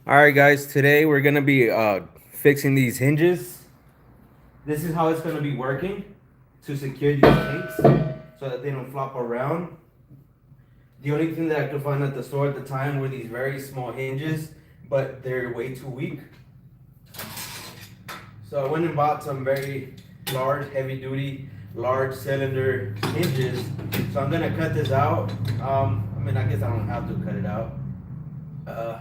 All right, guys. Today we're gonna be fixing these hinges. This is how it's gonna be working to secure these tanks so that they don't flop around. The only thing that I could find at the store at the time were these very small hinges, but they're way too weak. So I went and bought some very large, heavy-duty, large cylinder hinges. So I'm gonna cut this out. I guess I don't have to cut it out. Uh,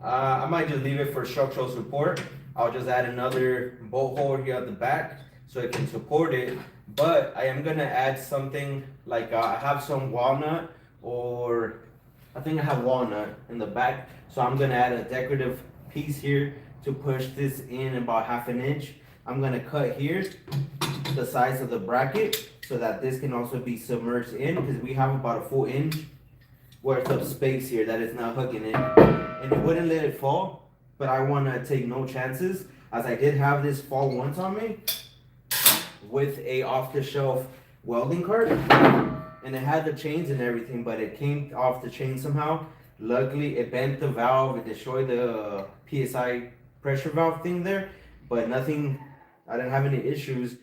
I might just leave it for structural support. I'll just add another bolt hole here at the back so it can support it. But I am gonna add something like I have some walnut, or I think I have walnut in the back. So I'm gonna add a decorative piece here to push this in about 1/2 inch. I'm gonna cut here the size of the bracket so that this can also be submerged in, because we have about a 1 inch worth of space here that is not hooking in, and it wouldn't let it fall, but I want to take no chances, as I did have this fall once on me with a off-the-shelf welding cart, and it had the chains and everything, but it came off the chain somehow. Luckily it bent the valve, it destroyed the PSI pressure valve thing there, but nothing, I didn't have any issues.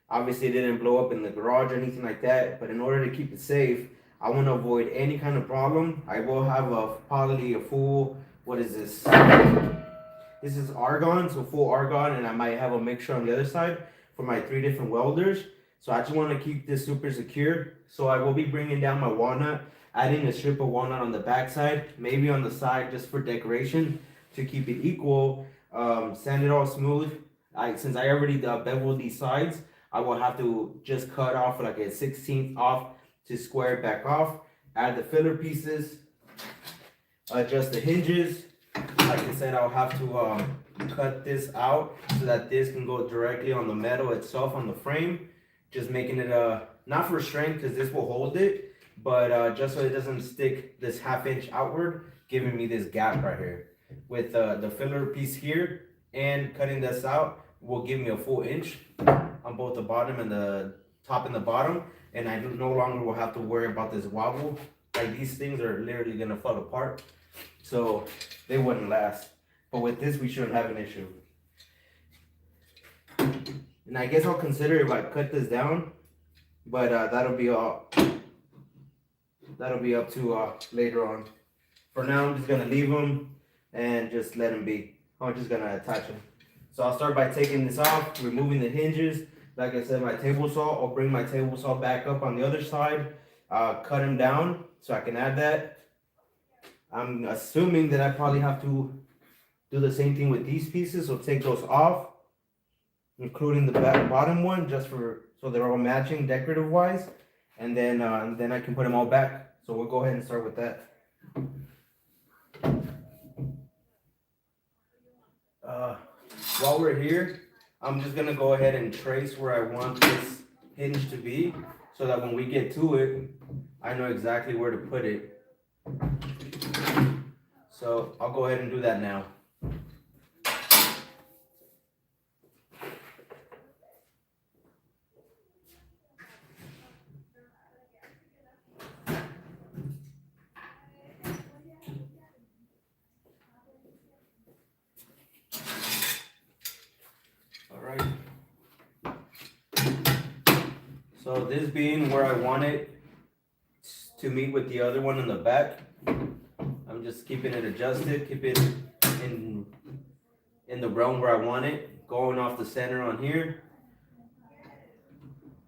Obviously it didn't blow up in the garage or anything like that, but in order to keep it safe, I want to avoid any kind of problem. I will have probably a full, what is this? This is argon, so full argon, and I might have a mixture on the other side for my 3 different welders. So I just want to keep this super secure. So I will be bringing down my walnut, adding a strip of walnut on the back side, maybe on the side just for decoration to keep it equal. Sand it all smooth. Since I already beveled these sides, I will have to just cut off like a 16th off to square it back off. Add the filler pieces, adjust the hinges. Like I said, I'll have to cut this out so that this can go directly on the metal itself on the frame. Just making it not for strength, because this will hold it, but just so it doesn't stick this 1/2 inch outward, giving me this gap right here. With the filler piece here and cutting this out will give me a full inch on both the bottom and the top and the bottom, and I no longer will have to worry about this wobble. Like, these things are literally gonna fall apart, so they wouldn't last. But with this, we shouldn't have an issue. And I guess I'll consider if I cut this down, but that'll be up to later on. For now, I'm just gonna leave them and just let them be. I'm just gonna attach them. So I'll start by taking this off, removing the hinges. Like I said, my table saw, I'll bring my table saw back up on the other side, cut them down so I can add that. I'm assuming that I probably have to do the same thing with these pieces, so take those off, including the bottom one, just so they're all matching decorative wise, and then I can put them all back. So we'll go ahead and start with that. While we're here, I'm just gonna go ahead and trace where I want this hinge to be, so that when we get to it, I know exactly where to put it. So I'll go ahead and do that now. All right. So this being where I want it to meet with the other one in the back, I'm just keeping it adjusted, keep it in the realm where I want it, going off the center on here,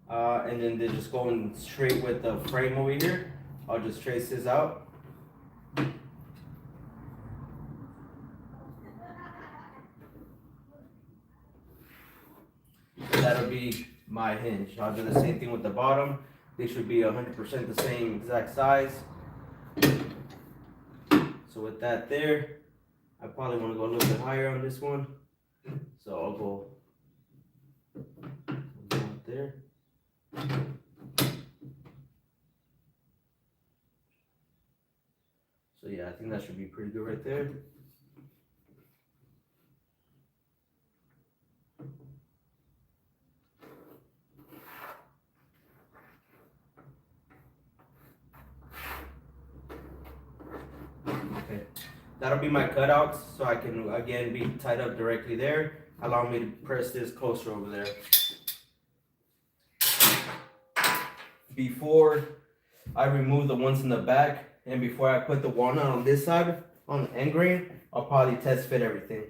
and then they're just going straight with the frame over here. I'll just trace this out. That'll be my hinge. I'll do the same thing with the bottom. They should be 100% the same exact size. So with that there, I probably want to go a little bit higher on this one. So I'll go up there. So yeah, I think that should be pretty good right there. Okay. That'll be my cutouts, so I can again be tied up directly there. Allow me to press this closer over there. Before I remove the ones in the back, and before I put the walnut on this side, on the end grain, I'll probably test fit everything.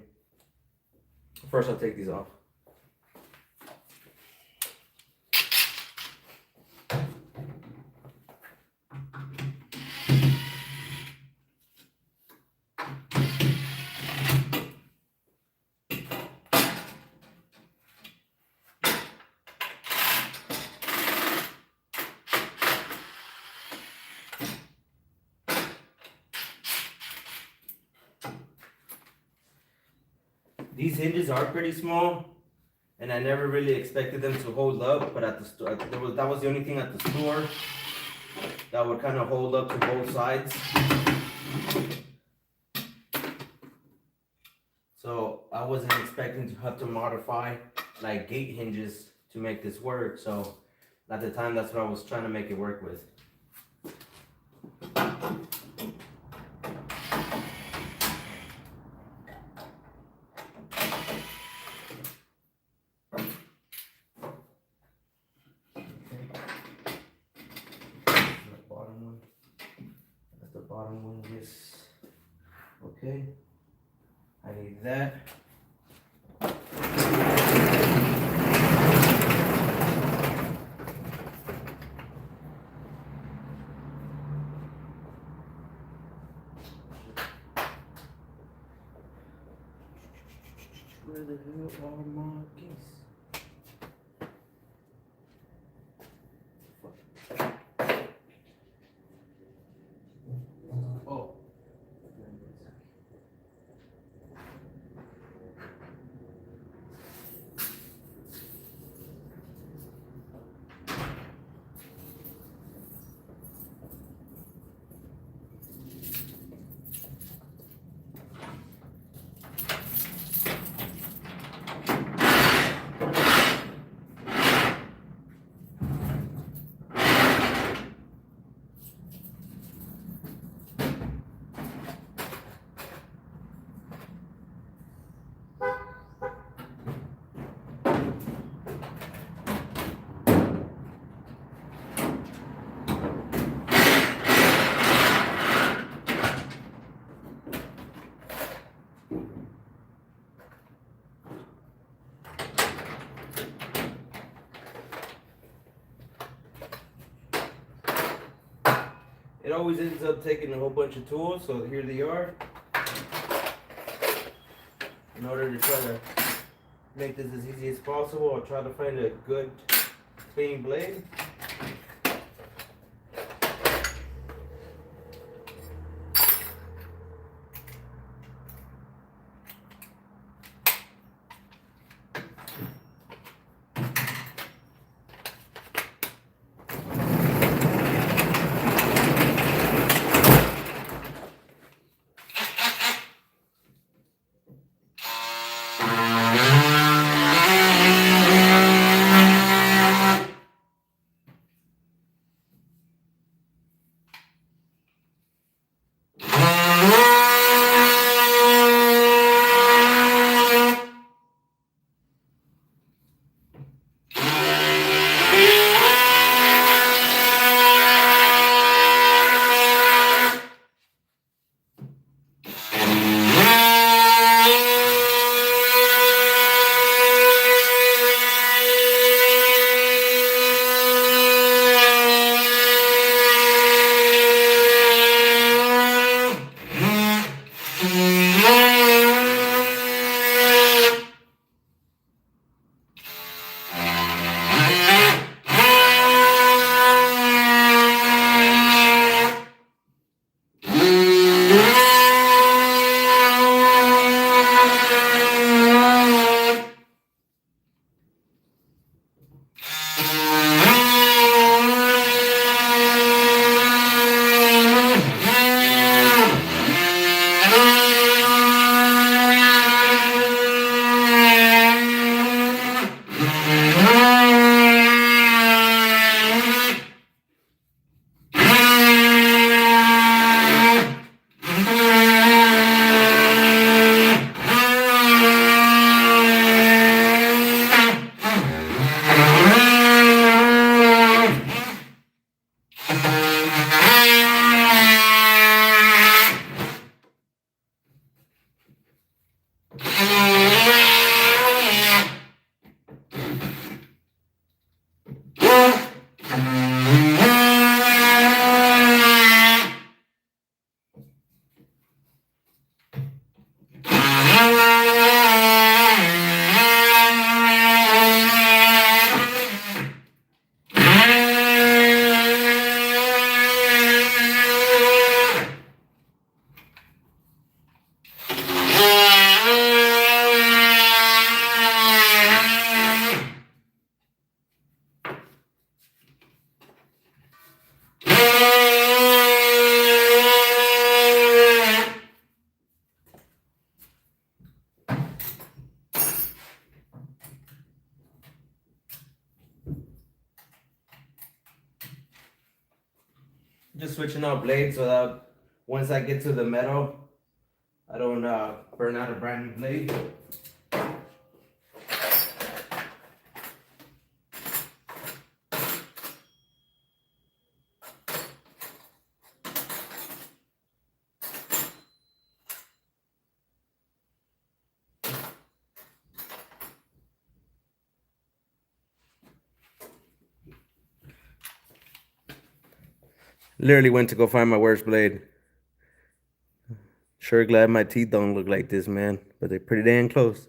First, I'll take these off. These hinges are pretty small, and I never really expected them to hold up, but at the store, that was the only thing at the store that would kind of hold up to both sides. So I wasn't expecting to have to modify like gate hinges to make this work. So at the time, that's what I was trying to make it work with. Bottom one, yes. Okay. I need that. Where the hell are my keys? It always ends up taking a whole bunch of tools, so here they are. In order to try to make this as easy as possible, I'll try to find a good clean blade. switching out blades so that once I get to the metal, I don't burn out a brand new blade. Literally went to go find my worst blade. Sure glad my teeth don't look like this, man. But they're pretty damn close.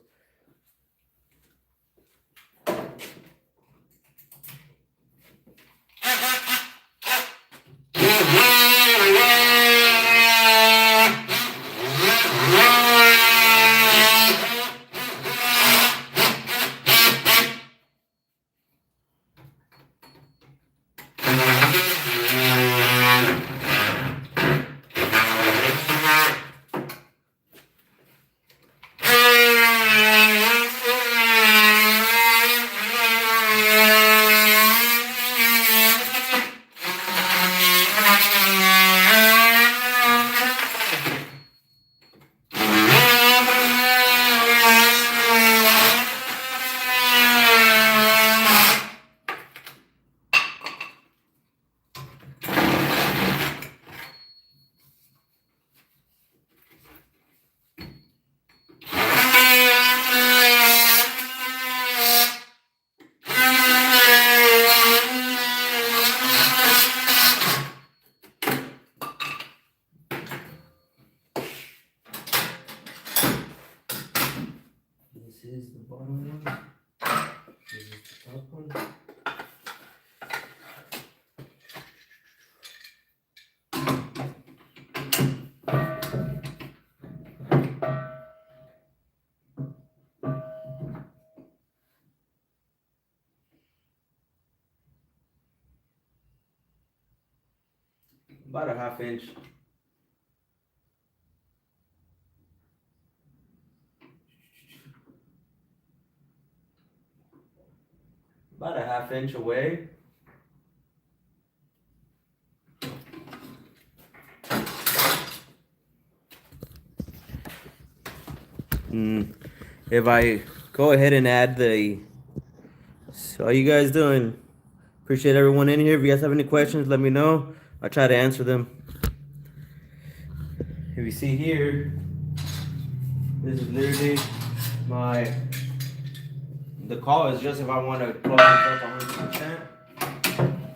This is the bottom one. This is the top one. About a ½ inch. About a ½ inch away. If I go ahead and add the, so how you guys doing? Appreciate everyone in here. If you guys have any questions, let me know. I'll try to answer them. If you see here, this is literally the call is just if I want to close this up 100%.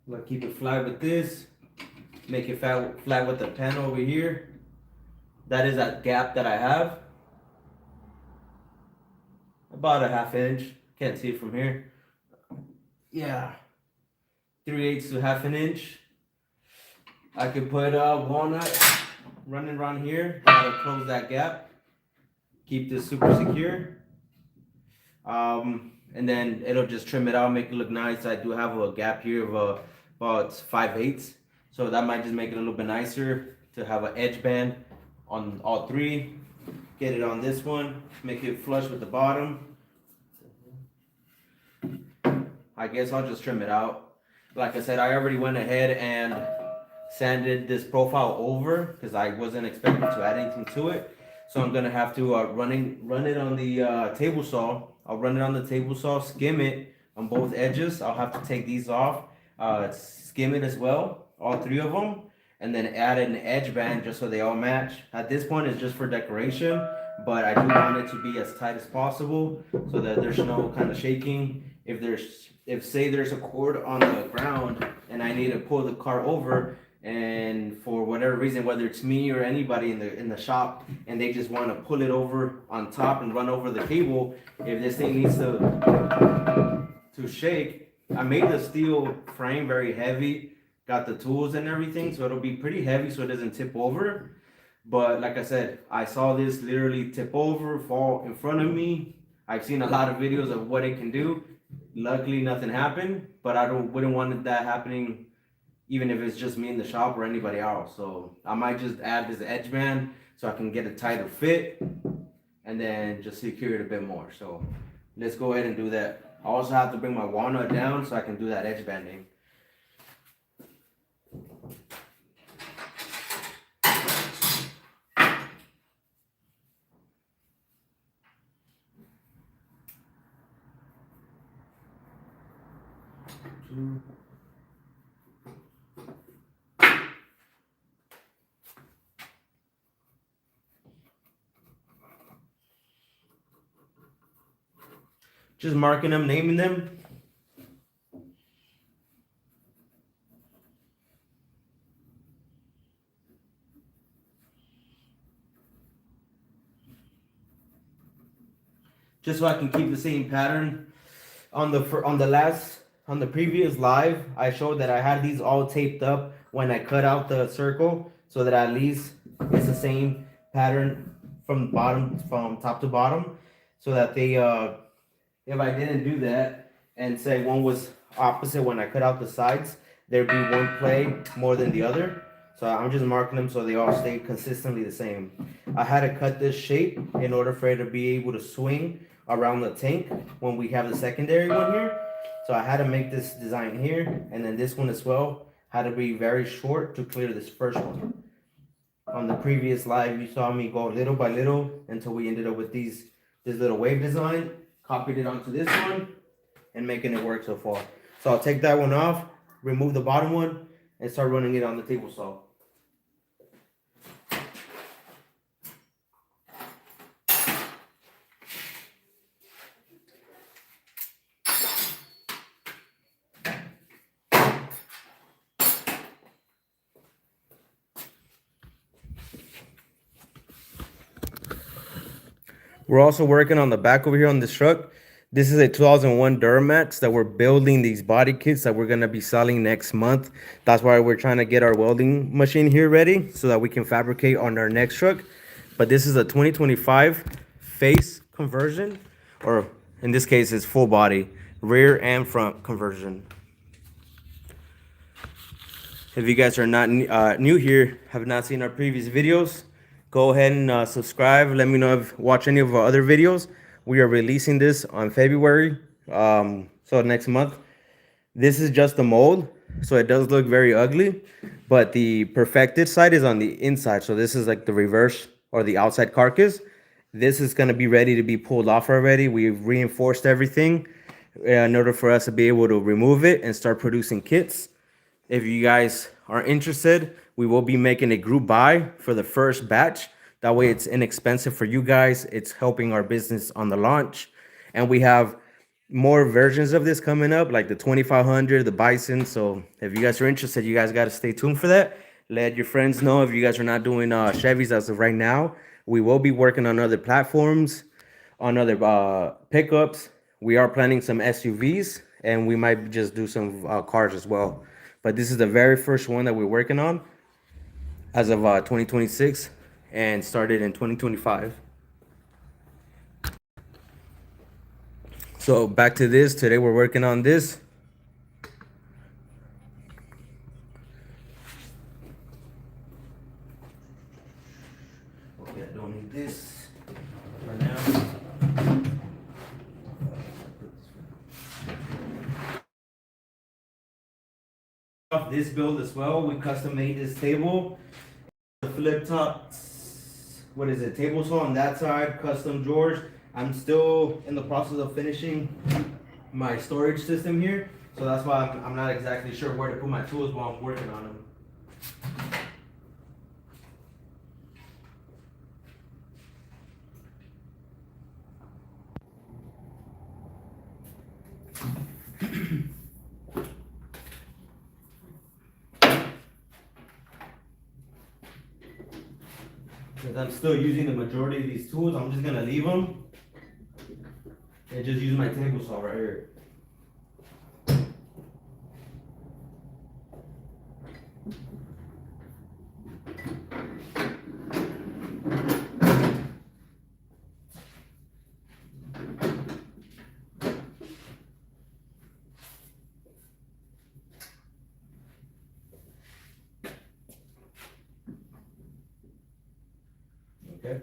Like keep it flat with this, make it flat with the panel over here. That is that gap that I have. About a ½ inch. Can't see it from here. Yeah. 3/8 to ½ an inch. I could put a walnut running around here. That'll close that gap. Keep this super secure. And then it'll just trim it out, make it look nice. I do have a gap here of about 5/8. So that might just make it a little bit nicer to have an edge band on all three. Get it on this one, make it flush with the bottom. I guess I'll just trim it out. Like I said, I already went ahead and sanded this profile over because I wasn't expecting to add anything to it. So I'm gonna have to run it on the table saw. I'll run it on the table saw, skim it on both edges. I'll have to take these off, skim it as well, all three of them, and then add an edge band just so they all match. At this point, it's just for decoration, but I do want it to be as tight as possible so that there's no kind of shaking. If say there's a cord on the ground and I need to pull the car over, and for whatever reason, whether it's me or anybody in the shop, and they just want to pull it over on top and run over the cable, if this thing needs to shake, I made the steel frame very heavy, got the tools and everything, so it'll be pretty heavy so it doesn't tip over. But like I said, I saw this literally tip over, fall in front of me. I've seen a lot of videos of what it can do. Luckily, nothing happened, but I wouldn't want that happening even if it's just me in the shop or anybody else. So I might just add this edge band so I can get a tighter fit and then just secure it a bit more. So let's go ahead and do that. I also have to bring my walnut down so I can do that edge banding. Just marking them, naming them. Just so I can keep the same pattern. On the previous live, I showed that I had these all taped up when I cut out the circle, so that at least it's the same pattern from top to bottom, so that they if I didn't do that and say one was opposite when I cut out the sides, there'd be one play more than the other. So I'm just marking them so they all stay consistently the same. I had to cut this shape in order for it to be able to swing around the tank when we have the secondary one here. So I had to make this design here, and then this one as well had to be very short to clear this first one. On the previous live, you saw me go little by little until we ended up with this little wave design, copied it onto this one, and making it work so far. So I'll take that one off, remove the bottom one, and start running it on the table saw. We're also working on the back over here on this truck. This is a 2001 Duramax that we're building these body kits that we're going to be selling next month. That's why we're trying to get our welding machine here ready so that we can fabricate on our next truck. But this is a 2025 face conversion, or in this case, it's full body, rear and front conversion. If you guys are not new here, have not seen our previous videos, go ahead and subscribe. Let me know if watch any of our other videos. We are releasing this on February, so next month. This is just the mold, so it does look very ugly, but the perfected side is on the inside. So this is like the reverse or the outside carcass. This is going to be ready to be pulled off already. We've reinforced everything in order for us to be able to remove it and start producing kits. If you guys are interested, we will be making a group buy for the first batch. That way it's inexpensive for you guys. It's helping our business on the launch. And we have more versions of this coming up, like the 2500, the Bison. So if you guys are interested, you guys got to stay tuned for that. Let your friends know if you guys are not doing Chevys as of right now. We will be working on other platforms, on other pickups. We are planning some SUVs, and we might just do some cars as well. But this is the very first one that we're working on as of 2026 and started in 2025. So back to this. Today we're working on this. Okay, I don't need this for now. This build as well, we custom made this table, the flip top, what is it, table saw on that side, custom drawers. I'm still in the process of finishing my storage system here, so that's why I'm not exactly sure where to put my tools while I'm working on them. Since I'm still using the majority of these tools, I'm just gonna leave them and just use my table saw right here. Okay.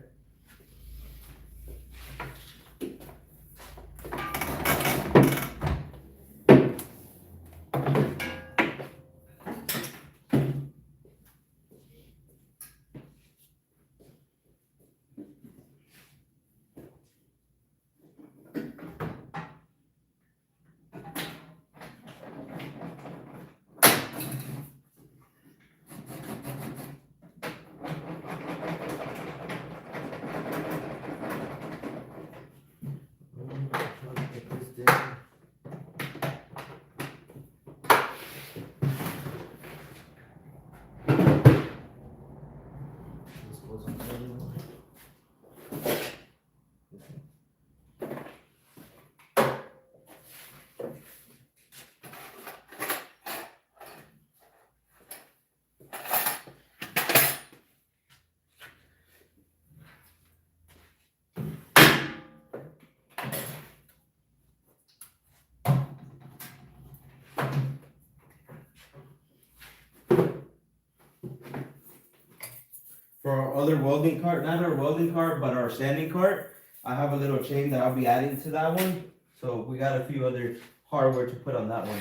For our other welding cart, not our welding cart, but our sanding cart, I have a little chain that I'll be adding to that one. So we got a few other hardware to put on that one.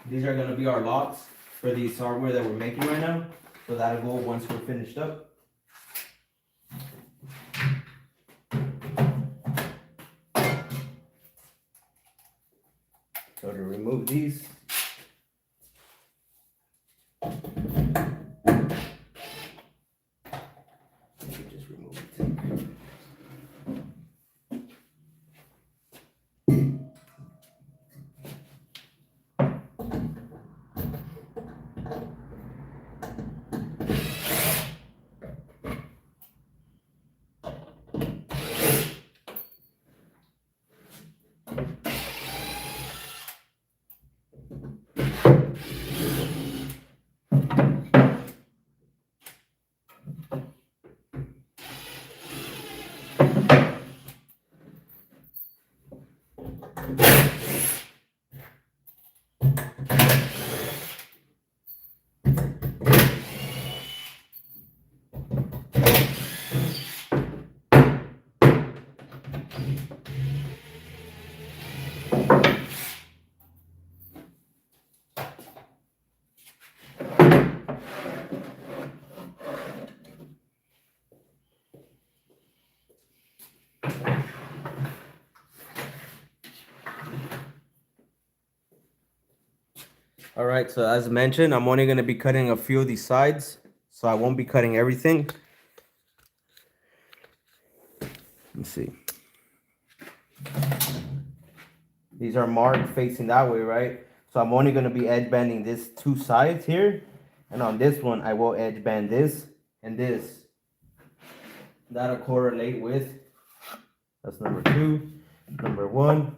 These are gonna be our locks for these hardware that we're making right now. So that'll go once we're finished up. So to remove these, just remove it. All right, so as mentioned, I'm only gonna be cutting a few of these sides, so I won't be cutting everything. Let's see. These are marked facing that way, right? So I'm only gonna be edge banding this two sides here, and on this one, I will edge band this and this. That'll correlate with, that's number 2, number 1.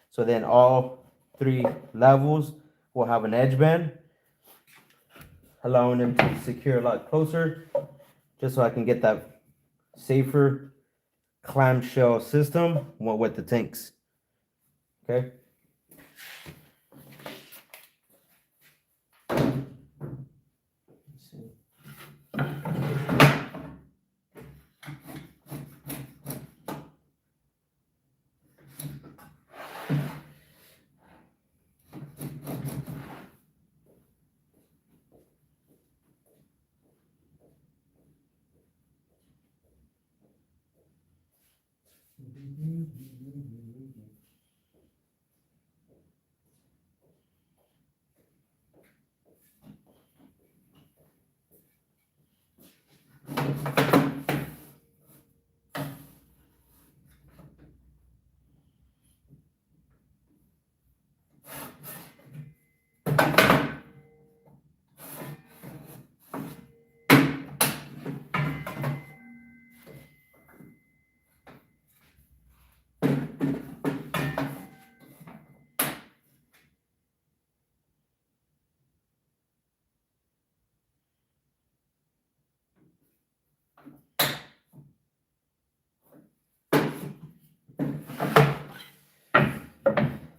So then all 3 levels will have an edge band, allowing them to secure a lot closer, just so I can get that safer clamshell system with the tanks. Okay. Let's see.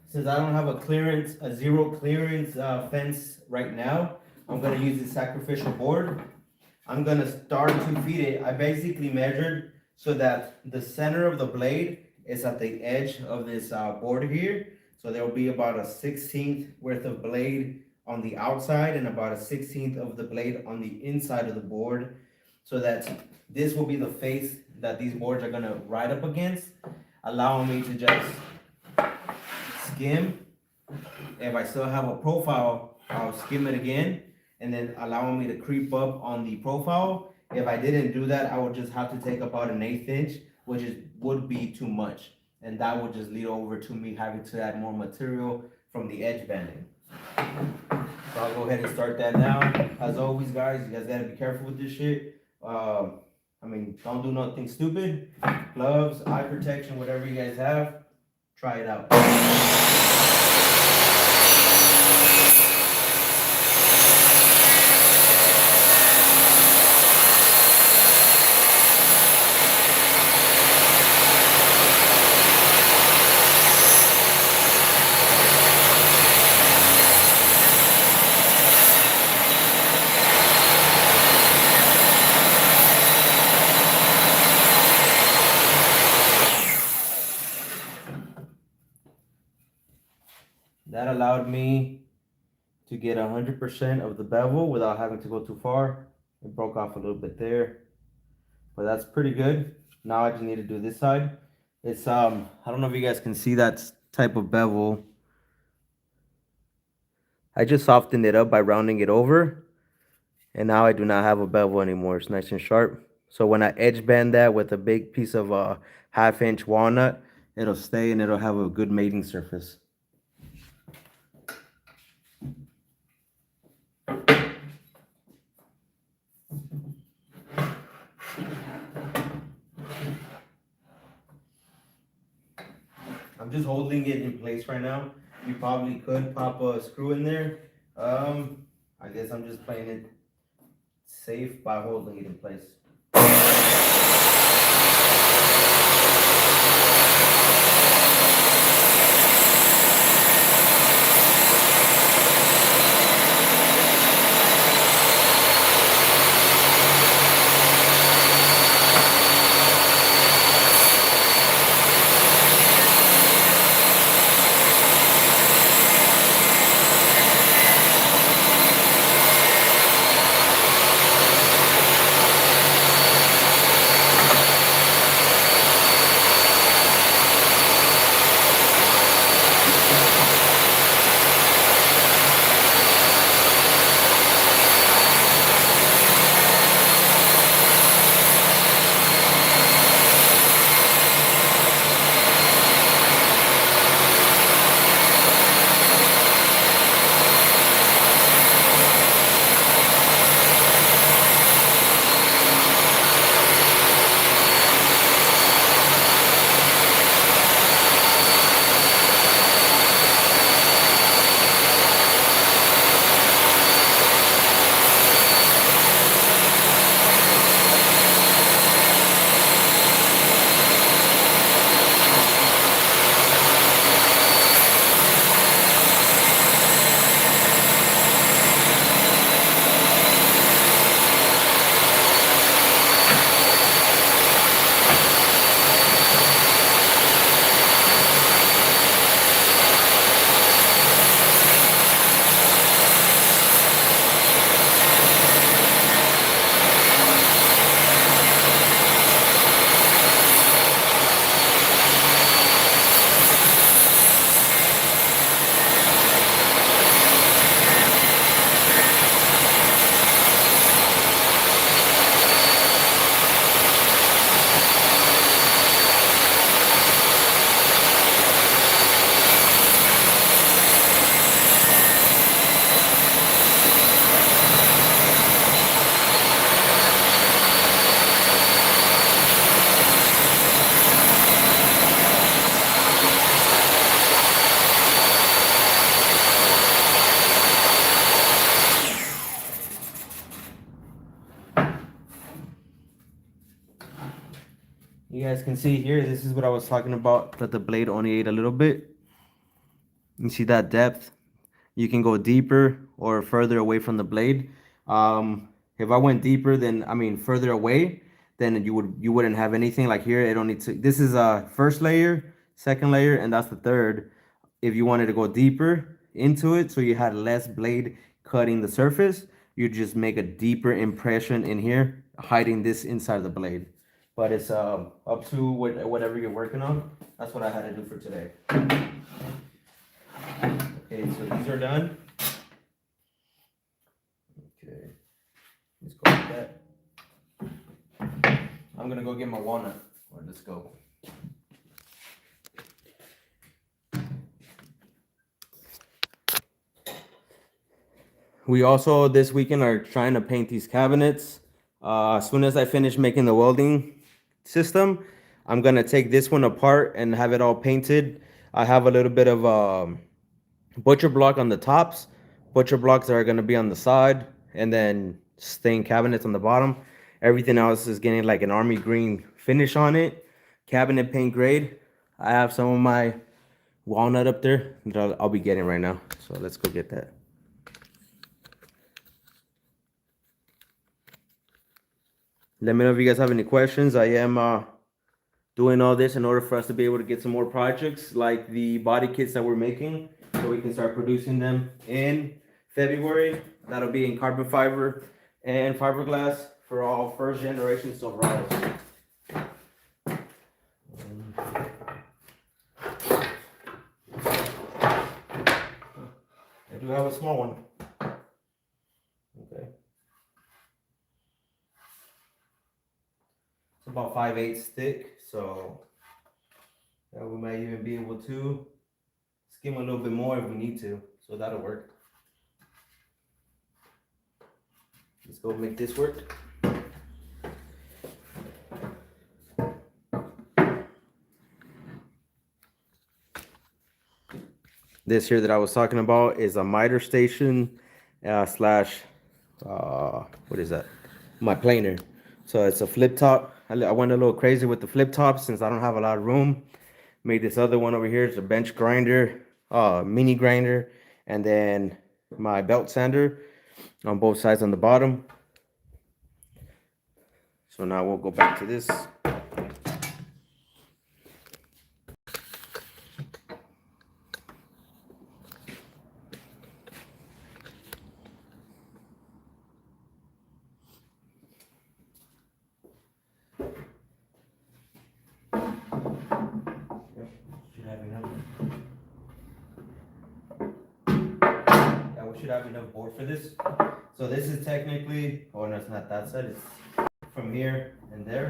Since I don't have a zero clearance fence right now, I'm gonna use the sacrificial board. I'm gonna start to feed it. I basically measured so that the center of the blade is at the edge of this board here. So there will be about a 1/16 worth of blade on the outside and about a 1/16 of the blade on the inside of the board, so that this will be the face that these boards are gonna ride up against, allowing me to just skim. If I still have a profile, I'll skim it again, and then allowing me to creep up on the profile. If I didn't do that, I would just have to take about an 1/8 inch, which would be too much, and that would just lead over to me having to add more material from the edge banding. So I'll go ahead and start that now. As always, guys, you guys gotta be careful with this shit. I mean, don't do nothing stupid. Gloves, eye protection, whatever you guys have, try it out. that allowed me to get 100% of the bevel without having to go too far. It broke off a little bit there, but that's pretty good. Now I just need to do this side. It's I don't know if you guys can see that type of bevel. I just softened it up by rounding it over, and now I do not have a bevel anymore. It's nice and sharp. So when I edge band that with a big piece of 1/2 inch walnut, it'll stay and it'll have a good mating surface. I'm just holding it in place right now. You probably could pop a screw in there. I guess I'm just playing it safe by holding it in place. You guys can see here, this is what I was talking about, that the blade only ate a little bit. You see that depth? You can go deeper or further away from the blade. If I went deeper, then I mean further away, then you wouldn't have anything. Like here, it only took, this is a first layer, second layer, and that's the third. If you wanted to go deeper into it, so you had less blade cutting the surface, you just make a deeper impression in here, hiding this inside the blade. But it's up to whatever you're working on. That's what I had to do for today. Okay, so these are done. Okay, let's go with that. I'm gonna go get my walnut. Or let's go. We also this weekend are trying to paint these cabinets. As soon as I finish making the welding system, I'm gonna take this one apart and have it all painted. I have a little bit of butcher block on the tops, butcher blocks that are going to be on the side, and then stained cabinets on the bottom. Everything else is getting like an army green finish on it. Cabinet paint grade. I have some of my walnut up there that I'll be getting right now. So let's go get that. Let me know if you guys have any questions. I am doing all this in order for us to be able to get some more projects like the body kits that we're making. so we can start producing them in February. That'll be in carbon fiber and fiberglass for all first generation Silverados. I do have a small one. Okay. It's about 5/8 thick, so we might even be able to skim a little bit more if we need to. So that'll work. Let's go make this work. This here that I was talking about is a miter station slash what is that? My planer. So it's a flip top. I went a little crazy with the flip top since I don't have a lot of room. Made this other one over here. It's a bench grinder, mini grinder, and then my belt sander on both sides on the bottom. So now we'll go back to this. Should have enough board for this. So this is technically, oh no, it's not that side, it's from here and there.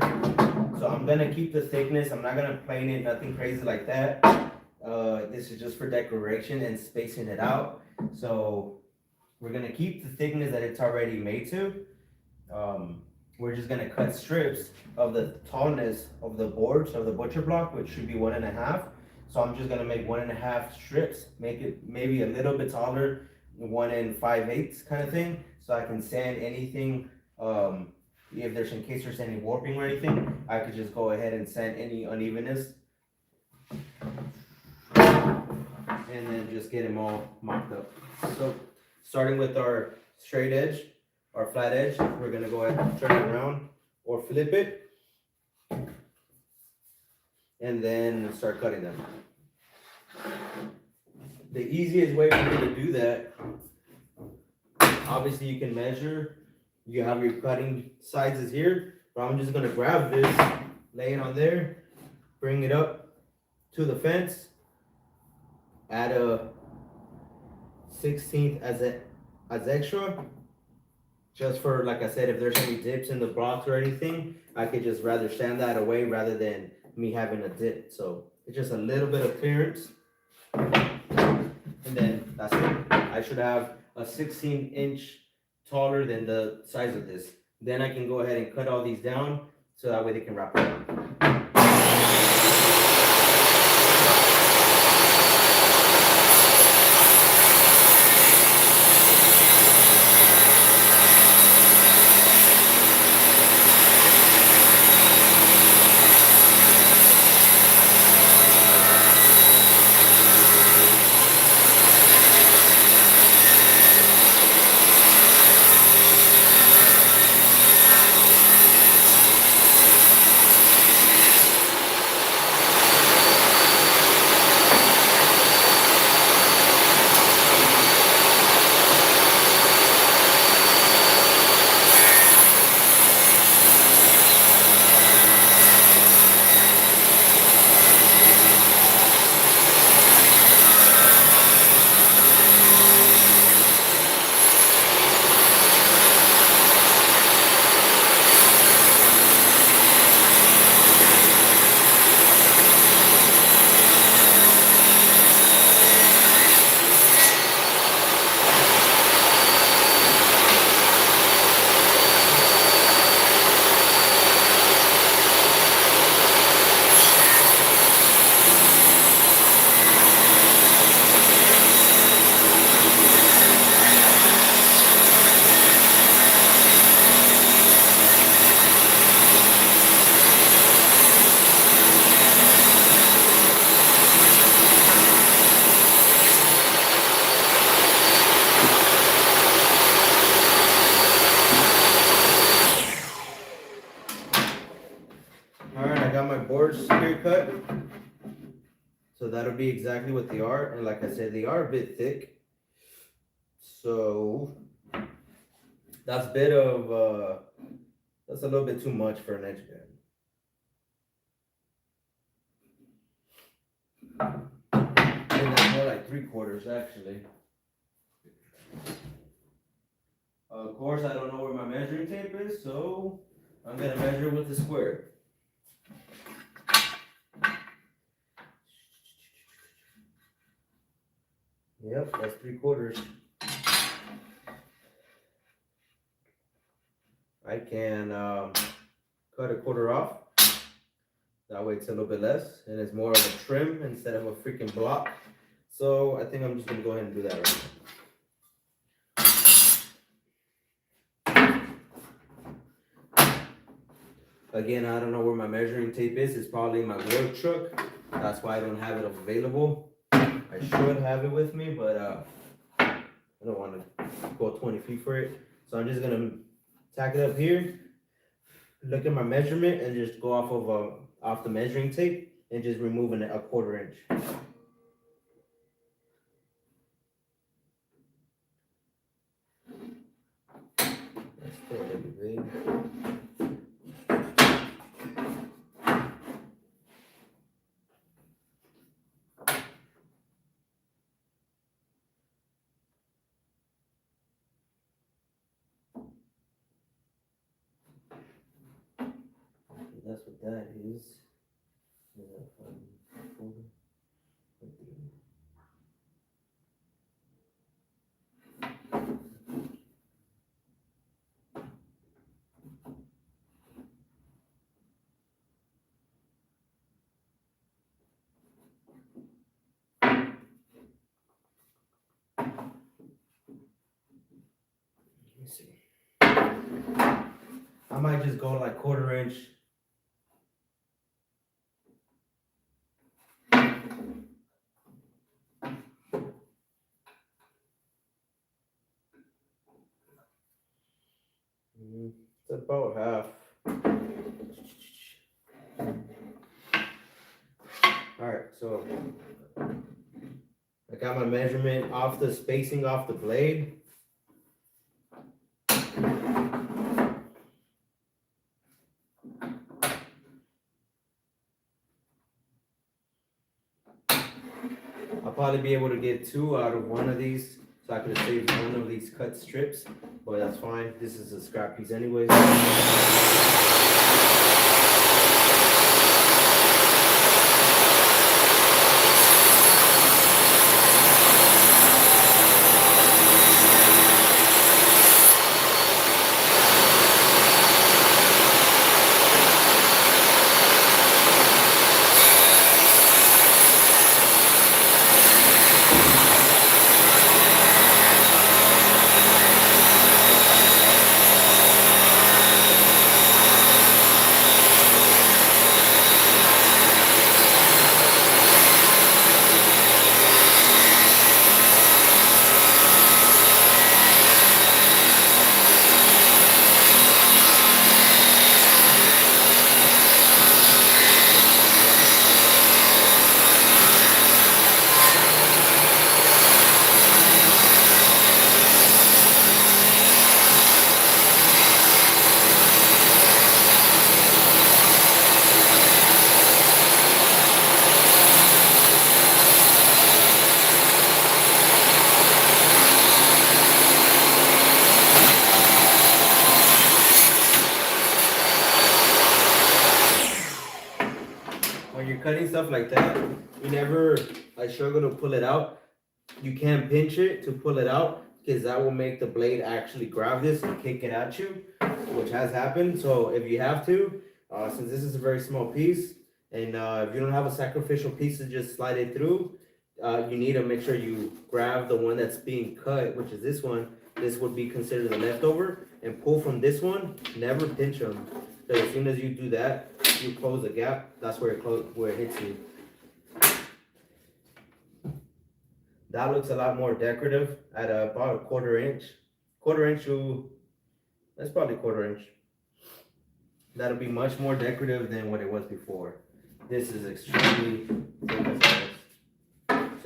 So I'm gonna keep the thickness. I'm not gonna plane it, nothing crazy like that. This is just for decoration and spacing it out. So we're gonna keep the thickness that it's already made to. We're just gonna cut strips of the tallness of the boards of the butcher block, which should be 1.5. So I'm just gonna make 1.5 strips, make it maybe a little bit taller, 1 5/8 kind of thing, so I can sand anything. If there's in case there's any warping or anything, I could just go ahead and sand any unevenness, and then just get them all mocked up. So starting with our straight edge, our flat edge, we're gonna go ahead and turn it around or flip it, and then start cutting them. The easiest way for me to do that, obviously you can measure, you have your cutting sides is here, but I'm just gonna grab this, lay it on there, bring it up to the fence, add a 1/16 as extra, just for, like I said, if there's any dips in the blocks or anything, I could just rather sand that away rather than me having a dip. So it's just a little bit of clearance. And then that's it. I should have a 16-inch taller than the size of this. Then I can go ahead and cut all these down so that way they can wrap around. Boards here cut. So that'll be exactly what they are. And like I said, they are a bit thick. So that's that's a little bit too much for an edge band. And that's more like 3/4 actually. Of course, I don't know where my measuring tape is, so I'm gonna measure with the square. Yep, that's 3/4. I can cut 1/4 off. That way it's a little bit less, and it's more of a trim instead of a freaking block. So I think I'm just gonna go ahead and do that right now. Again, I don't know where my measuring tape is. It's probably in my work truck. That's why I don't have it available. I should have it with me, but I don't want to go 20 feet for it. So I'm just gonna tack it up here, look at my measurement, and just go off the measuring tape and just removing it 1/4 inch. That's still a little big. That's what that is. Let me see. I might just go like 1/4 inch. It's about half. All right, so I got my measurement off the spacing off the blade. I'll probably be able to get 2 out of one of these, so I could have saved one of these cut strips, but that's fine. This is a scrap piece anyways. When you're cutting stuff like that, you never struggle to pull it out. You can't pinch it to pull it out because that will make the blade actually grab this and kick it at you, which has happened. So if you have to, since this is a very small piece, and if you don't have a sacrificial piece to just slide it through, you need to make sure you grab the one that's being cut, which is this one. This would be considered the leftover, and pull from this one. Never pinch them, because as soon as you do that, you close the gap. That's where it hits you. That looks a lot more decorative at about 1/4 inch. 1/4 inch that's probably 1/4 inch. That'll be much more decorative than what it was before. This is extremely thick as well.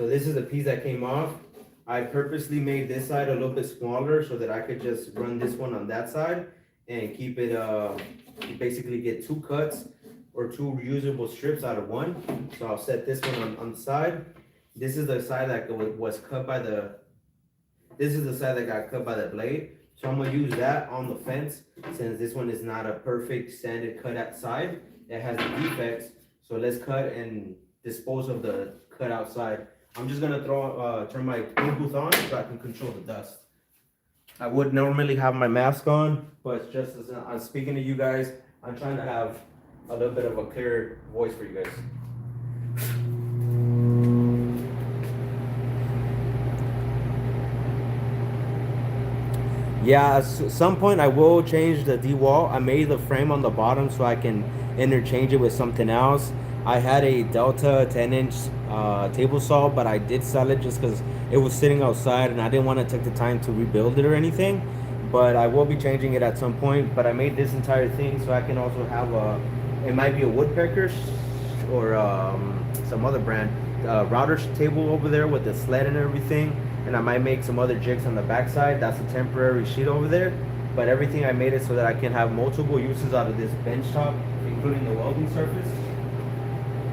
So this is the piece that came off. I purposely made this side a little bit smaller so that I could just run this one on that side and keep it, basically get two cuts or two usable strips out of one. So I'll set this one on the side. This is the side that was cut by the, this is the side that got cut by the blade. So I'm gonna use that on the fence since this one is not a perfect sanded cut outside. It has the defects. So let's cut and dispose of the cut outside. I'm just gonna turn my clean booth on so I can control the dust. I would normally have my mask on, but just as I'm speaking to you guys, I'm trying to have a little bit of a clearer voice for you guys. Yeah, at some point I will change the D-wall. I made the frame on the bottom so I can interchange it with something else. I had a Delta 10-inch table saw, but I did sell it just because it was sitting outside and I didn't want to take the time to rebuild it or anything. But I will be changing it at some point. But I made this entire thing so I can also have it might be a woodpecker or some other brand router table over there with the sled and everything. And I might make some other jigs on the backside. That's a temporary sheet over there. But everything I made it so that I can have multiple uses out of this bench top, including the welding surface.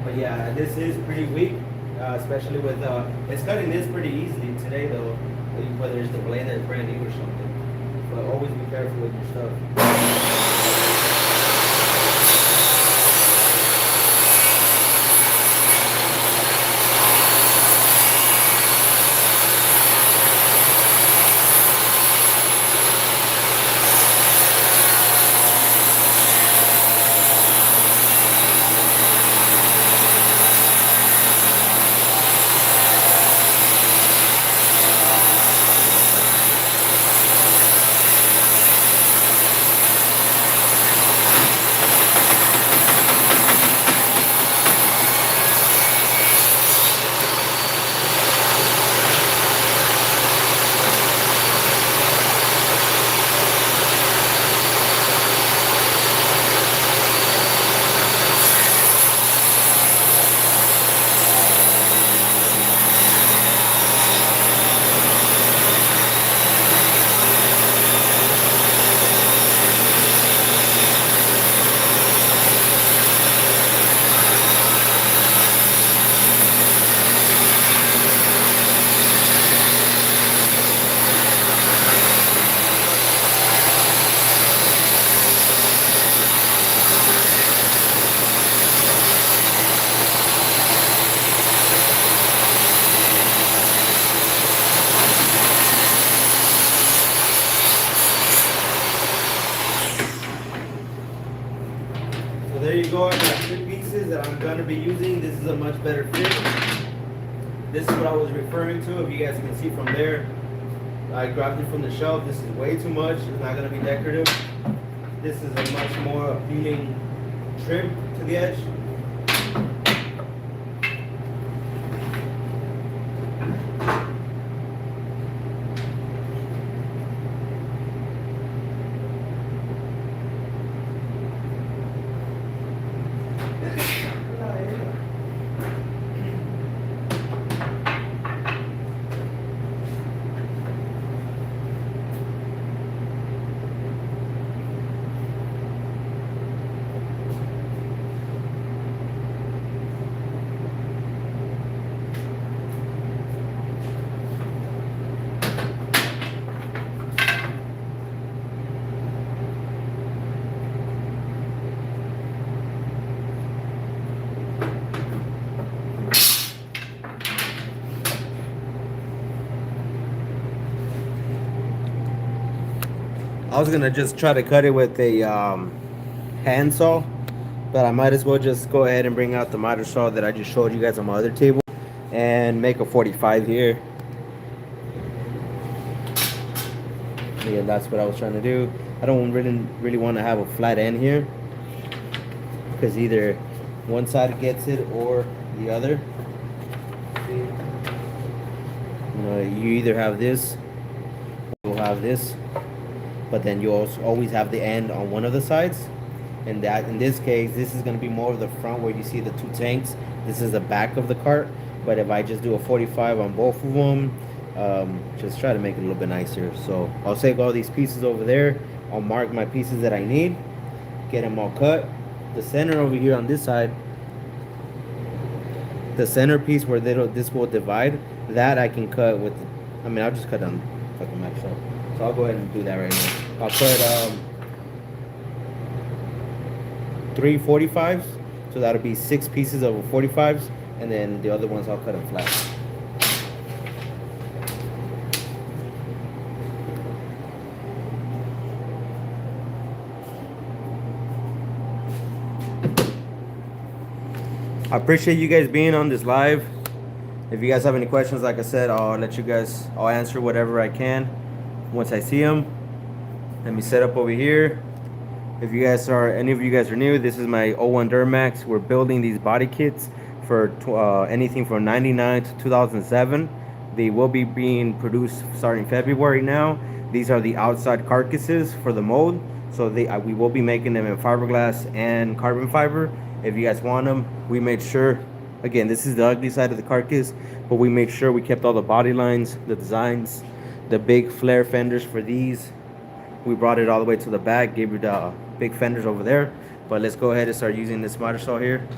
But yeah, this is pretty weak, especially with, it's cutting this pretty easily today though, whether it's the blade that's brand new or something. But always be careful with your stuff. There you go, I got 3 pieces that I'm gonna be using. This is a much better fit. This is what I was referring to. If you guys can see from there, I grabbed it from the shelf. This is way too much. It's not gonna be decorative. This is a much more appealing trim to the edge. I was gonna just try to cut it with a hand saw, but I might as well just go ahead and bring out the miter saw that I just showed you guys on my other table and make a 45 here. Yeah, that's what I was trying to do. I don't really want to have a flat end here because either one side gets it or the other. You either have this or you'll have this, but then you also always have the end on one of the sides. And that in this case, this is going to be more of the front where you see the 2 tanks. This is the back of the cart. But if I just do a 45 on both of them, just try to make it a little bit nicer. So I'll take all these pieces over there. I'll mark my pieces that I need, get them all cut. The center over here on this side, the center piece where this will divide, that I can cut with, I mean, I'll just cut on fucking max up. So I'll go ahead and do that right now. I'll cut 3 45s, so that'll be 6 pieces of 45s, and then the other ones I'll cut them flat. I appreciate you guys being on this live. If you guys have any questions, like I said, I'll answer whatever I can once I see them. Let me set up over here. If any of you guys are new, this is my 01 Duramax. We're building these body kits for anything from 99 to 2007. They will be being produced starting February now. These are the outside carcasses for the mold. So we will be making them in fiberglass and carbon fiber. If you guys want them, we made sure, again, this is the ugly side of the carcass, but we made sure we kept all the body lines, the designs, the big flare fenders for these. We brought it all the way to the back, gave you the big fenders over there. But let's go ahead and start using this miter saw here.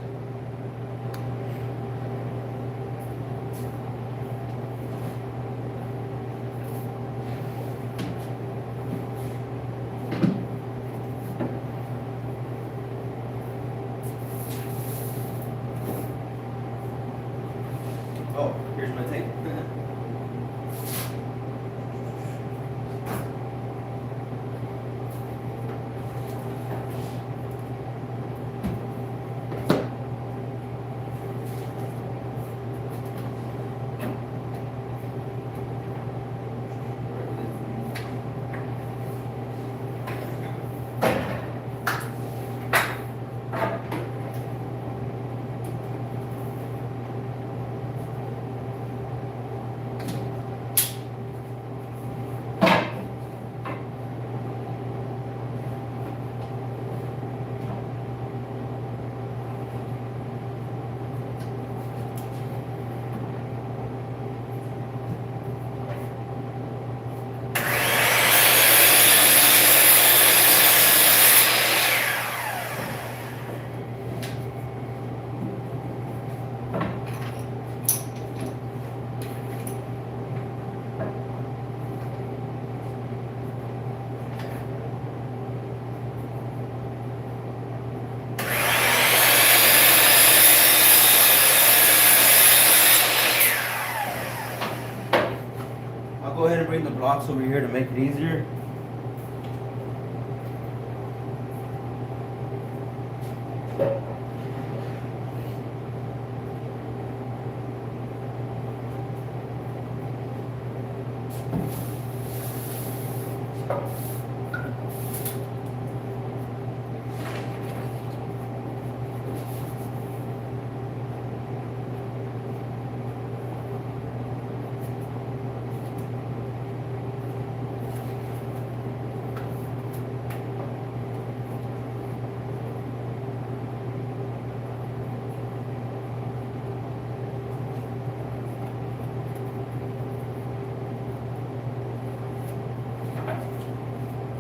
Oh, here's my tape. Go ahead and bring the blocks over here to make it easier.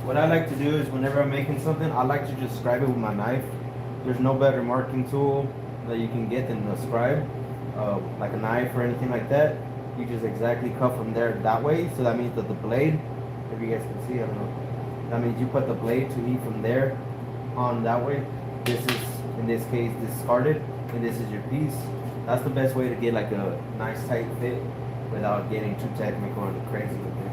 What I like to do is whenever I'm making something, I like to just scribe it with my knife. There's no better marking tool that you can get than a scribe, like a knife or anything like that. You just exactly cut from there that way. So that means that the blade, if you guys can see, I don't know. That means you put the blade to heat from there on that way. This is, in this case, discarded, and this is your piece. That's the best way to get like a nice tight fit without getting too technical and crazy with it.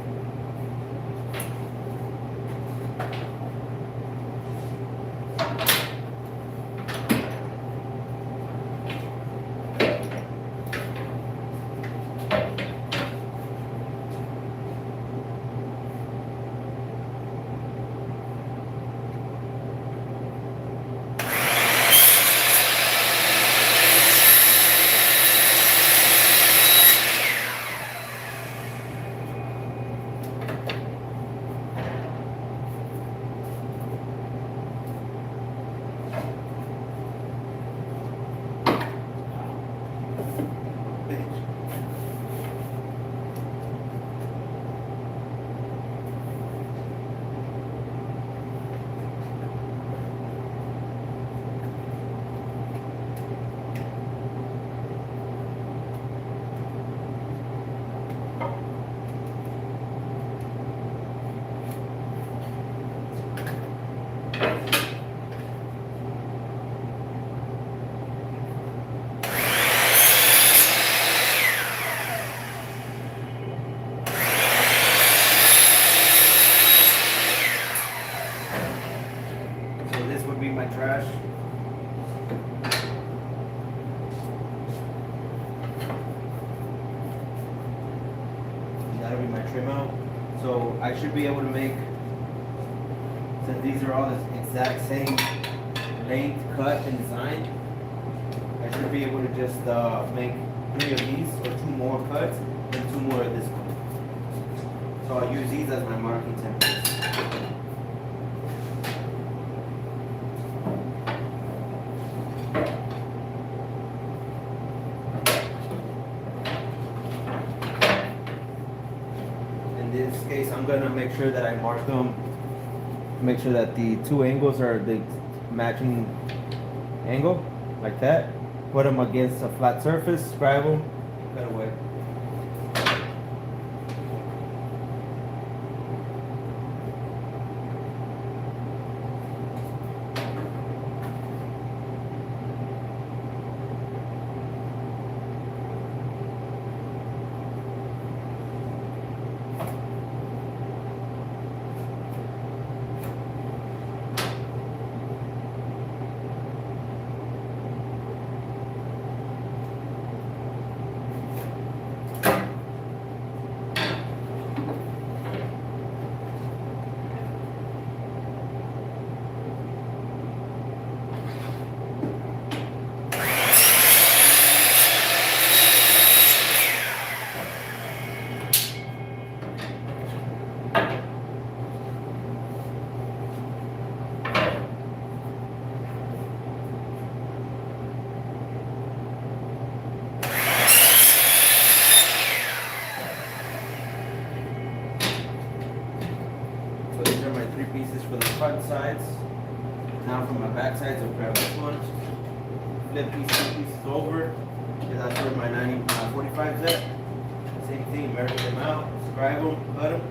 trim out. So I should be able to make, since these are all the exact same length, cut, and design, I should be able to just make 3 of these or 2 more cuts and 2 more of this one. So I'll use these as my marking templates. In this case, I'm gonna make sure that I mark them, make sure that the 2 angles are the matching angle, like that. Put them against a flat surface, scribe them, cut away. So these are my 3 pieces for the front sides. Now for my back sides, I'll grab this one, flip these 2 pieces over, because that's where my 45's at. Same thing, measure them out, scribe them, cut them.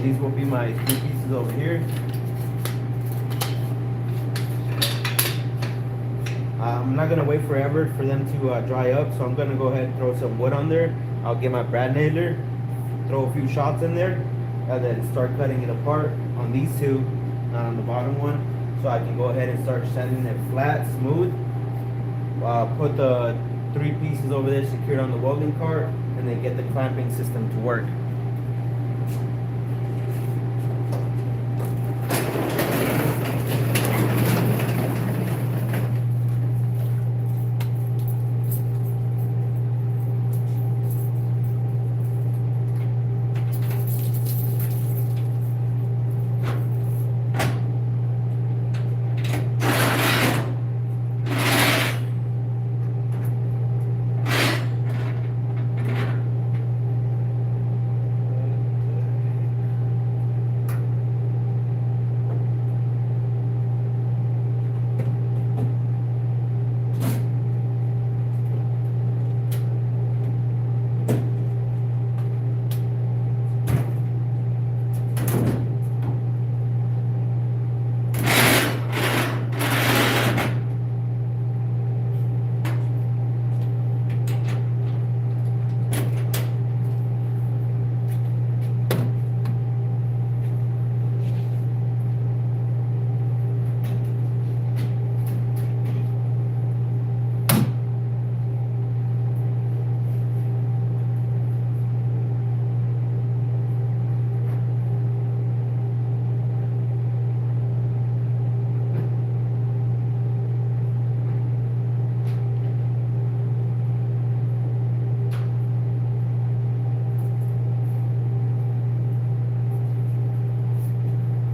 These will be my 3 pieces over here. I'm not gonna wait forever for them to dry up, so I'm gonna go ahead and throw some wood on there. I'll get my brad nailer, throw a few shots in there, and then start cutting it apart on these 2, not on the bottom one, so I can go ahead and start sanding it flat, smooth. Put the 3 pieces over there secured on the welding cart, and then get the clamping system to work.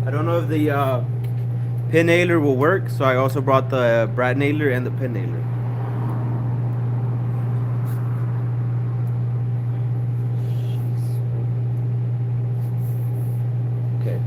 I don't know if the pin nailer will work, so I also brought the brad nailer and the pin nailer. Okay.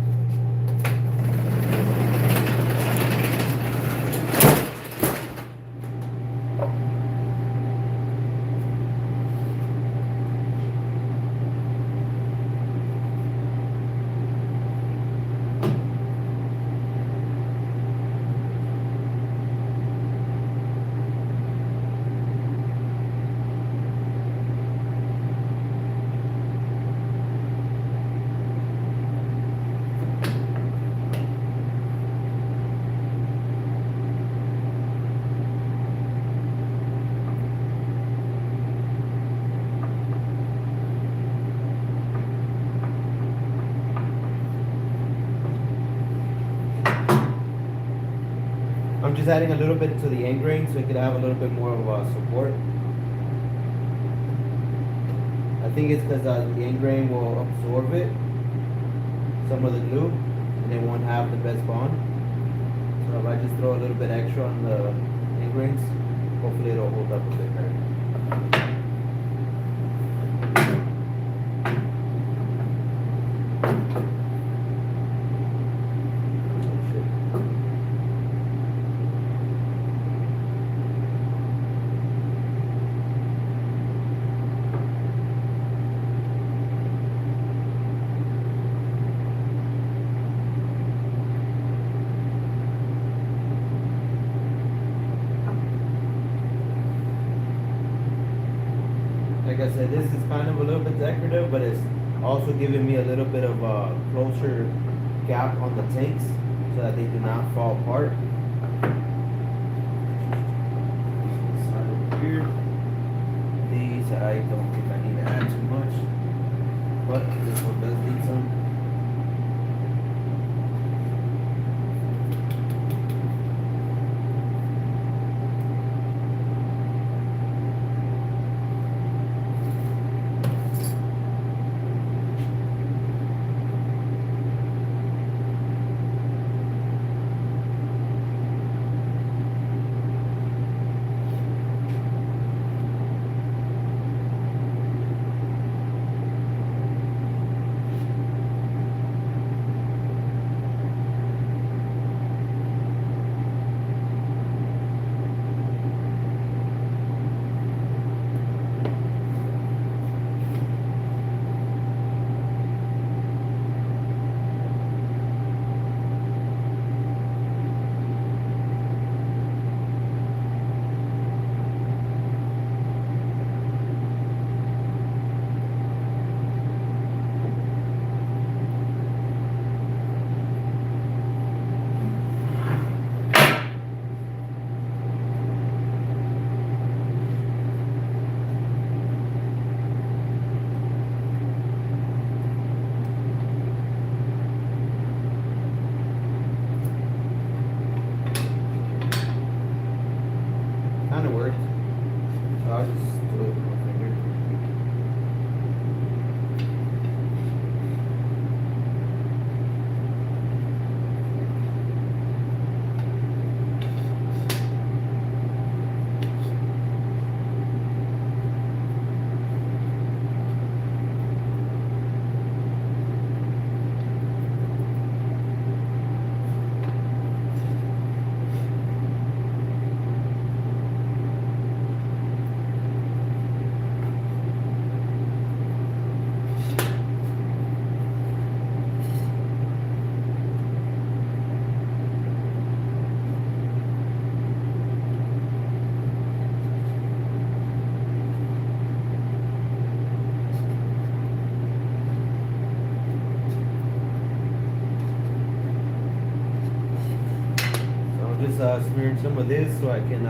I'm just adding a little bit to the end grain so it could have a little bit more of support. I think it's because the end grain will absorb it, some of the glue, and it won't have the best bond. So if I just throw a little bit extra on the end grains, hopefully it'll hold up a bit better. Like I said, this is kind of a little bit decorative, but it's also giving me a little bit of a closer gap on the tanks so that they do not fall apart. This side over here. These I don't think I need to add too much, but this one does need some. Kind of worked. So I'll just do it with my finger. Just smearing some of this so I can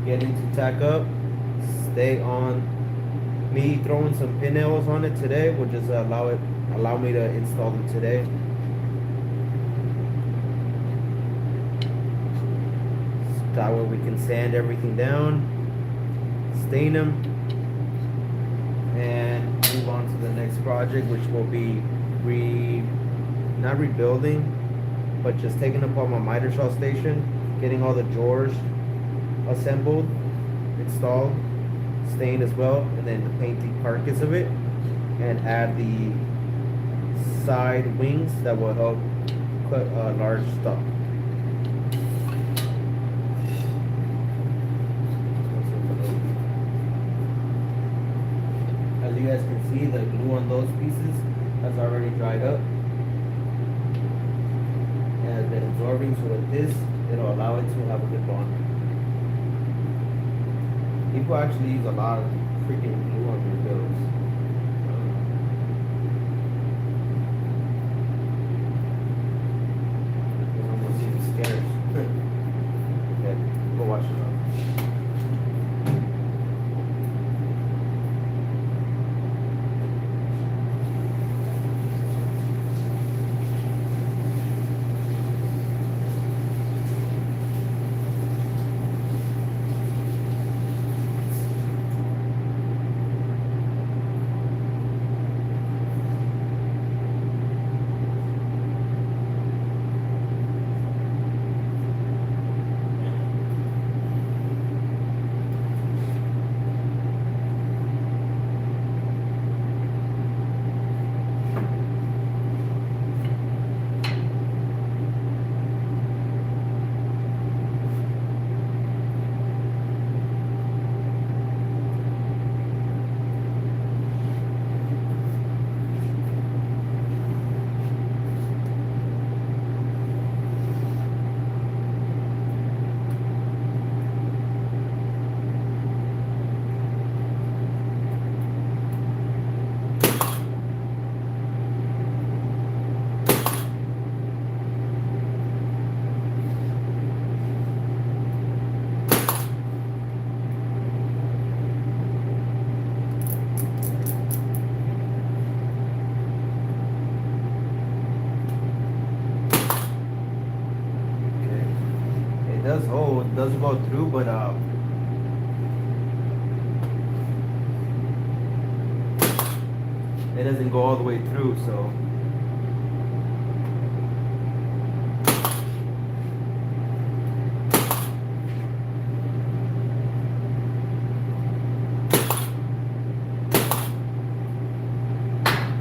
get into tack up. Stay on me throwing some pin nails on it today will just allow me to install them today. So that way we can sand everything down, stain them, and move on to the next project, which will be not rebuilding, but just taking apart my miter saw station, getting all the drawers assembled, installed, stained as well, and then paint the carcass of it, and add the side wings that will help cut large stuff. As you guys can see, the glue on those pieces has already dried up and has been absorbing, so with this, it'll allow it to have a good bond. People actually use a lot of freaking glue on their bills. It's almost even scared. Okay, go watch it out. Does go through, but it doesn't go all the way through, so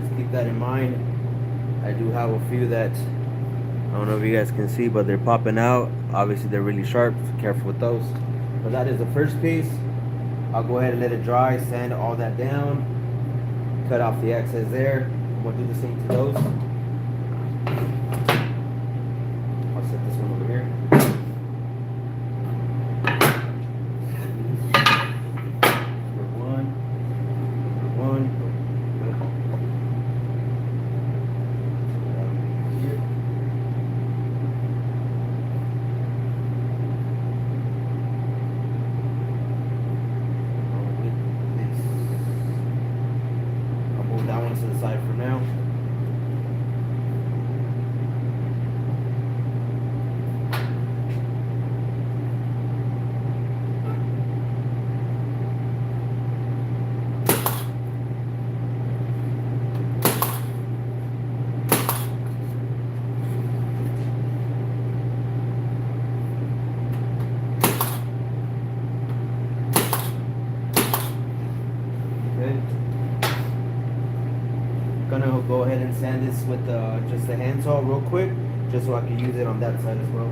just keep that in mind. I do have a few that I don't know if you guys can see, but they're popping out. Obviously, they're really sharp. So careful with those. But that is the first piece. I'll go ahead and let it dry, sand all that down, cut off the excess there. I'm gonna do the same to those. I'll set this one over here. Number one. Here. To the side for now. Gonna go ahead and sand this with just the hand saw real quick, just so I can use it on that side as well.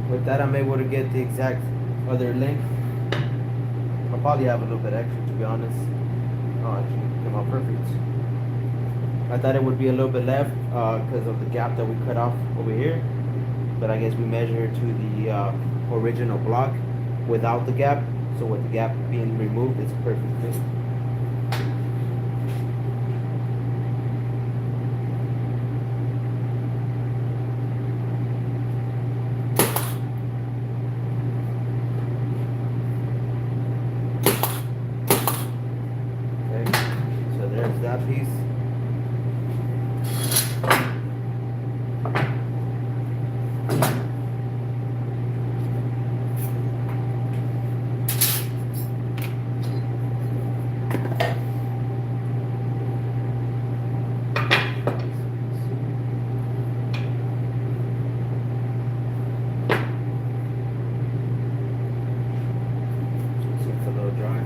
With that, I'm able to get the exact other length. I'll probably have a little bit extra, to be honest. Oh, actually, it came out perfect. I thought it would be a little bit left because of the gap that we cut off over here. But I guess we measured to the original block without the gap. So with the gap being removed, it's a perfect fit. Okay, so there's that piece. It's a little dry.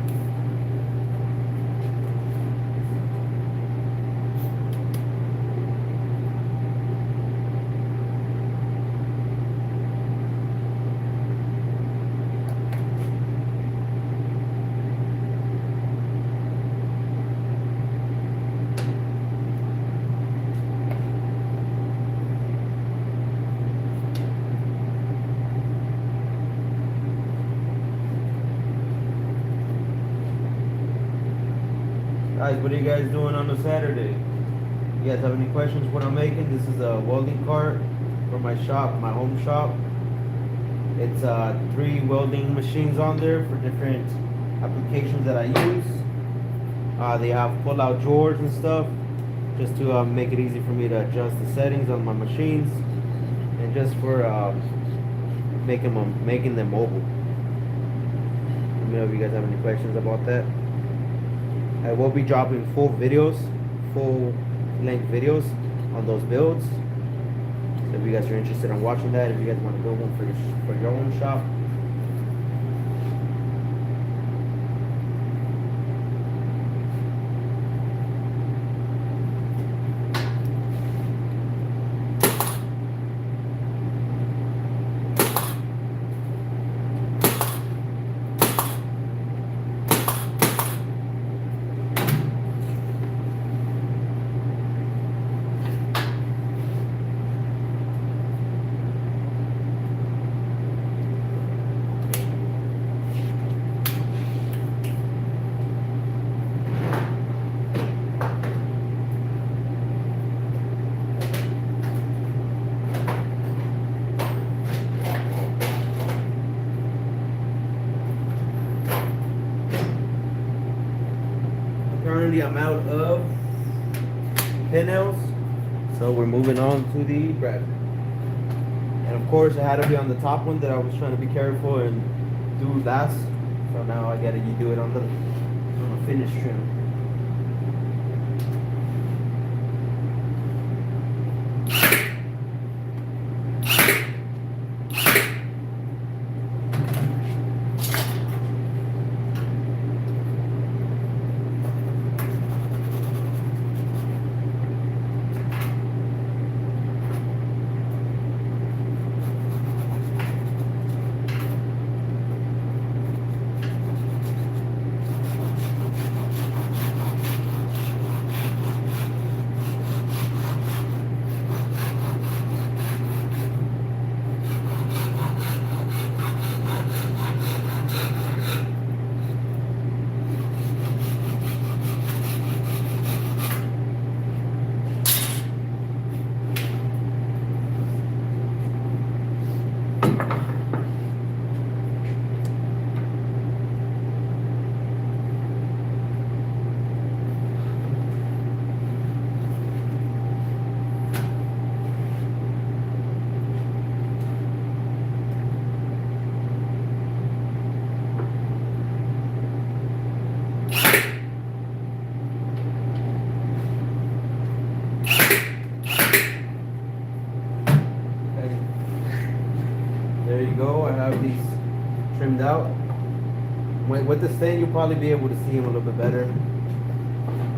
Guys, what are you guys doing on a Saturday? You guys have any questions what I'm making? This is a welding cart for my shop, my home shop. It's 3 welding machines on there for different applications that I use. They have pull-out drawers and stuff, just to make it easy for me to adjust the settings on my machines, and just for making them mobile. Let me know if you guys have any questions about that. I will be dropping full length videos on those builds. So if you guys are interested in watching that, if you guys want to build one for your own shop. Currently I'm out of pin nails, so we're moving on to the bracket. And of course it had to be on the top one that I was trying to be careful and do last, so now I gotta do it on the finish trim. There you go. I have these trimmed out. With the stand, you'll probably be able to see them a little bit better.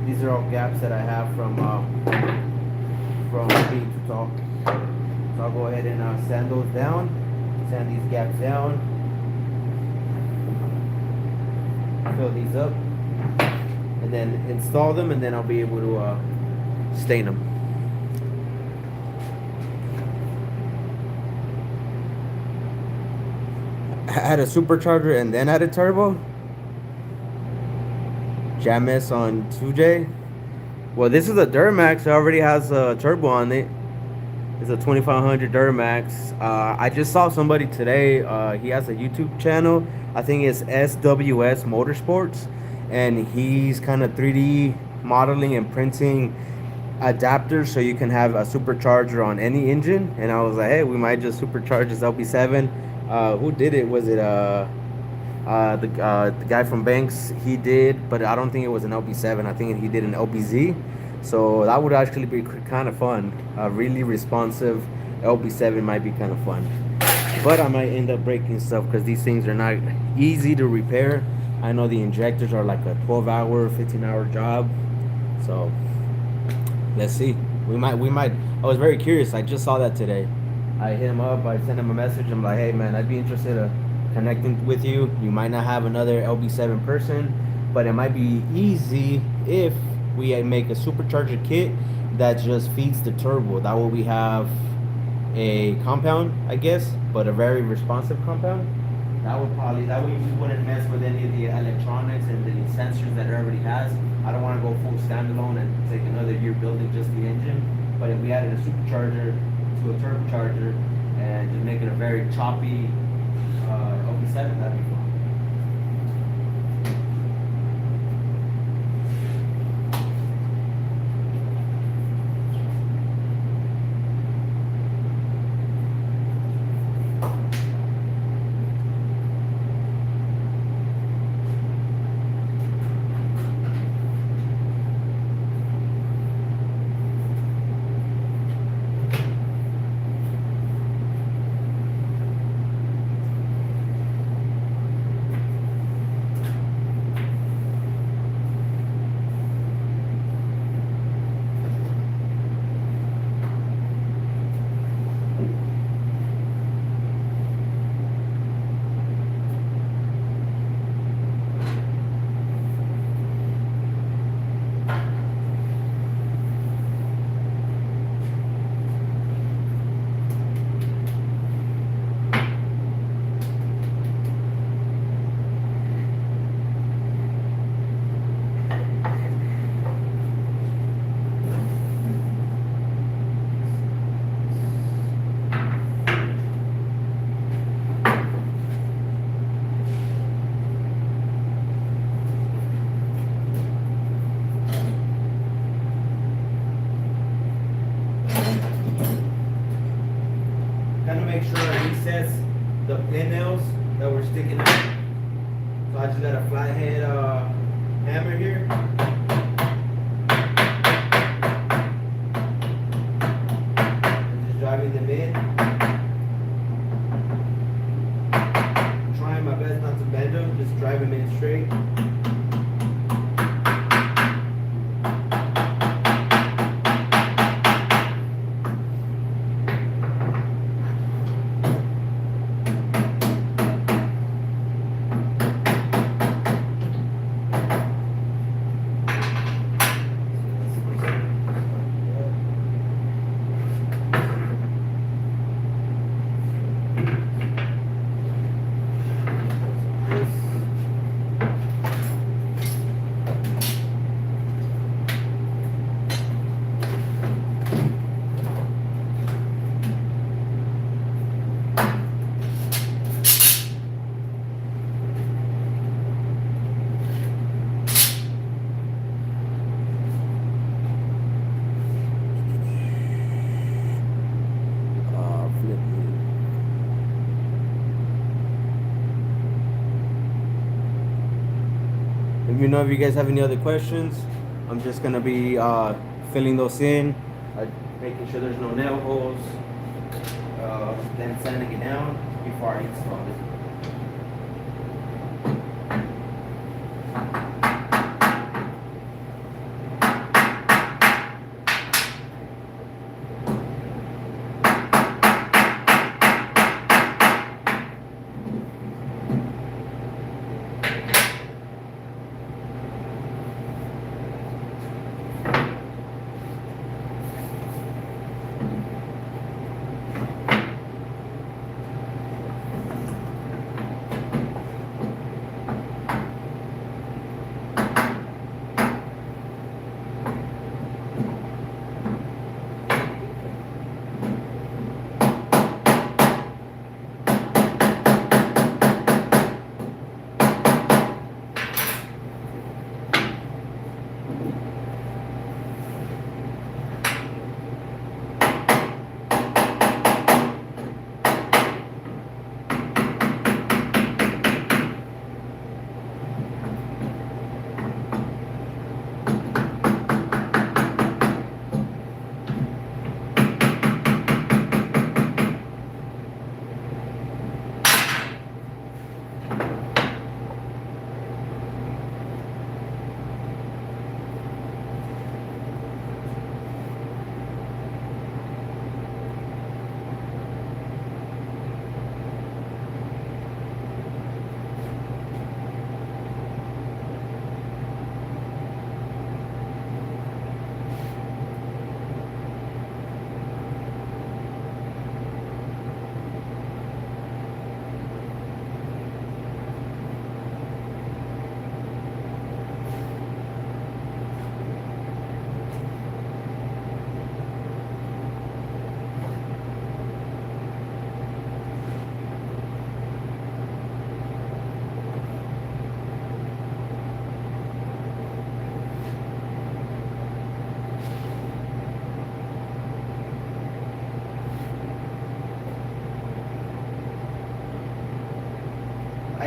These are all gaps that I have from being too tall. So I'll go ahead and sand those down. Sand these gaps down. Fill these up. And then install them, and then I'll be able to stain them. add a supercharger and then add a turbo. Jamis on 2J. Well, this is a Duramax. It already has a turbo on it. It's a 2500 Duramax. I just saw somebody today. He has a YouTube channel. I think it's SWS Motorsports, and he's kind of 3D modeling and printing adapters so you can have a supercharger on any engine. And I was like, hey, we might just supercharge this LB7. Who did it? Was it the guy from Banks? He did, but I don't think it was an LB7. I think he did an LBZ. So that would actually be kind of fun. A really responsive LB7 might be kind of fun. But I might end up breaking stuff because these things are not easy to repair. I know the injectors are like a 12-hour, 15-hour job. So let's see. We might. I was very curious. I just saw that today. I hit him up. I sent him a message. I'm like, hey man, I'd be interested in connecting with you. You might not have another LB7 person, but it might be easy if we make a supercharger kit that just feeds the turbo. That way we have a compound, I guess, but a very responsive compound. That way we wouldn't mess with any of the electronics and the sensors that it already has. I don't want to go full standalone and take another year building just the engine. But if we added a supercharger to a turbocharger and just make it a very choppy OP7, that'd be fun. Make sure I recess the pin nails that were sticking out. So I just got a flathead hammer here. I'm just driving them in. I'm trying my best not to bend them, just drive them in straight. Let me know if you guys have any other questions. I'm just gonna be filling those in, making sure there's no nail holes, then sanding it down before I install it.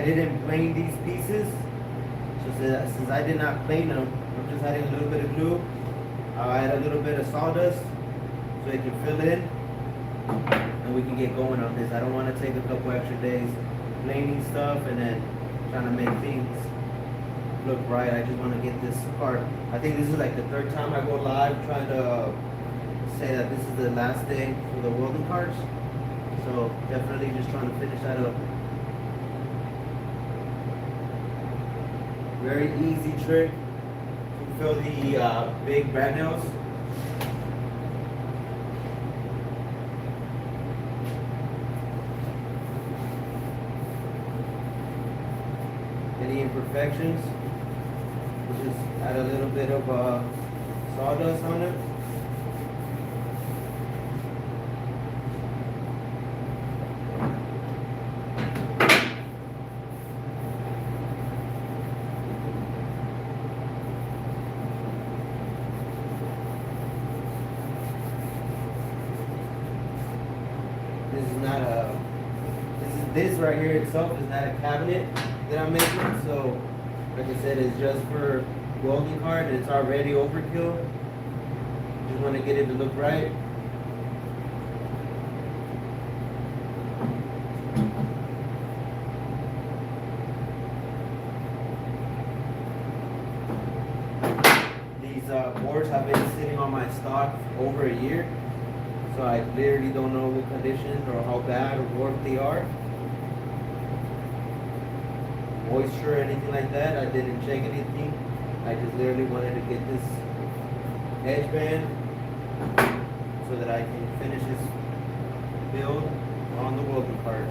didn't plane these pieces, so since I did not plane them, I'm just adding a little bit of glue. I'll add a little bit of sawdust so it can fill in, and we can get going on this. I don't want to take a couple extra days planing stuff and then trying to make things look right. I just want to get this part. I think this is like the third time I go live trying to say that this is the last day for the welding carts. So definitely just trying to finish that up. Very easy trick to fill the big brad nails. Any imperfections, we'll just add a little bit of sawdust on it. This right here itself is not a cabinet that I'm making, so like I said, it's just for welding card and it's already overkill. Just want to get it to look right. These boards have been sitting on my stock for over a year, so I literally don't know what condition or how bad or warped they are. Moisture or anything like that, I didn't check anything. I just literally wanted to get this edge band so that I can finish this build on the welding cards.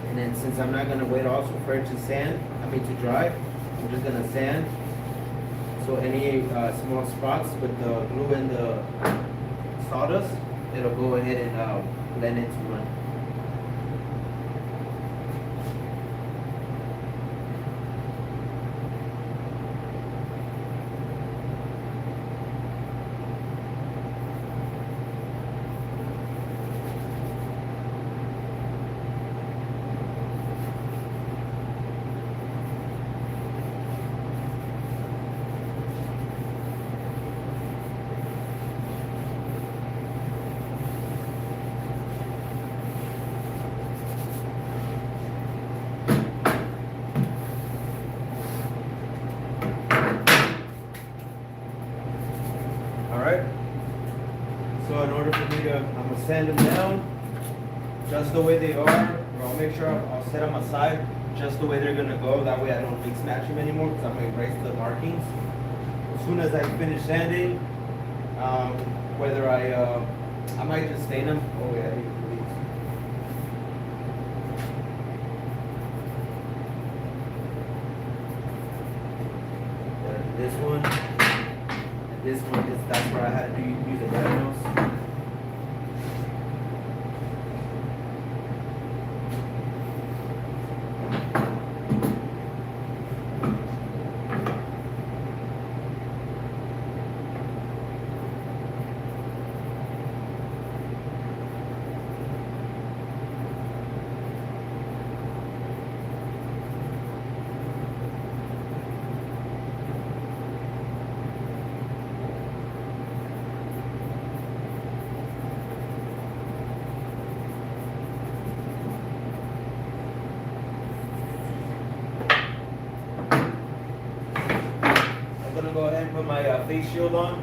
And then since I'm not going to wait also for it to dry, I'm just going to sand. So any small spots with the glue and the sawdust, it'll go ahead and blend into one. So in order for me to, I'm gonna sand them down just the way they are, or I'll make sure I'll set them aside just the way they're gonna go. That way I don't mix match them anymore because I'm gonna erase the markings. As soon as I finish sanding, whether I might just stain them. Oh yeah, this one, and this one, that's where I had to use the diagonals. Go ahead and put my face shield on.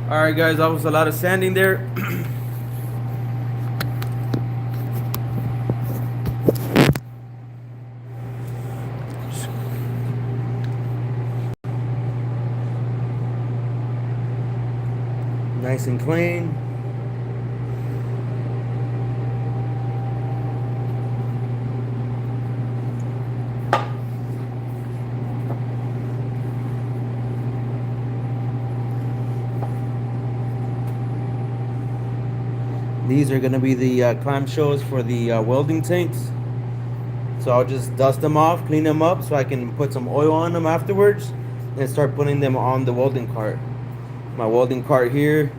All right, guys, that was a lot of sanding there. Nice and clean. These are gonna be the clamshells for the welding tanks. So I'll just dust them off, clean them up so I can put some oil on them afterwards and start putting them on the welding cart. My welding cart here.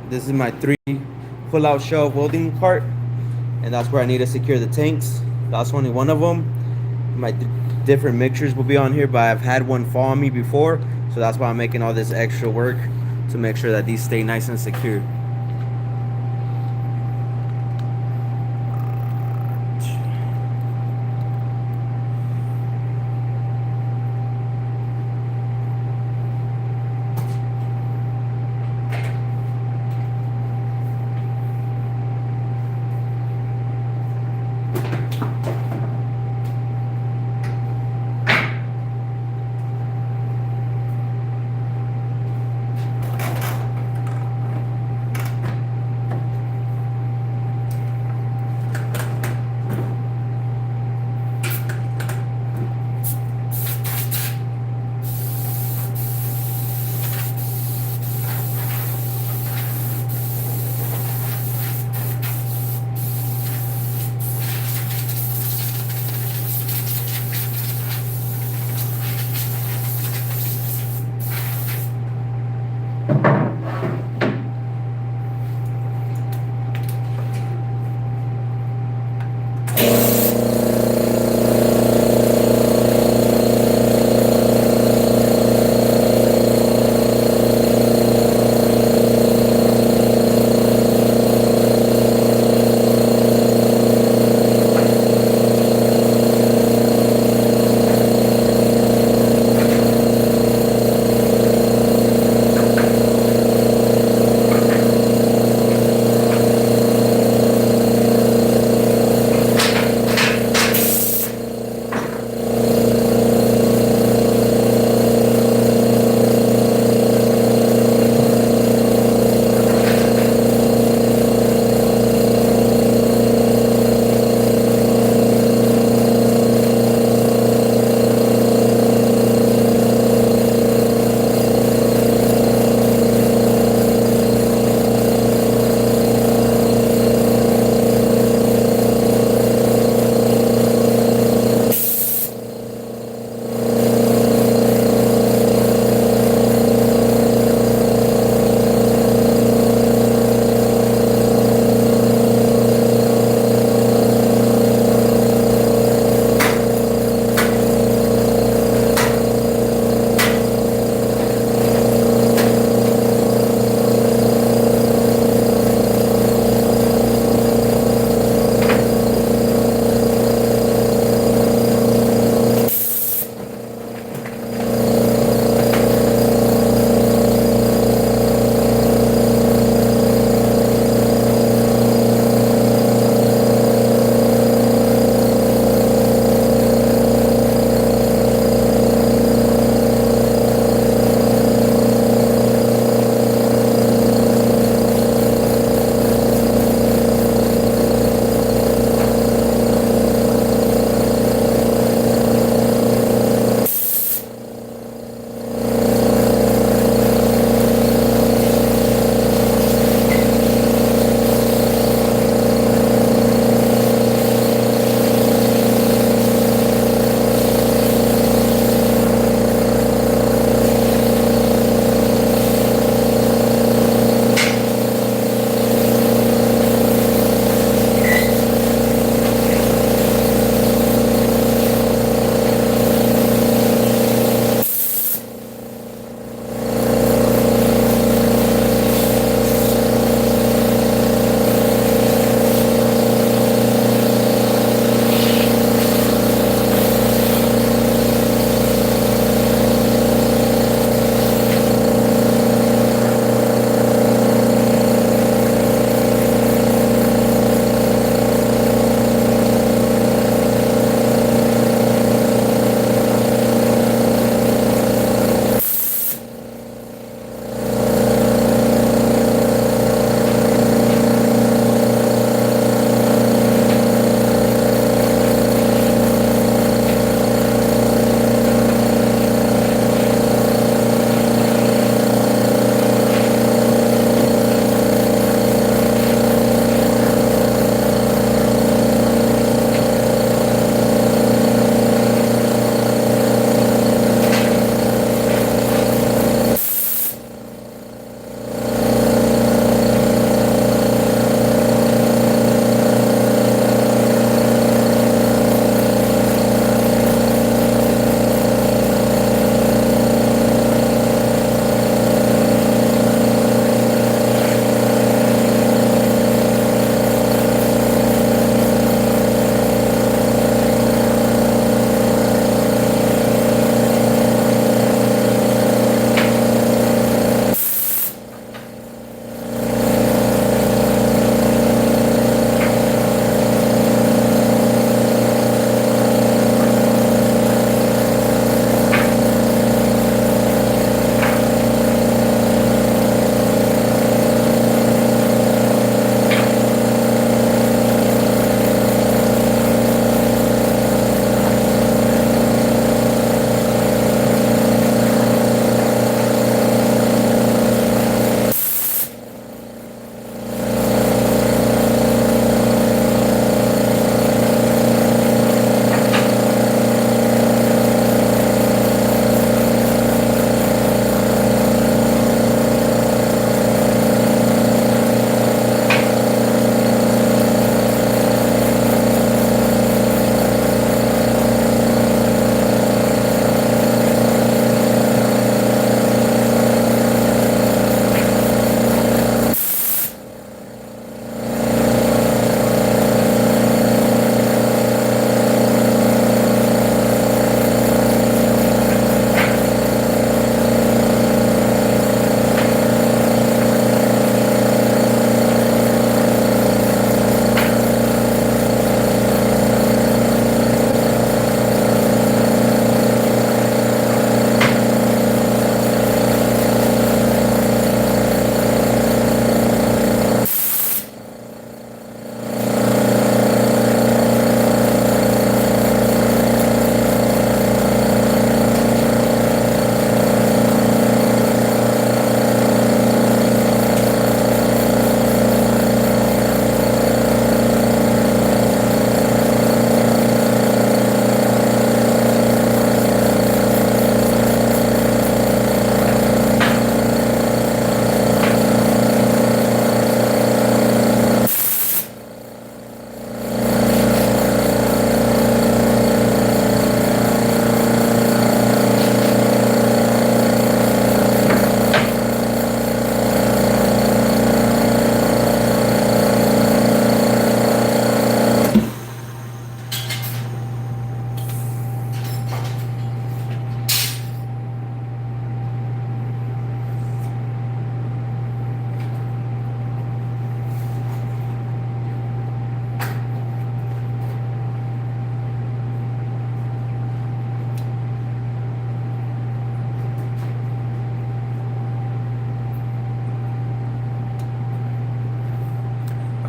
This is my 3 pull-out shelf welding cart, and that's where I need to secure the tanks. That's only one of them. My different mixtures will be on here, but I've had one fall on me before, so that's why I'm making all this extra work to make sure that these stay nice and secure.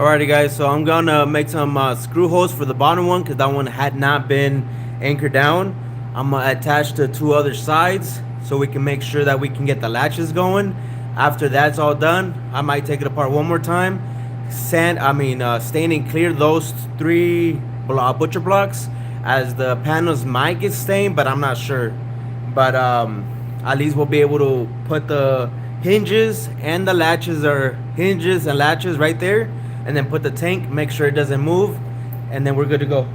Alrighty guys, so I'm gonna make some screw holes for the bottom one because that one had not been anchored down. I'm gonna attach the two other sides so we can make sure that we can get the latches going. After that's all done, I might take it apart one more time, stain and clear those three butcher blocks, as the panels might get stained, but I'm not sure. But at least we'll be able to put the hinges and the latches, or hinges and latches right there, and then put the tank, make sure it doesn't move, and then we're good to go.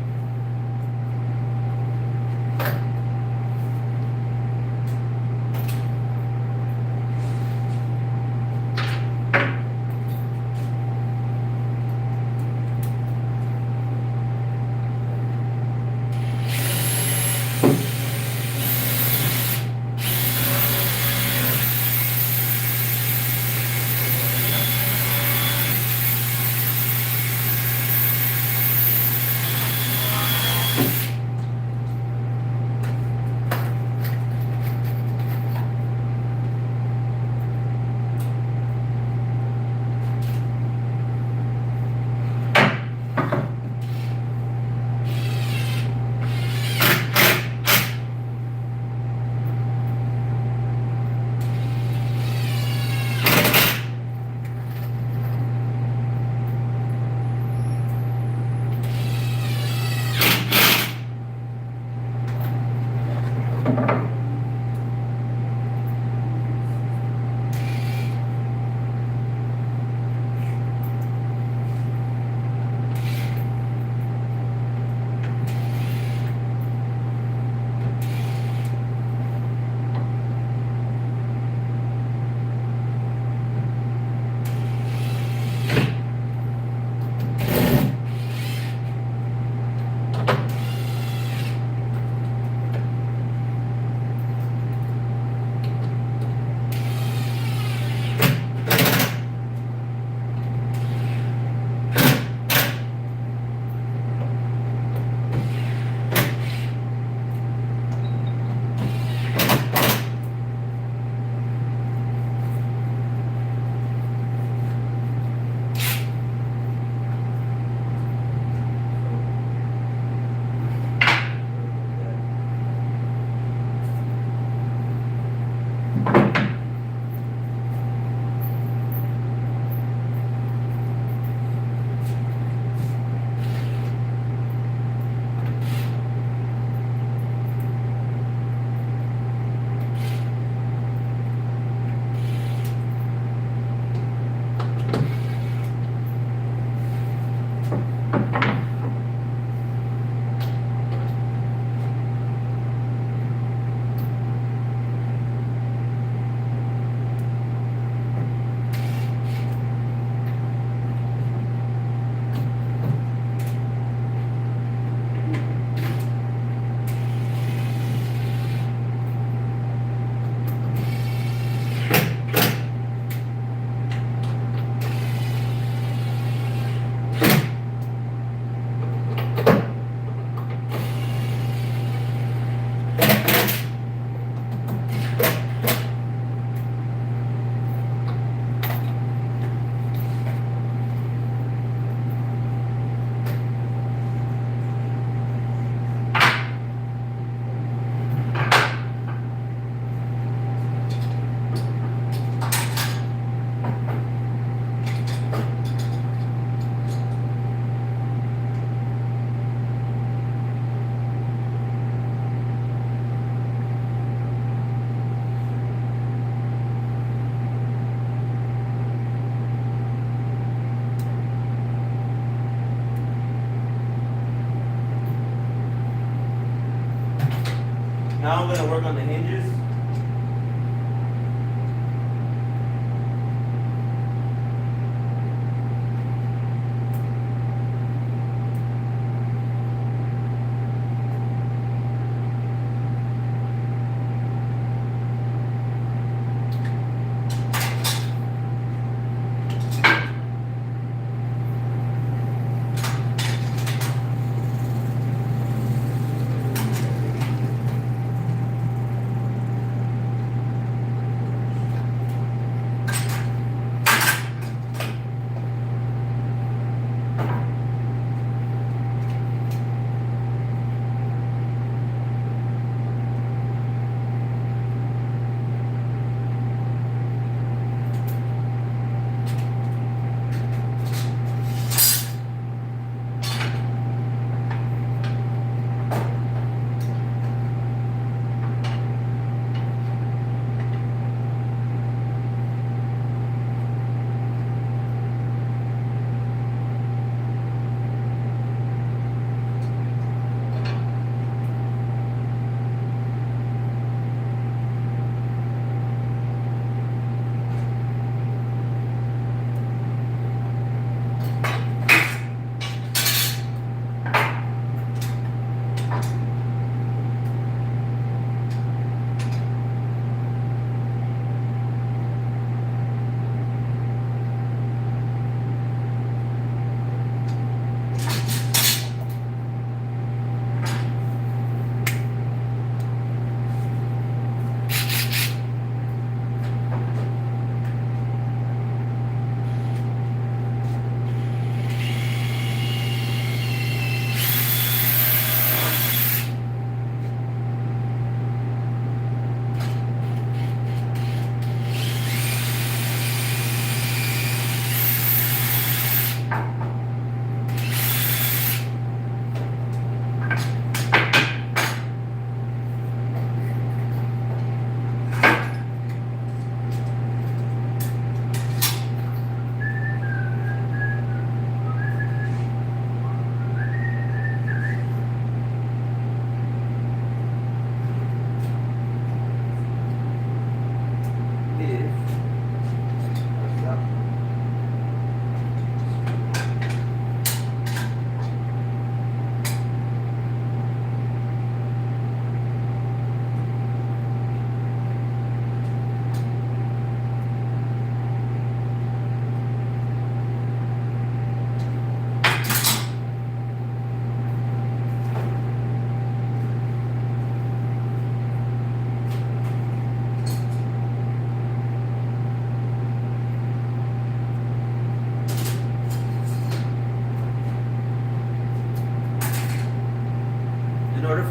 Now I'm gonna work on the hinges.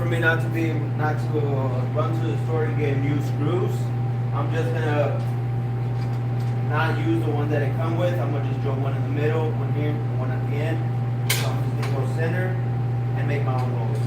me not to run to the store and get new screws, I'm just gonna not use the one that it come with. I'm gonna just drill one in the middle, one here, one at the end. So I'm just gonna go center and make my own holes.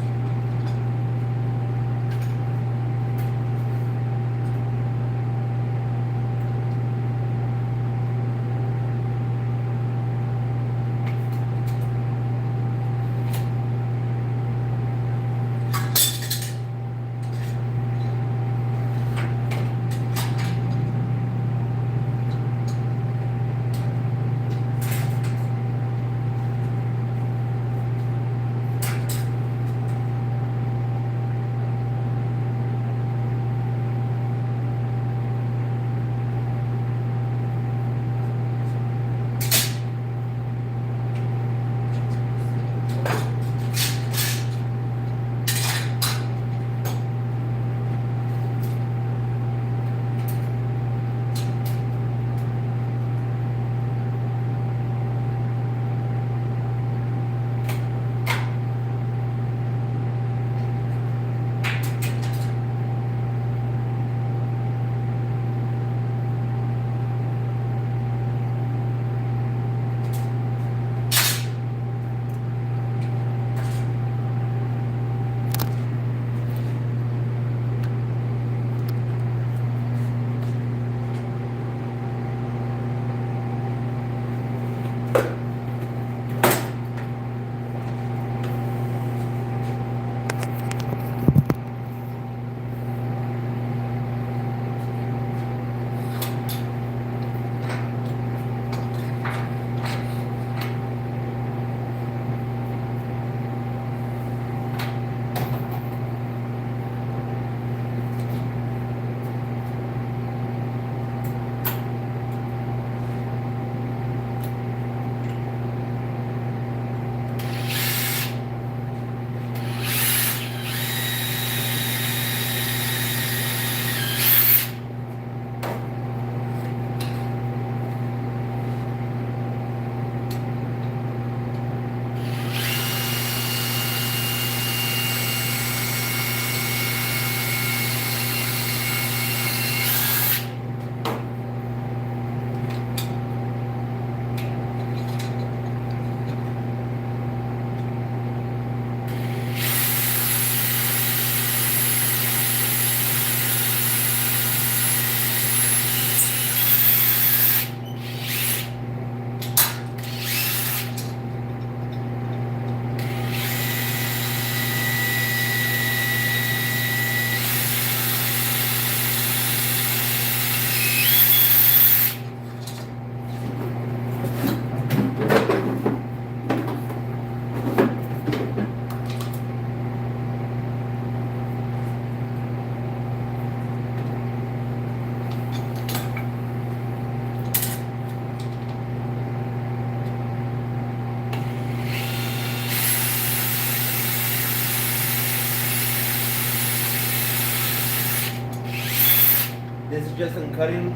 This is just some cutting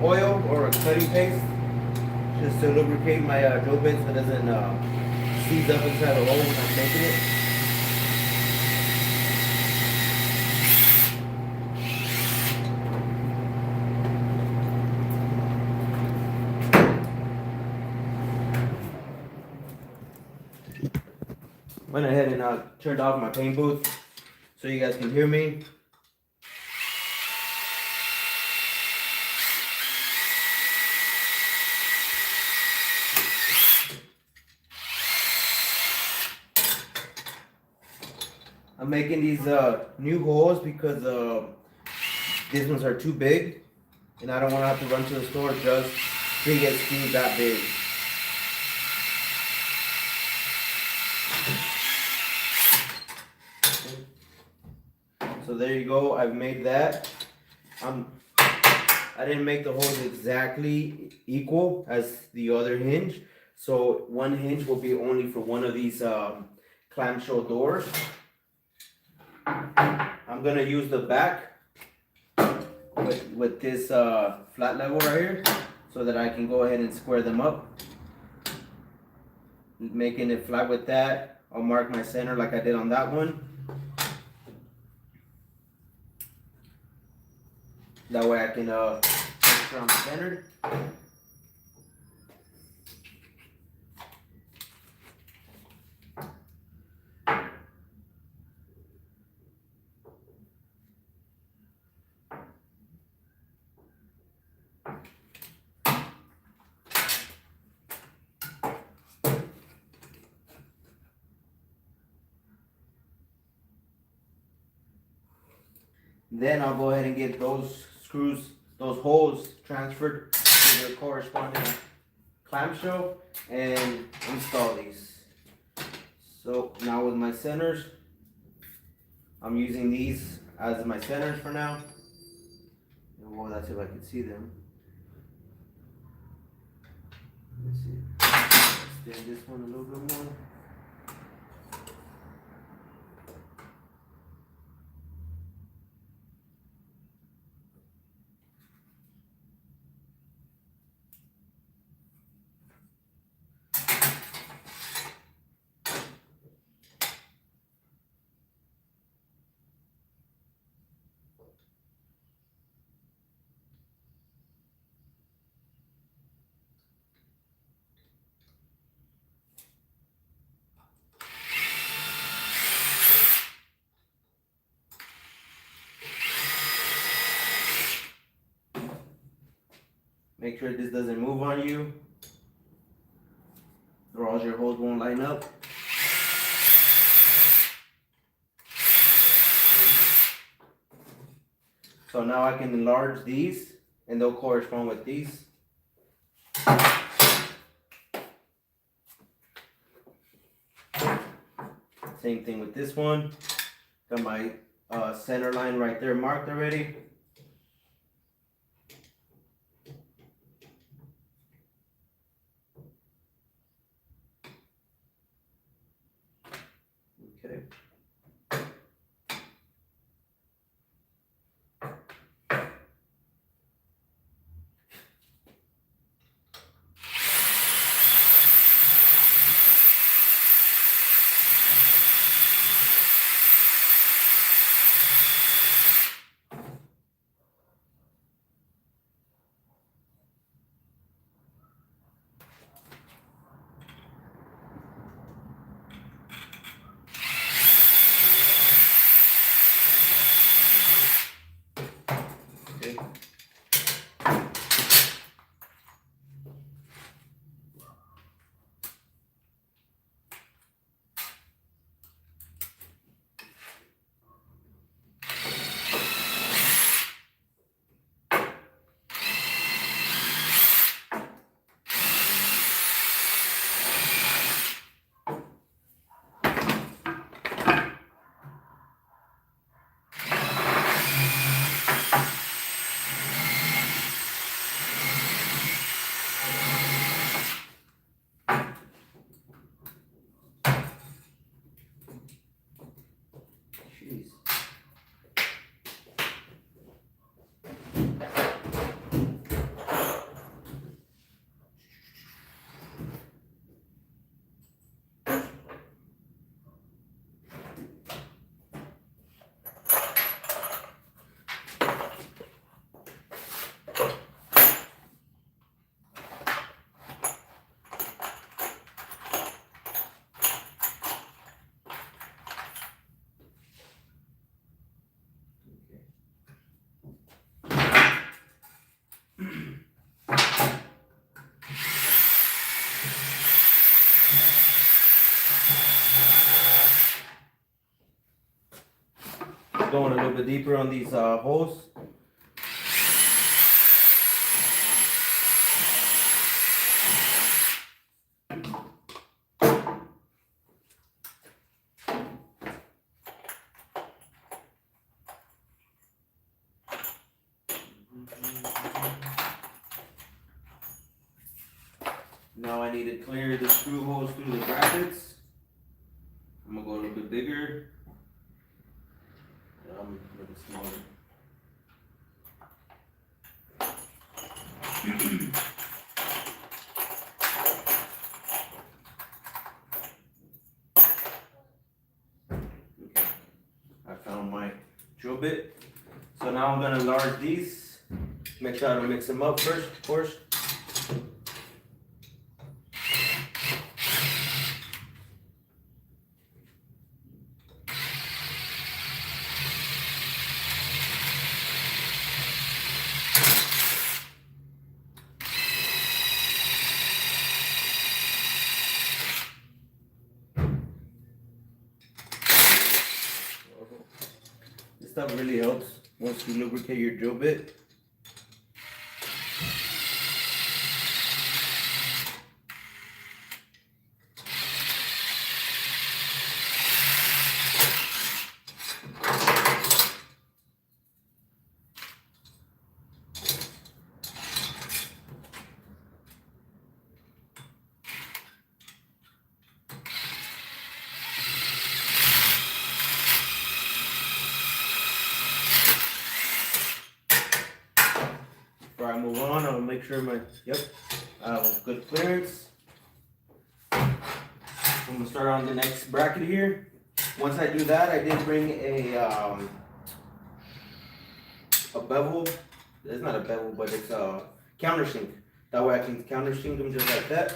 oil or a cutting paste, just to lubricate my drill bit so it doesn't seize up inside the hole when I'm making it. Went ahead and turned off my paint booth so you guys can hear me. I'm making these new holes because these ones are too big and I don't want to have to run to the store just to get screws that big. So there you go, I've made that. I didn't make the holes exactly equal as the other hinge. So one hinge will be only for one of these clamshell doors. I'm gonna use the back with this flat level right here so that I can go ahead and square them up. Making it flat with that, I'll mark my center like I did on that one. That way I can make sure I'm centered. Then I'll go ahead and get those screws, those holes transferred to the corresponding clamshell and install these. So now with my centers, I'm using these as my centers for now. Well, that's if I can see them. Let's see. Extend this one a little bit more. Make sure this doesn't move on you, or else your holes won't line up. So now I can enlarge these, and they'll correspond with these. Same thing with this one. Got my center line right there marked already. Okay. Going a little bit deeper on these holes. Now I need to clear the screw holes through the brackets. I'm gonna go a little bit bigger. A little smaller. Okay, I found my drill bit. So now I'm gonna enlarge these Make sure I don't mix them up first, of course. This stuff really helps once you lubricate your drill bit. Before I move on, I'll make sure I have good clearance. I'm gonna start on the next bracket here. Once I do that, I did bring a bevel. It's not a bevel, but it's a countersink. That way I can countersink them just like that.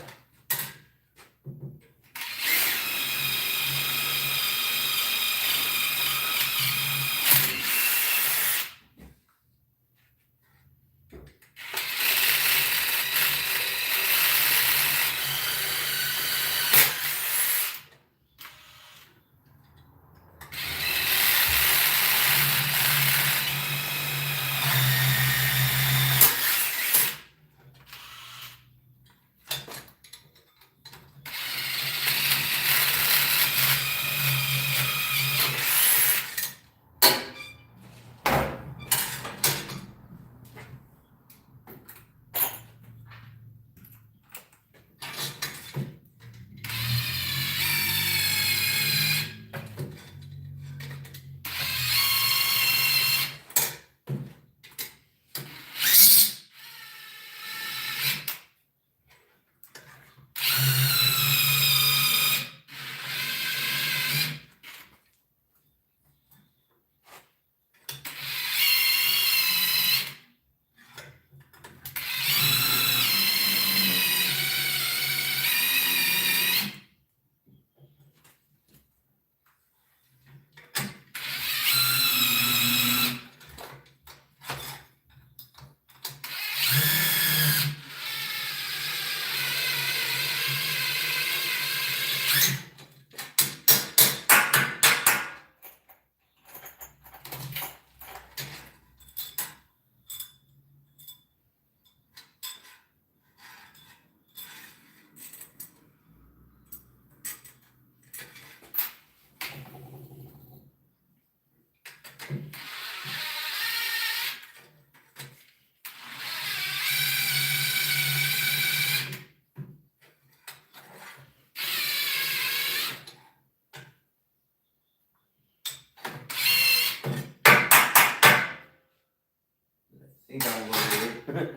I think I'm over here.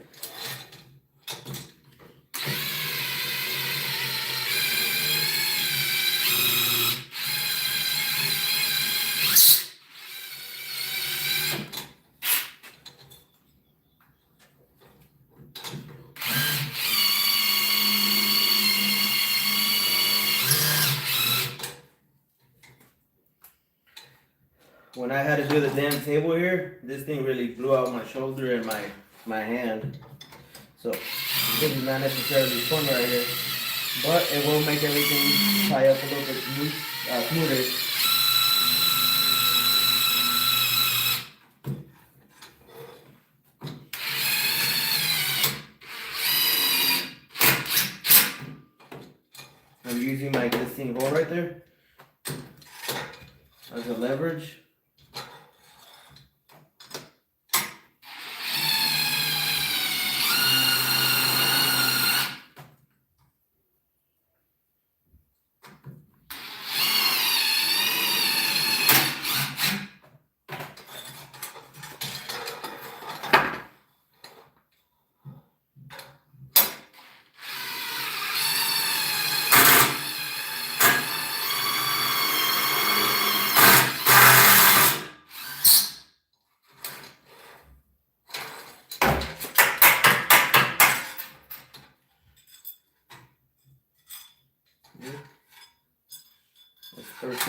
When I had to do the damn table here, this thing really blew out my shoulder and my hand. So this is not necessarily fun right here, but it will make everything tie up a little bit smoother. I'm using my existing hole right there as a leverage.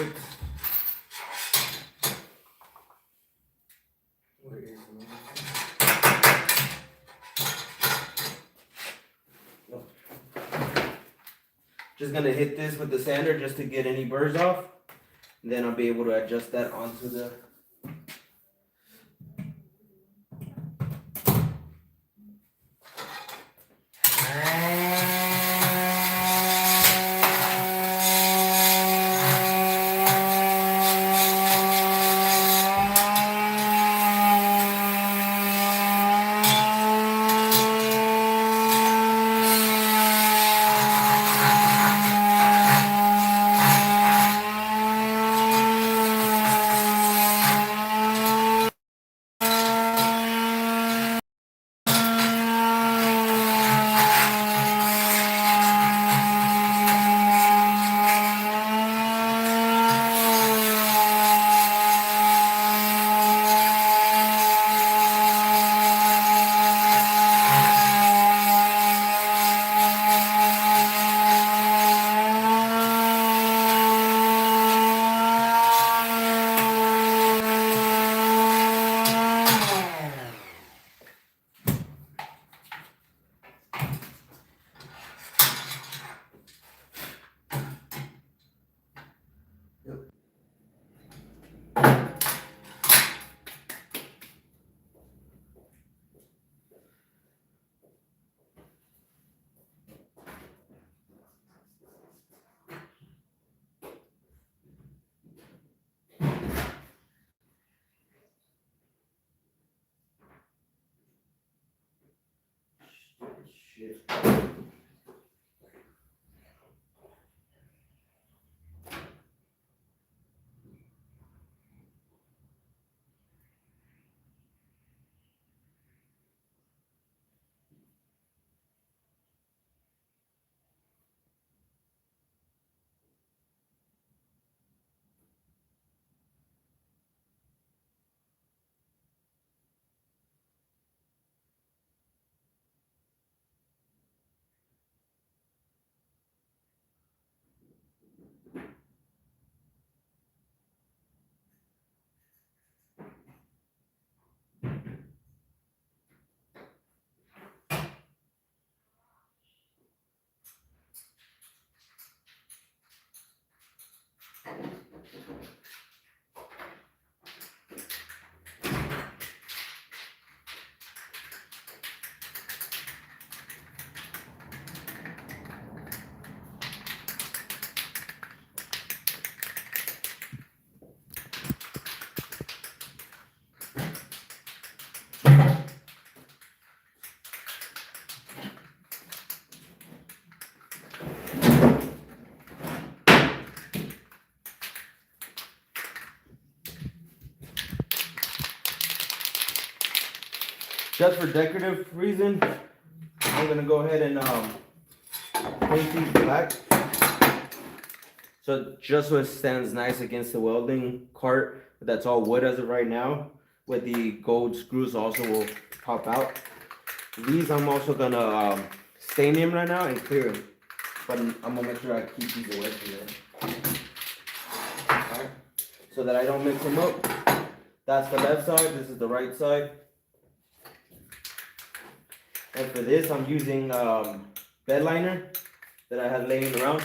fix. Where is the no. Just gonna hit this with the sander just to get any burrs off. Then I'll be able to adjust that onto the shit. Just for decorative reason, I'm gonna go ahead and paint these black. So just so it stands nice against the welding cart, that's all wood as of right now, with the gold screws also will pop out. These I'm also gonna stain them right now and clear them, but I'm gonna make sure I keep these away from there. Alright, so that I don't mix them up. That's the left side, this is the right side. And for this, I'm using bed liner that I had laying around.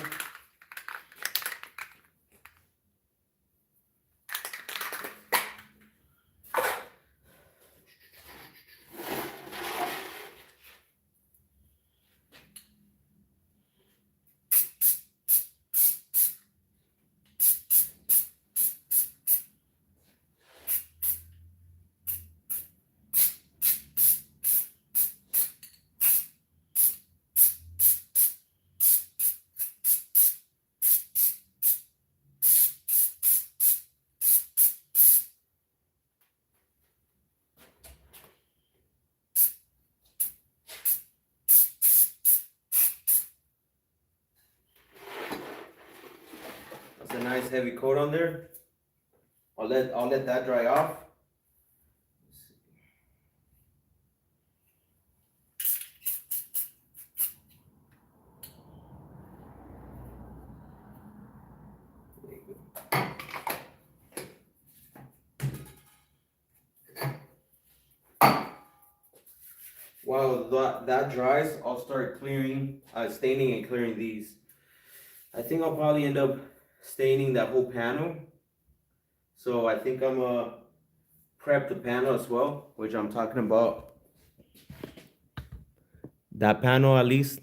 That's a nice heavy coat on there. I'll let that dry off. There you go. While that dries, I'll start clearing, staining and clearing these. I think I'll probably end up staining that whole panel. So I think I'm gonna prep the panel as well, which I'm talking about. That panel at least.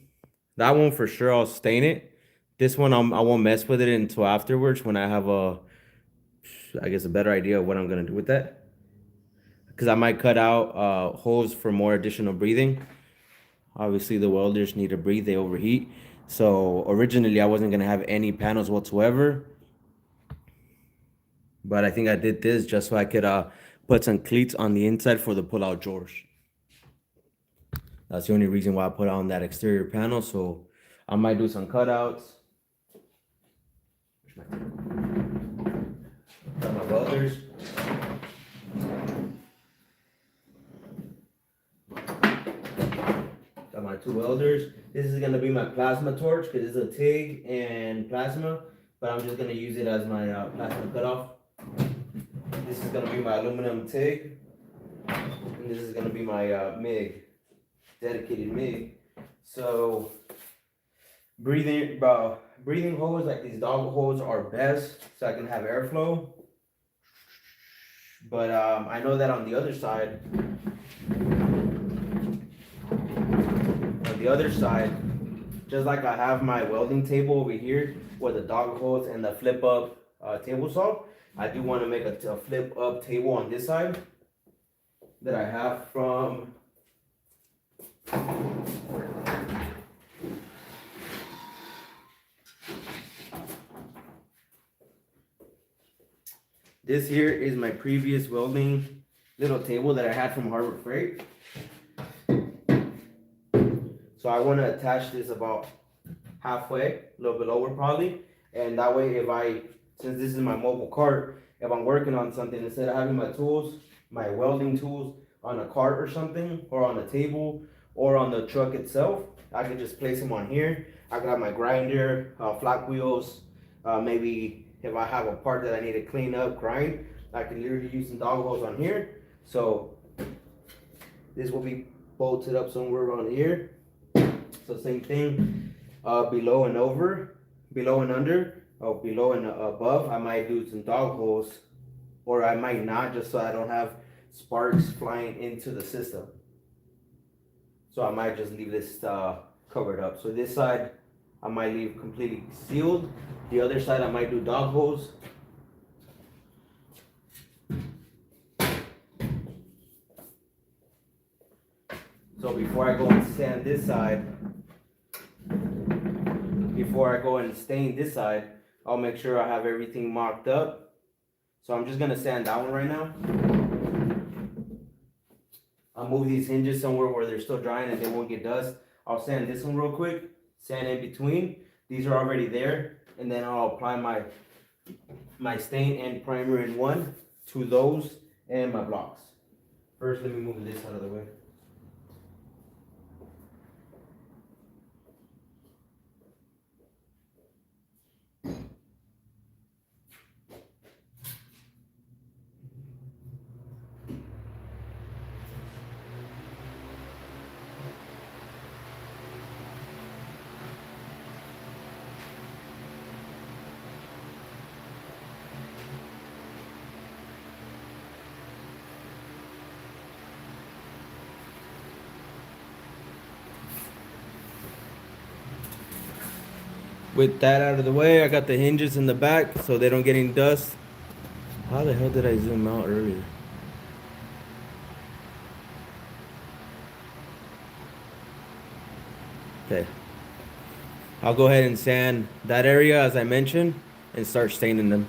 That one for sure I'll stain it. This one I won't mess with it until afterwards when I have I guess a better idea of what I'm gonna do with that. Because I might cut out holes for more additional breathing. Obviously the welders need to breathe, they overheat. So originally I wasn't gonna have any panels whatsoever. But I think I did this just so I could put some cleats on the inside for the pull-out drawers. That's the only reason why I put on that exterior panel. So I might do some cutouts. Got my welders. Got my 2 welders. This is gonna be my plasma torch because it's a TIG and plasma, but I'm just gonna use it as my plasma cutoff. This is gonna be my aluminum TIG, and this is gonna be my MIG, dedicated MIG. So breathing holes like these dog holes are best, so I can have airflow. But I know that on the other side, just like I have my welding table over here with the dog holes and the flip up table saw, I do want to make a flip up table on this side that I have from this here is my previous welding little table that I had from Harbor Freight. So I want to attach this about halfway, a little bit lower probably, and that way since this is my mobile cart, if I'm working on something, instead of having my tools, my welding tools on a cart or something, or on a table, or on the truck itself, I can just place them on here. I got my grinder, flat wheels, maybe if I have a part that I need to clean up, grind, I can literally use some dog holes on here. So this will be bolted up somewhere around here. So same thing, below and under, or below and above, I might do some dog holes, or I might not, just so I don't have sparks flying into the system. So I might just leave this covered up. So this side, I might leave completely sealed. The other side, I might do dog holes. So before I go and sand this side, before I go and stain this side, I'll make sure I have everything marked up. So I'm just gonna sand that one right now. I'll move these hinges somewhere where they're still drying and they won't get dust. I'll sand this one real quick, sand in between. These are already there, and then I'll apply my stain and primer in one to those and my blocks. First, let me move this out of the way. With that out of the way, I got the hinges in the back so they don't get any dust. How the hell did I zoom out earlier? Okay. I'll go ahead and sand that area as I mentioned and start staining them.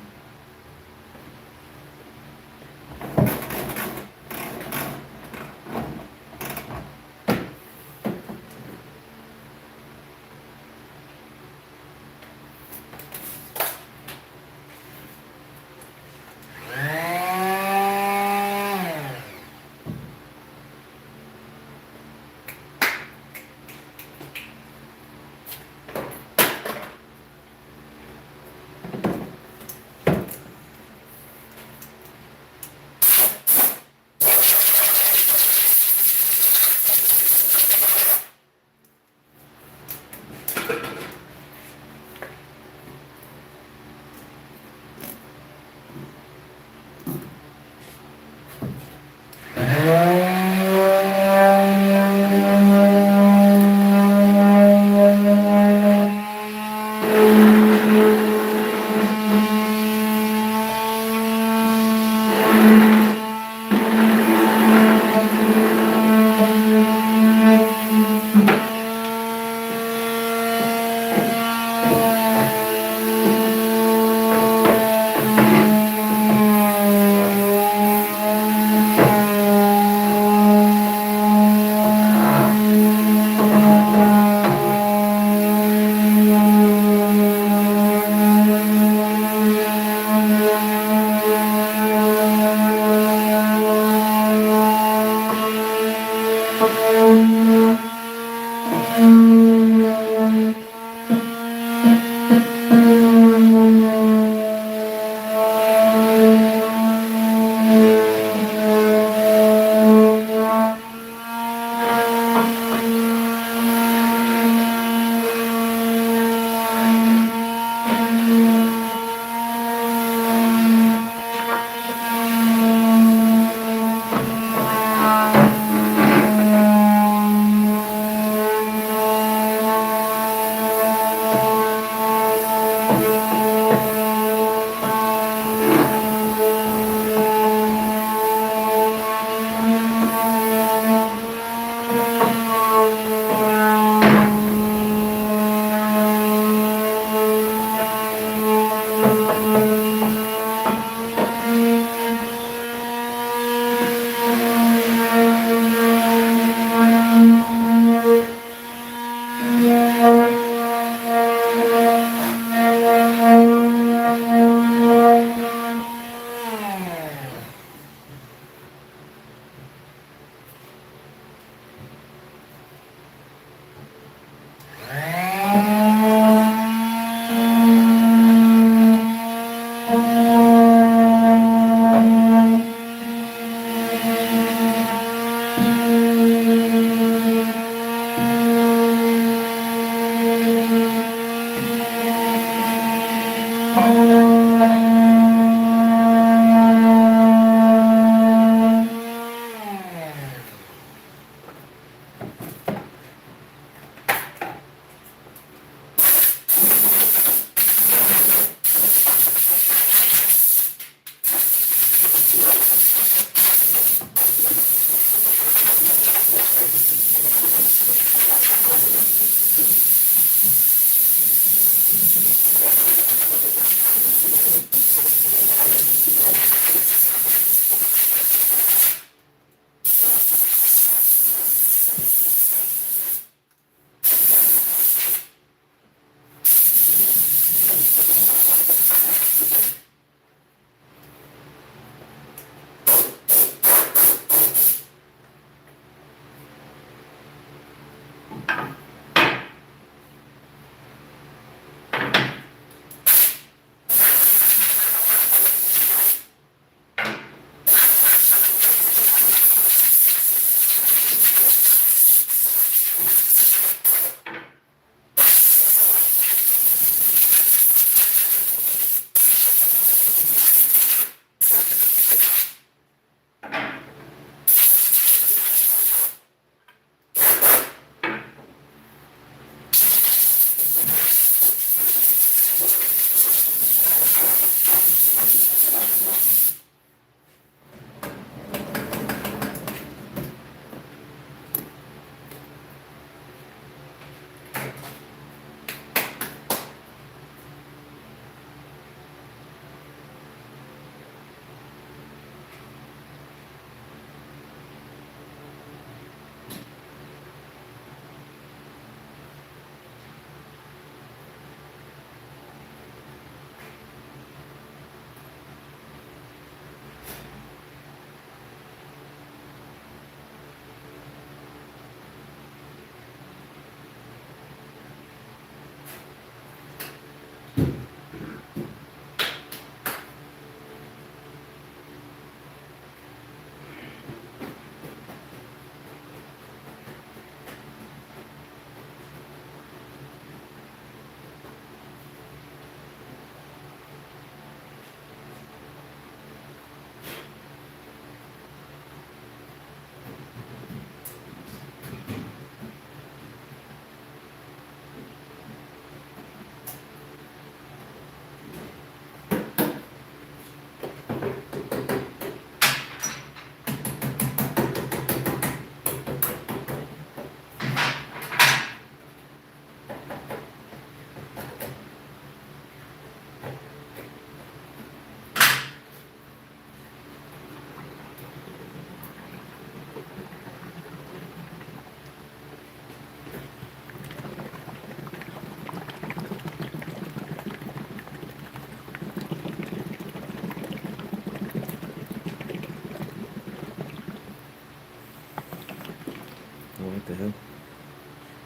Oh, what the hell?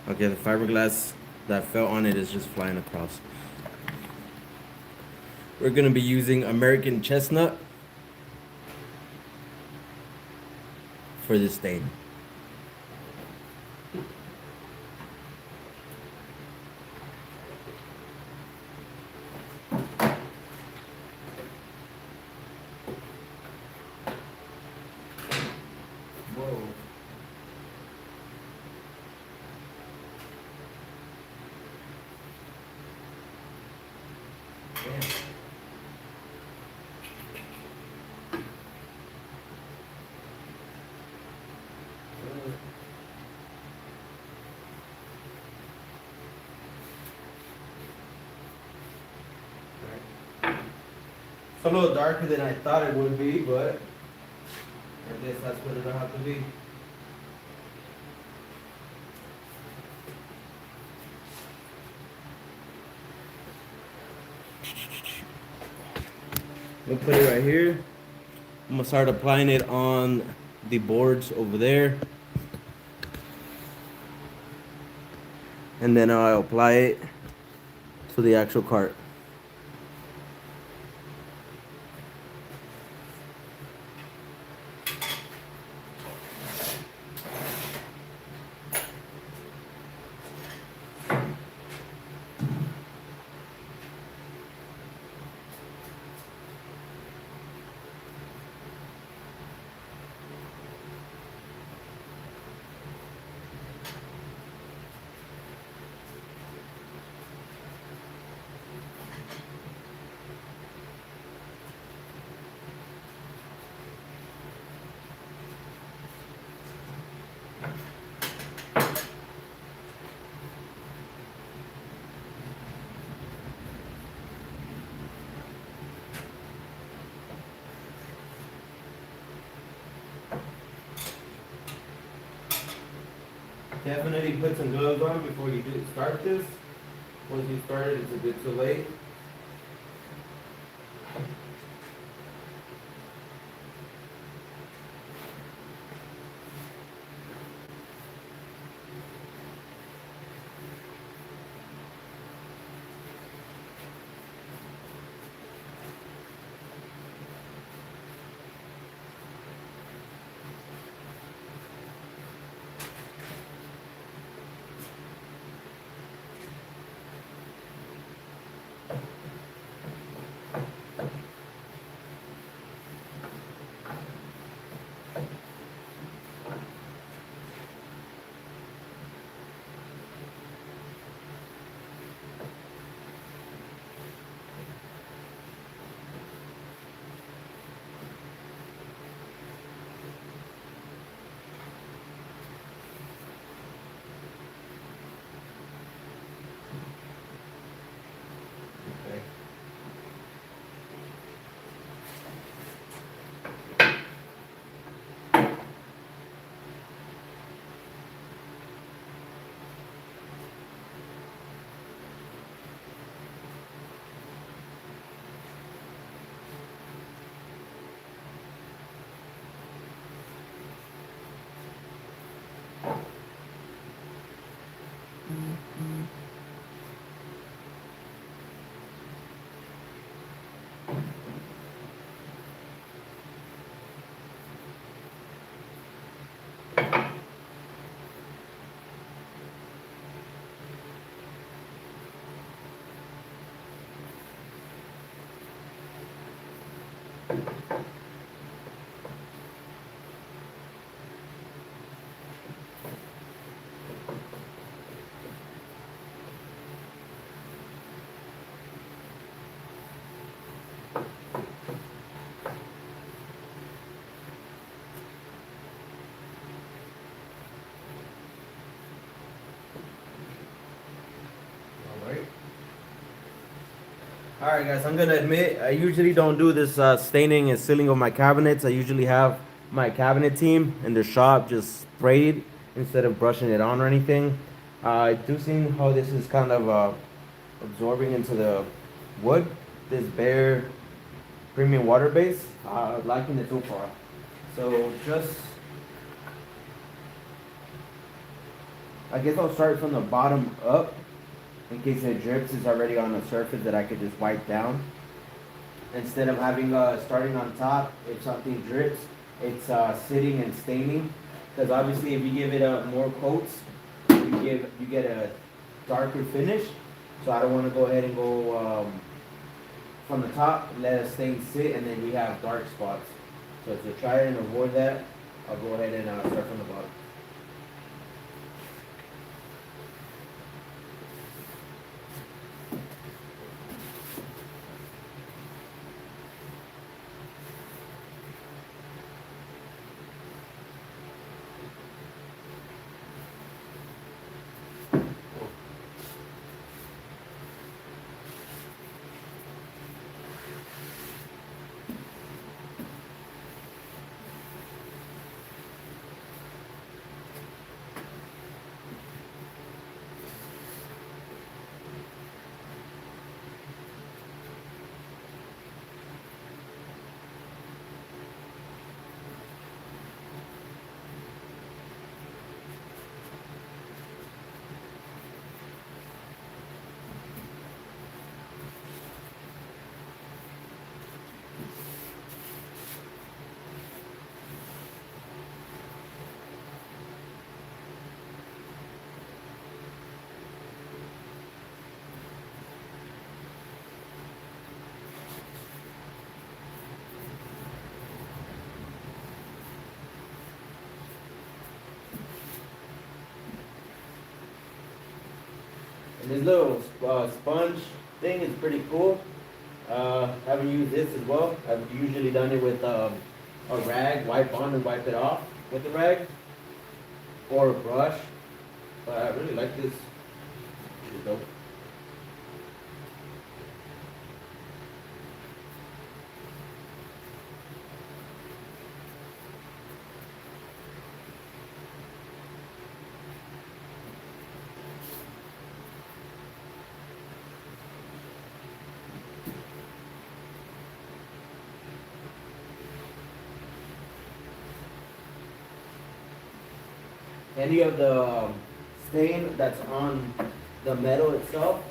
Okay, the fiberglass that fell on it is just flying across. We're gonna be using American chestnut for this stain. Whoa. Damn. It's a little darker than I thought it would be, but I guess that's what it'll have to be. We'll put it right here. I'm gonna start applying it on the boards over there. And then I'll apply it to the actual cart. Definitely put some gloves on before you start this. Once you start it, it's a bit too late. Okay. Alright guys, I'm gonna admit, I usually don't do this staining and sealing of my cabinets. I usually have my cabinet team in the shop just spray it instead of brushing it on or anything. I do see how this is kind of absorbing into the wood. This bare premium water base, liking it so far. So just I guess I'll start from the bottom up in case it drips. It's already on a surface that I could just wipe down. Instead of having starting on top, if something drips, it's sitting and staining. Because obviously, if you give it more coats, you get a darker finish. So I don't want to go ahead and go from the top, let a stain sit, and then we have dark spots. So to try and avoid that, I'll go ahead and start from the bottom. And this little sponge thing is pretty cool. Haven't used this as well. I've usually done it with a rag, wipe on and wipe it off with the rag, or a brush. But I really like this. It's dope. Any of the stain that's on the metal itself,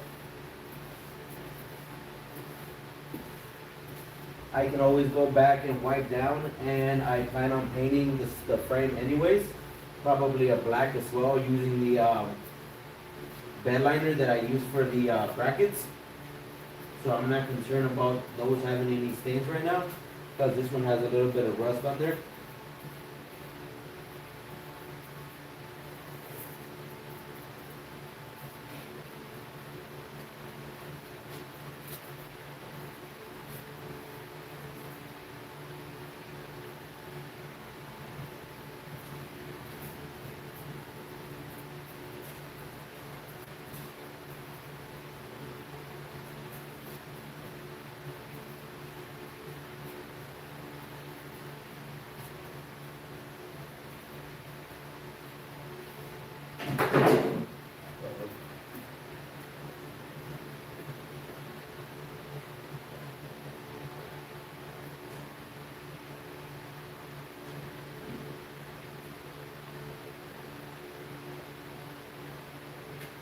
I can always go back and wipe down, and I plan on painting the frame anyways, probably a black as well, using the bed liner that I use for the brackets. So I'm not concerned about those having any stains right now, because this one has a little bit of rust on there.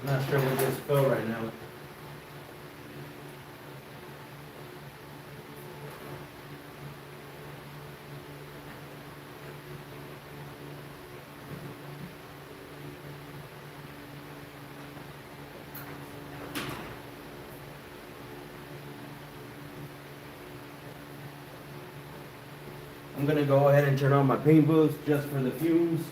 I'm not sure what this fell right now. I'm gonna go ahead and turn on my paint booth just for the fumes.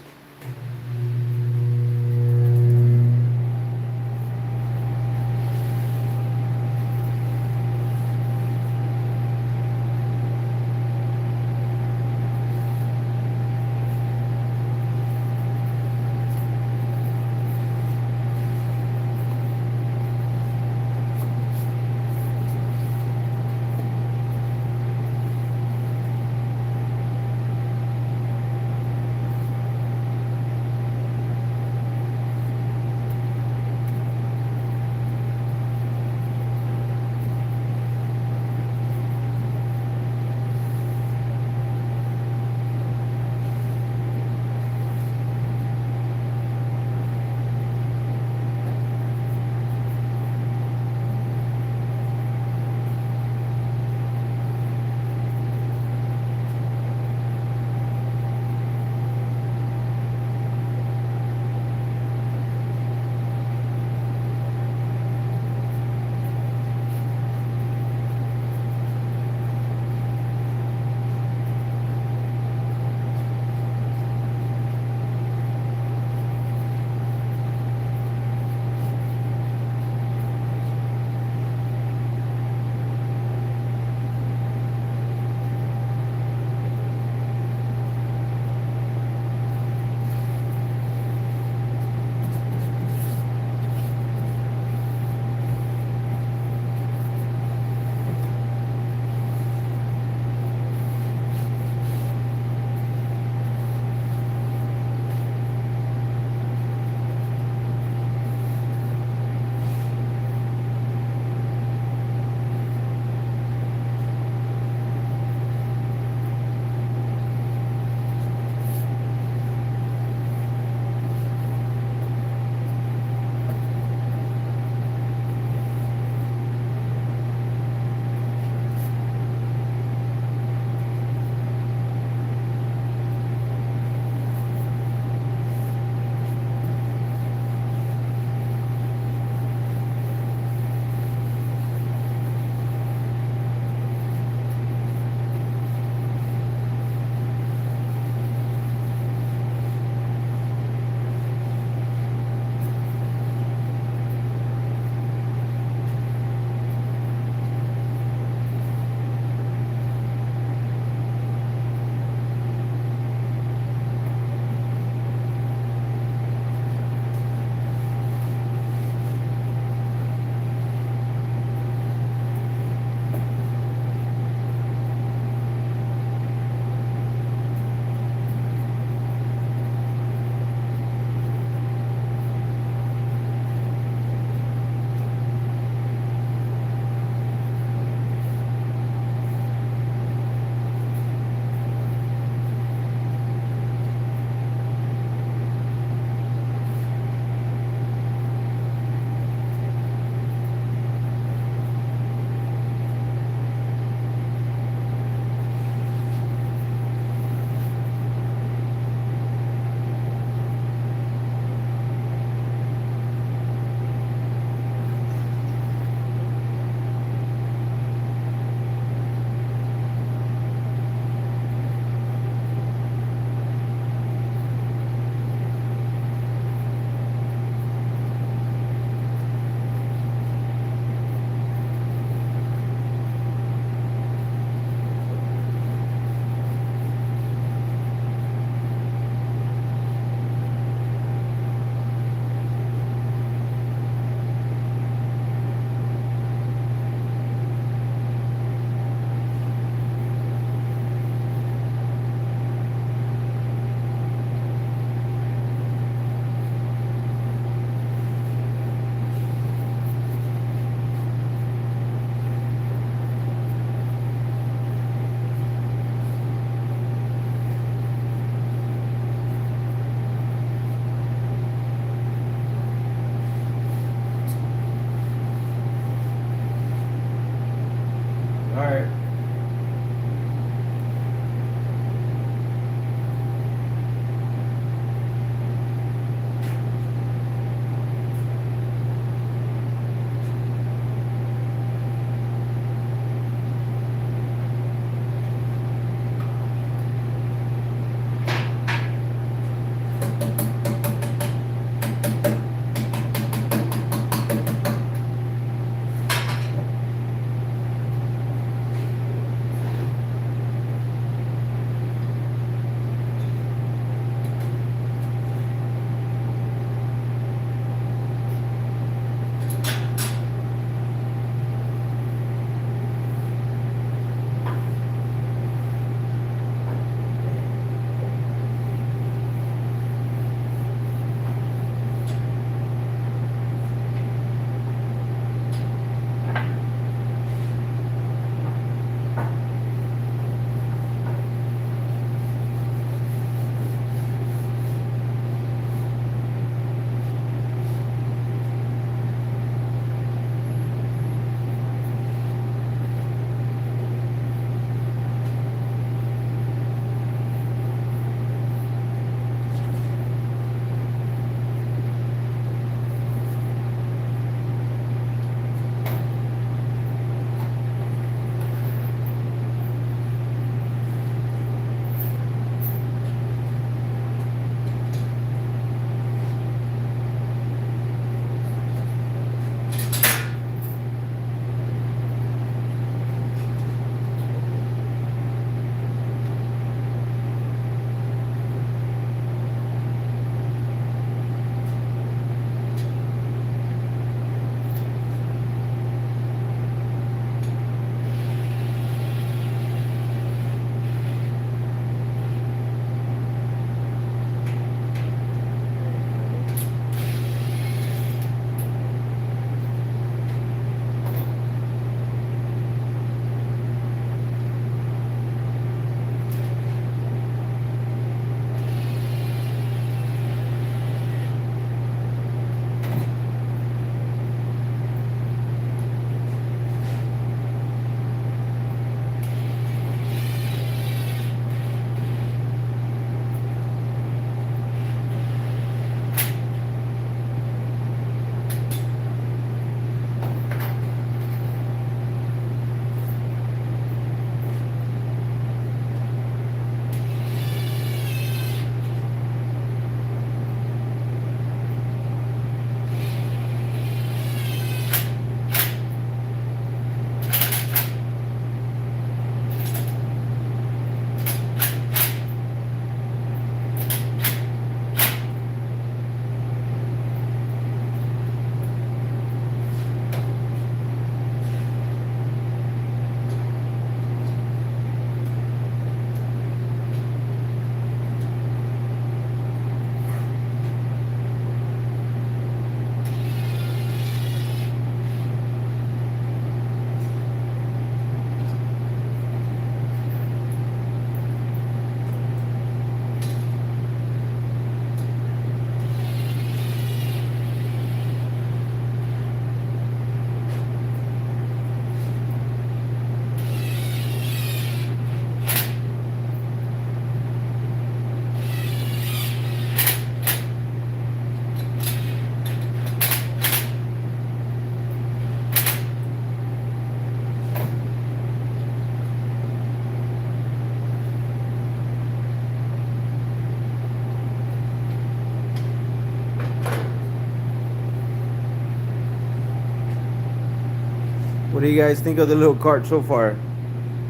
What do you guys think of the little cart so far?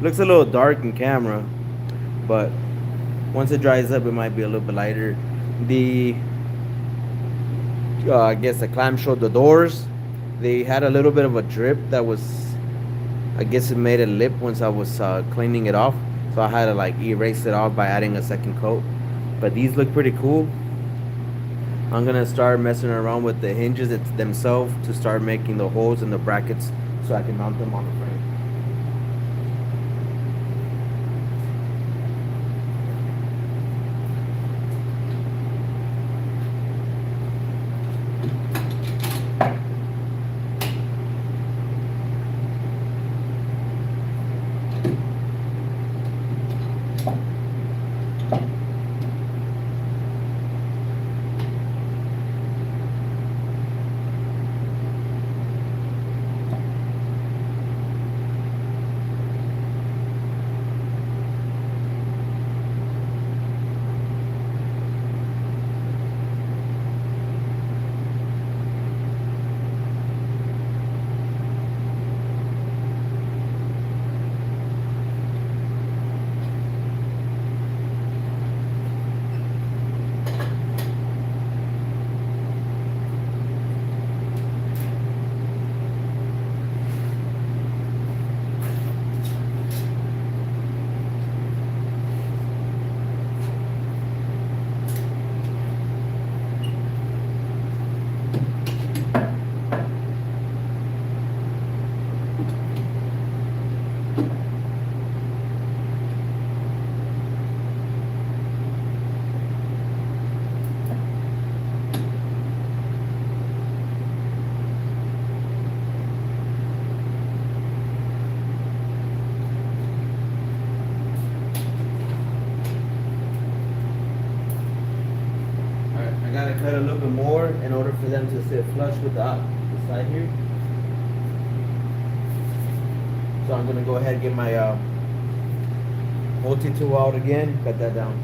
Looks a little dark in camera, but once it dries up, it might be a little bit lighter. The I guess the clamshell, the doors, they had a little bit of a drip that was, I guess it made a lip once I was cleaning it off, so I had to like erase it off by adding a second coat. But these look pretty cool. I'm gonna start messing around with the hinges themselves to start making the holes in the brackets so I can mount them on the frame. I gotta cut a little bit more in order for them to sit flush with the side here. So I'm gonna go ahead and get my multi-tool out again, cut that down.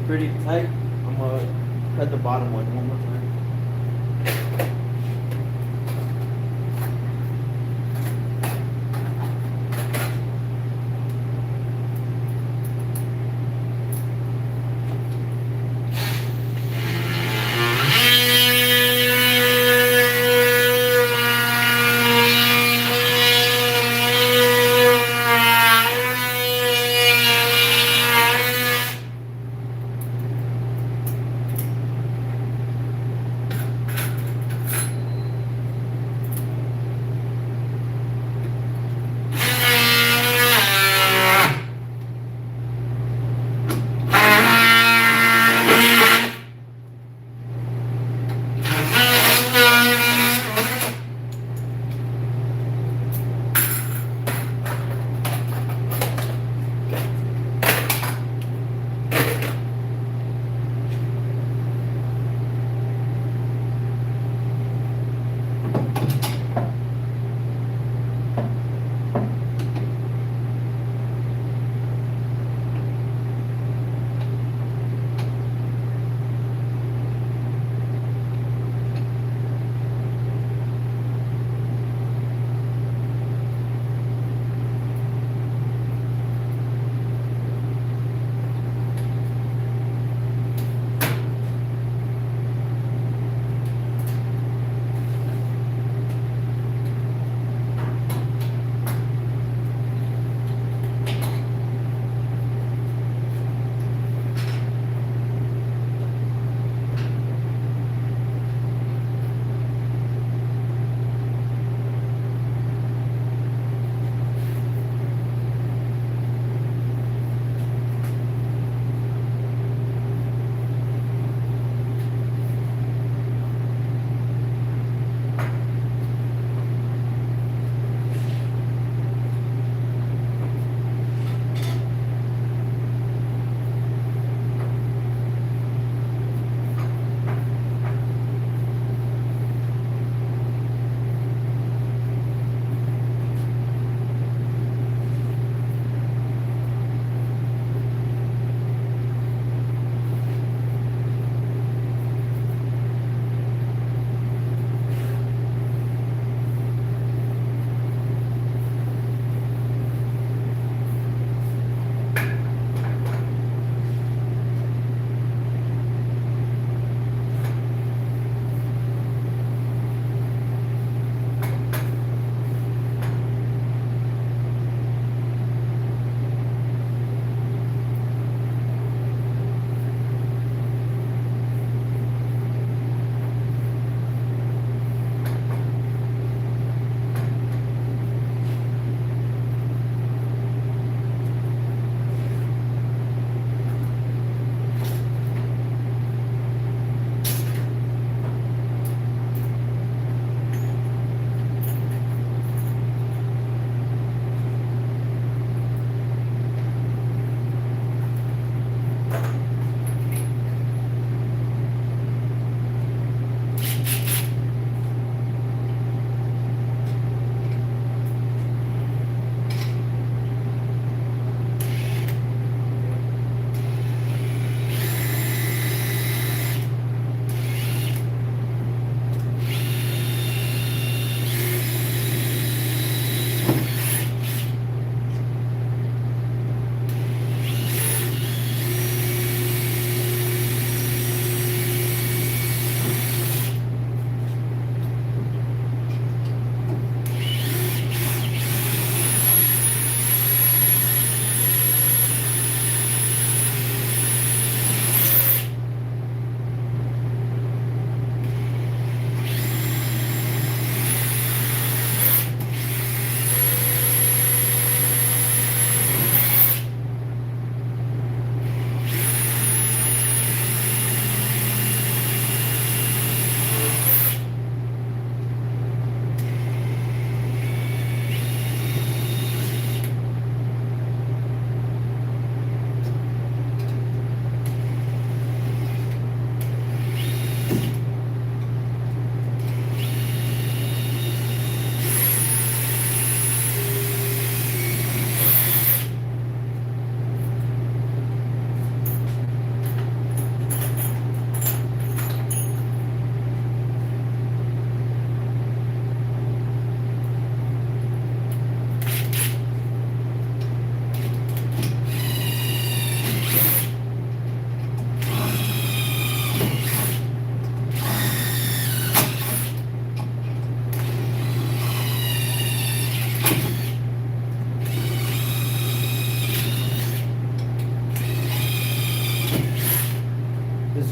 pretty tight. I'm gonna cut the bottom one more time.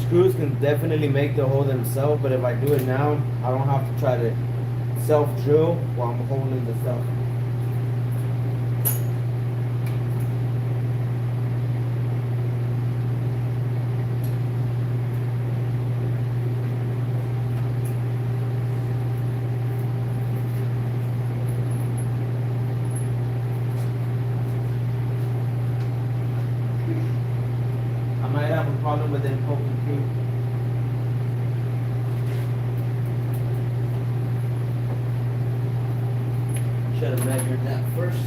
screws can definitely make the hole themselves, but if I do it now, I don't have to try to self-drill while I'm holding the stuff. I might have a problem with them poking too. Should have measured that first.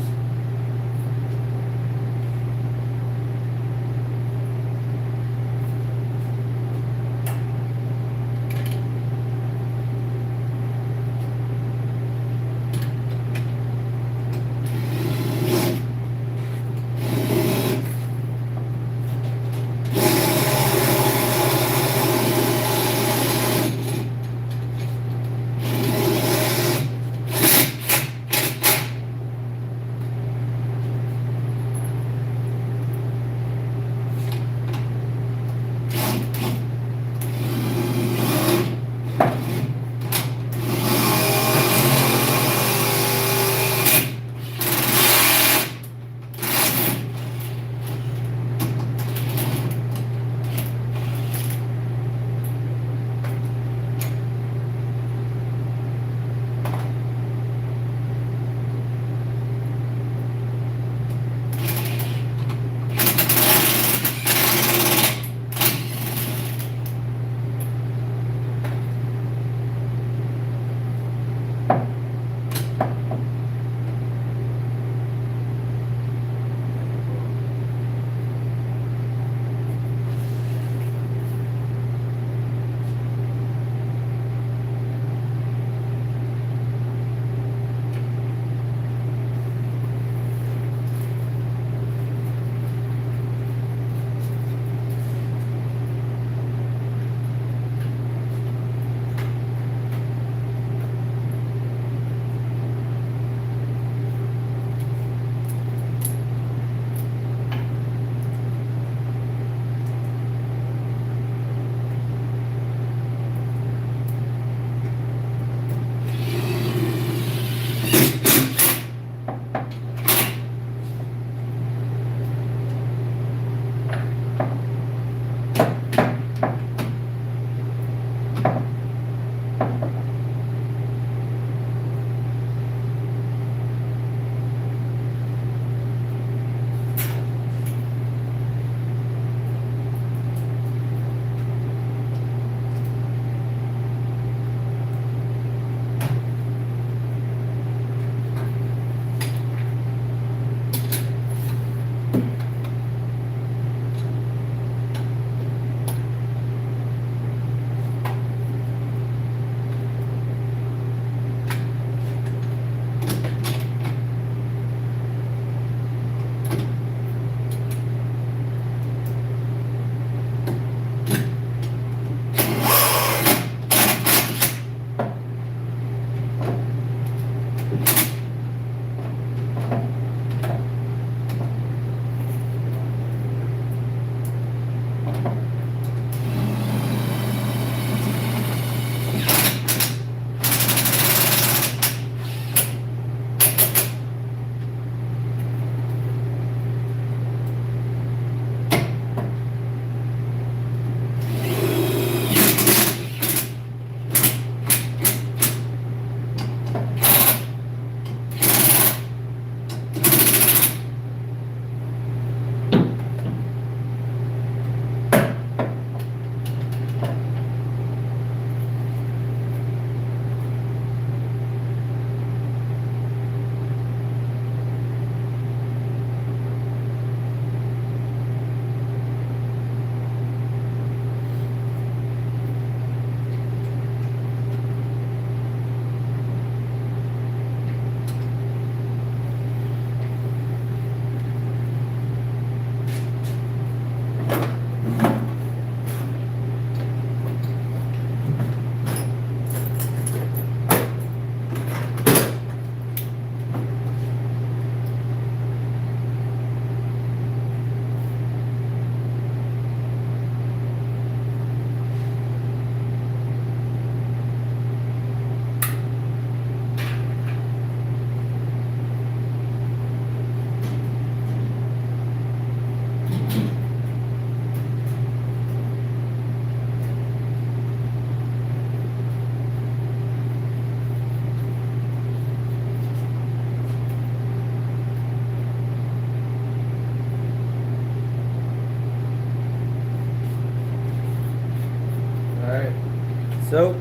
So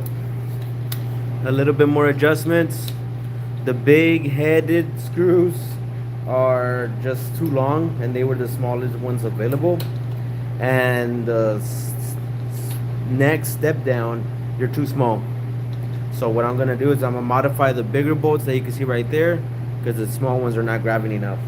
a little bit more adjustments. The big headed screws are just too long and they were the smallest ones available. And the next step down, you're too small. So what I'm gonna do is I'm gonna modify the bigger bolts that you can see right there because the small ones are not grabbing enough.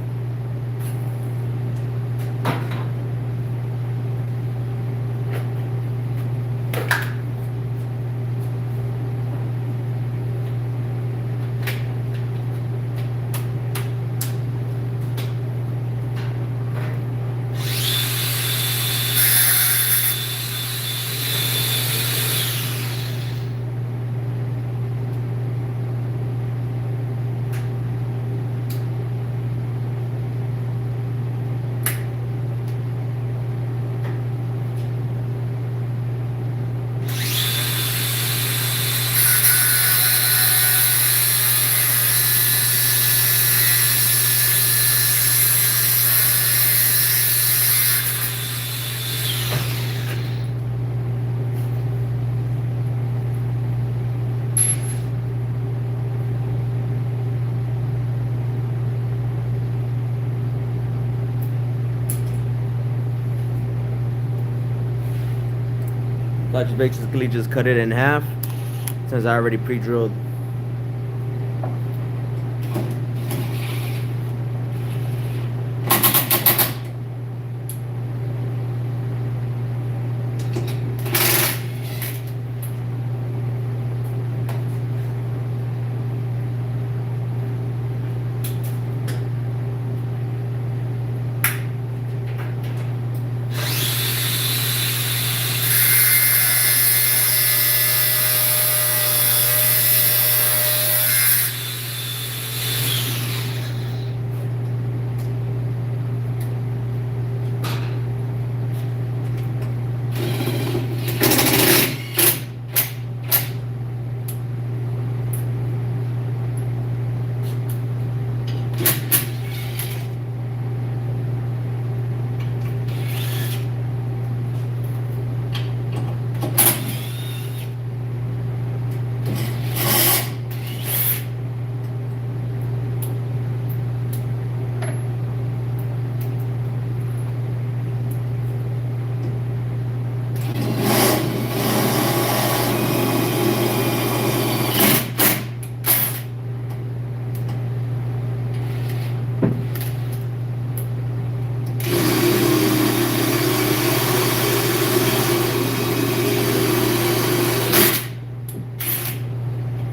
So I just basically just cut it in half since I already pre-drilled.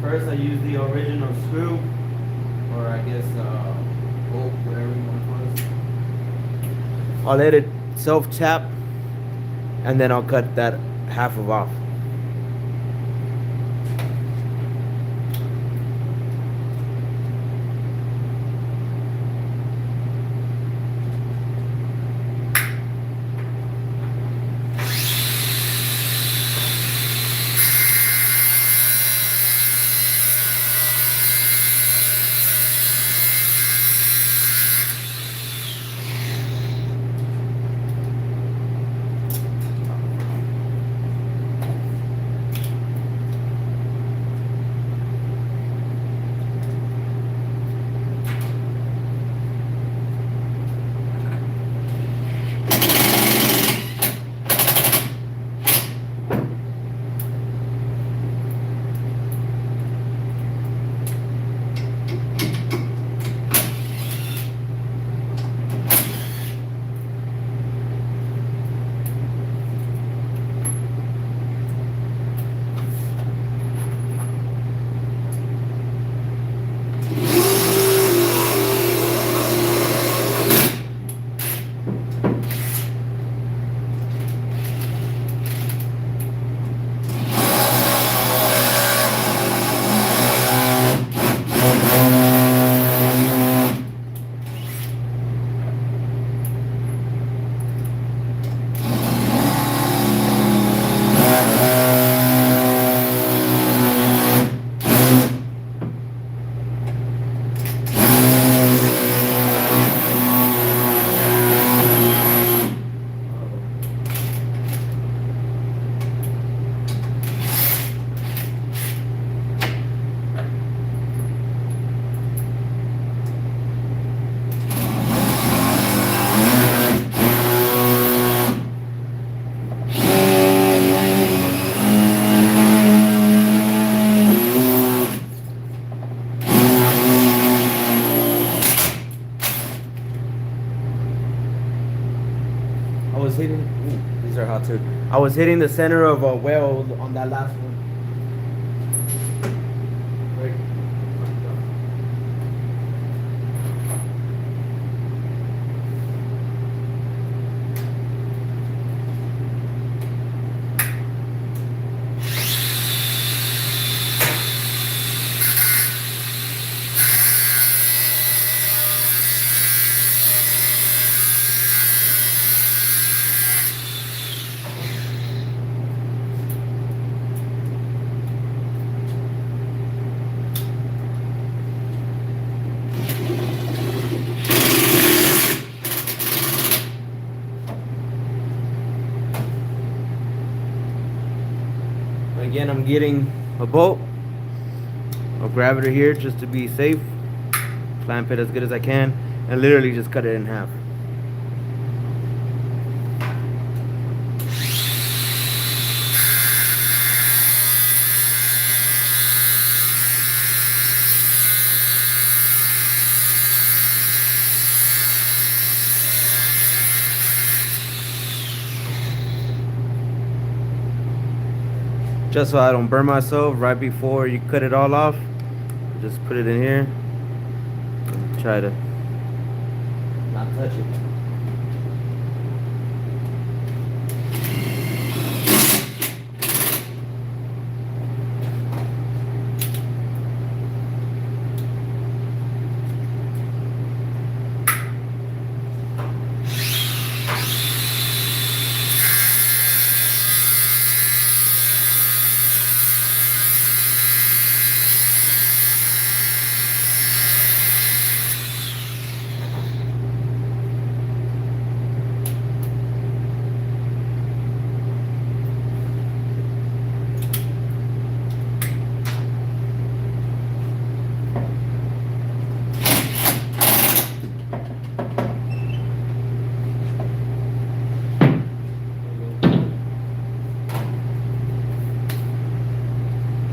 First, I use the original screw, or I guess bolt, whatever you want to call it. I'll let it self-tap, and then I'll cut that half of off. was hitting. Ooh, these are hot too. I was hitting the center of a weld on that last one. Right. Again, I'm getting a bolt. I'll grab it here just to be safe. Clamp it as good as I can, and literally just cut it in half. Just so I don't burn myself right before you cut it all off, just put it in here and try to not touch it.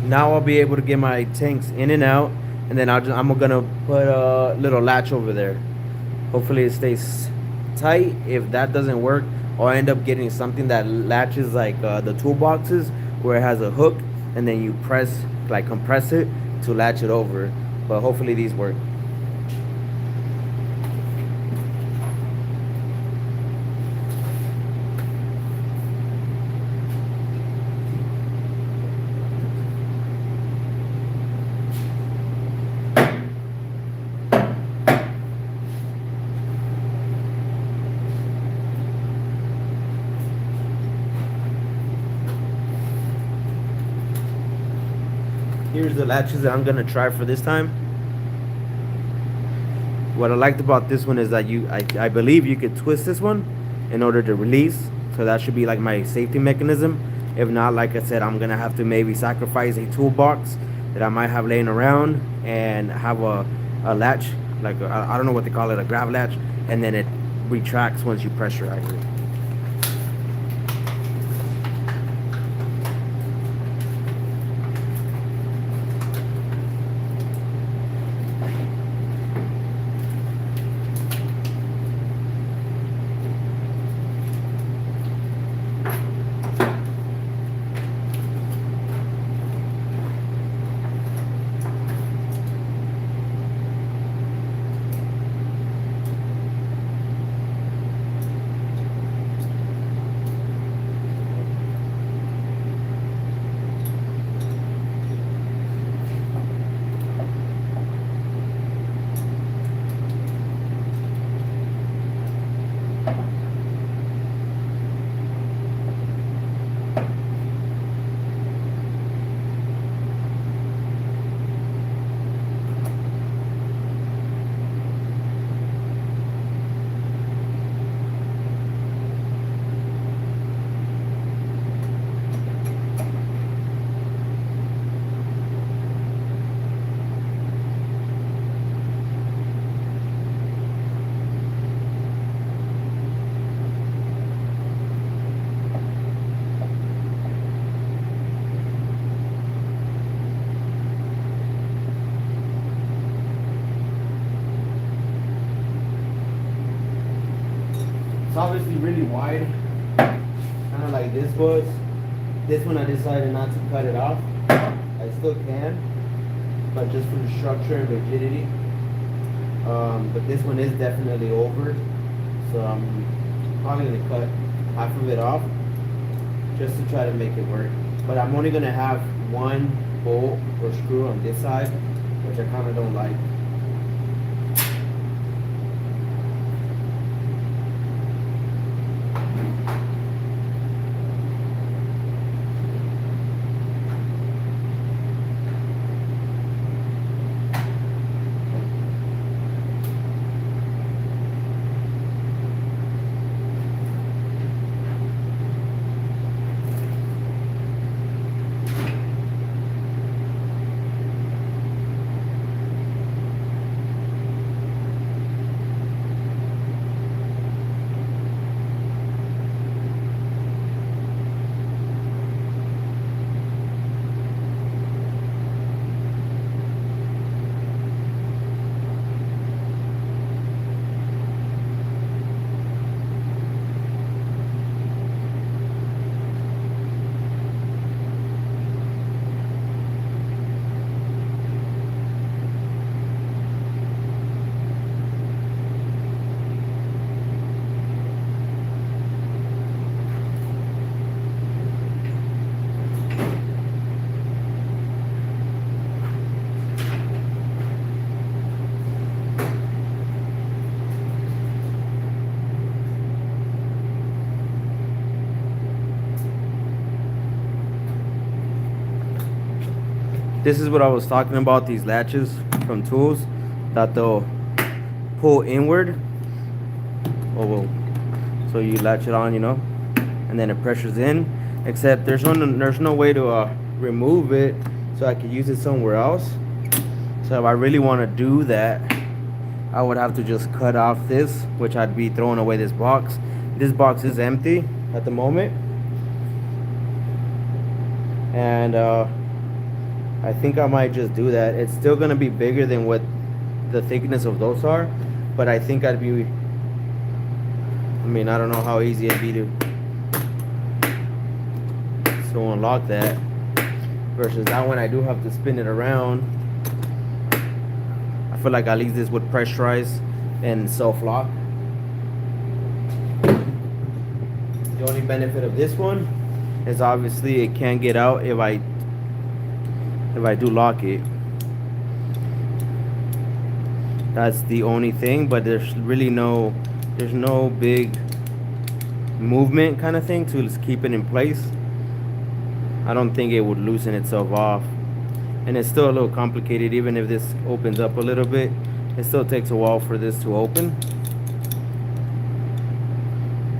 Now I'll be able to get my tanks in and out, and then I'm gonna put a little latch over there. Hopefully it stays tight. If that doesn't work, I'll end up getting something that latches like the toolboxes, where it has a hook, and then you press, like compress it to latch it over. But hopefully these work. Here's the latches that I'm gonna try for this time. What I liked about this one is that I believe you could twist this one in order to release. So that should be like my safety mechanism. If not, like I said, I'm gonna have to maybe sacrifice a toolbox that I might have laying around and have a latch, like I don't know what they call it, a grab latch, and then it retracts once you pressurize it. It's obviously really wide. this was. This one I decided not to cut it off. I still can, but just for the structure and rigidity. But this one is definitely over, so I'm probably gonna cut half of it off just to try to make it work. But I'm only gonna have one bolt or screw on this side, which I kind of don't like. This is what I was talking about, these latches from tools that they'll pull inward. Oh, well, so you latch it on, you know, and then it pressures in. Except there's no way to remove it, so I could use it somewhere else. So if I really want to do that, I would have to just cut off this, which I'd be throwing away this box. This box is empty at the moment, and I think I might just do that. It's still gonna be bigger than what the thickness of those are, but I think I'd be, I mean, I don't know how easy it'd be to unlock that, versus that one I do have to spin it around. I feel like at least this would pressurize and self-lock. The only benefit of this one is obviously it can't get out if I do lock it. That's the only thing, but there's really no big movement kind of thing to just keep it in place. I don't think it would loosen itself off, and it's still a little complicated. Even if this opens up a little bit, it still takes a while for this to open.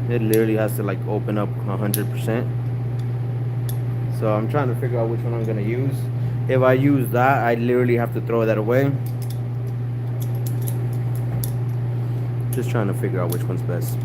It literally has to like open up 100%. So I'm trying to figure out which one I'm gonna use. If I use that, I literally have to throw that away. Just trying to figure out which one's best.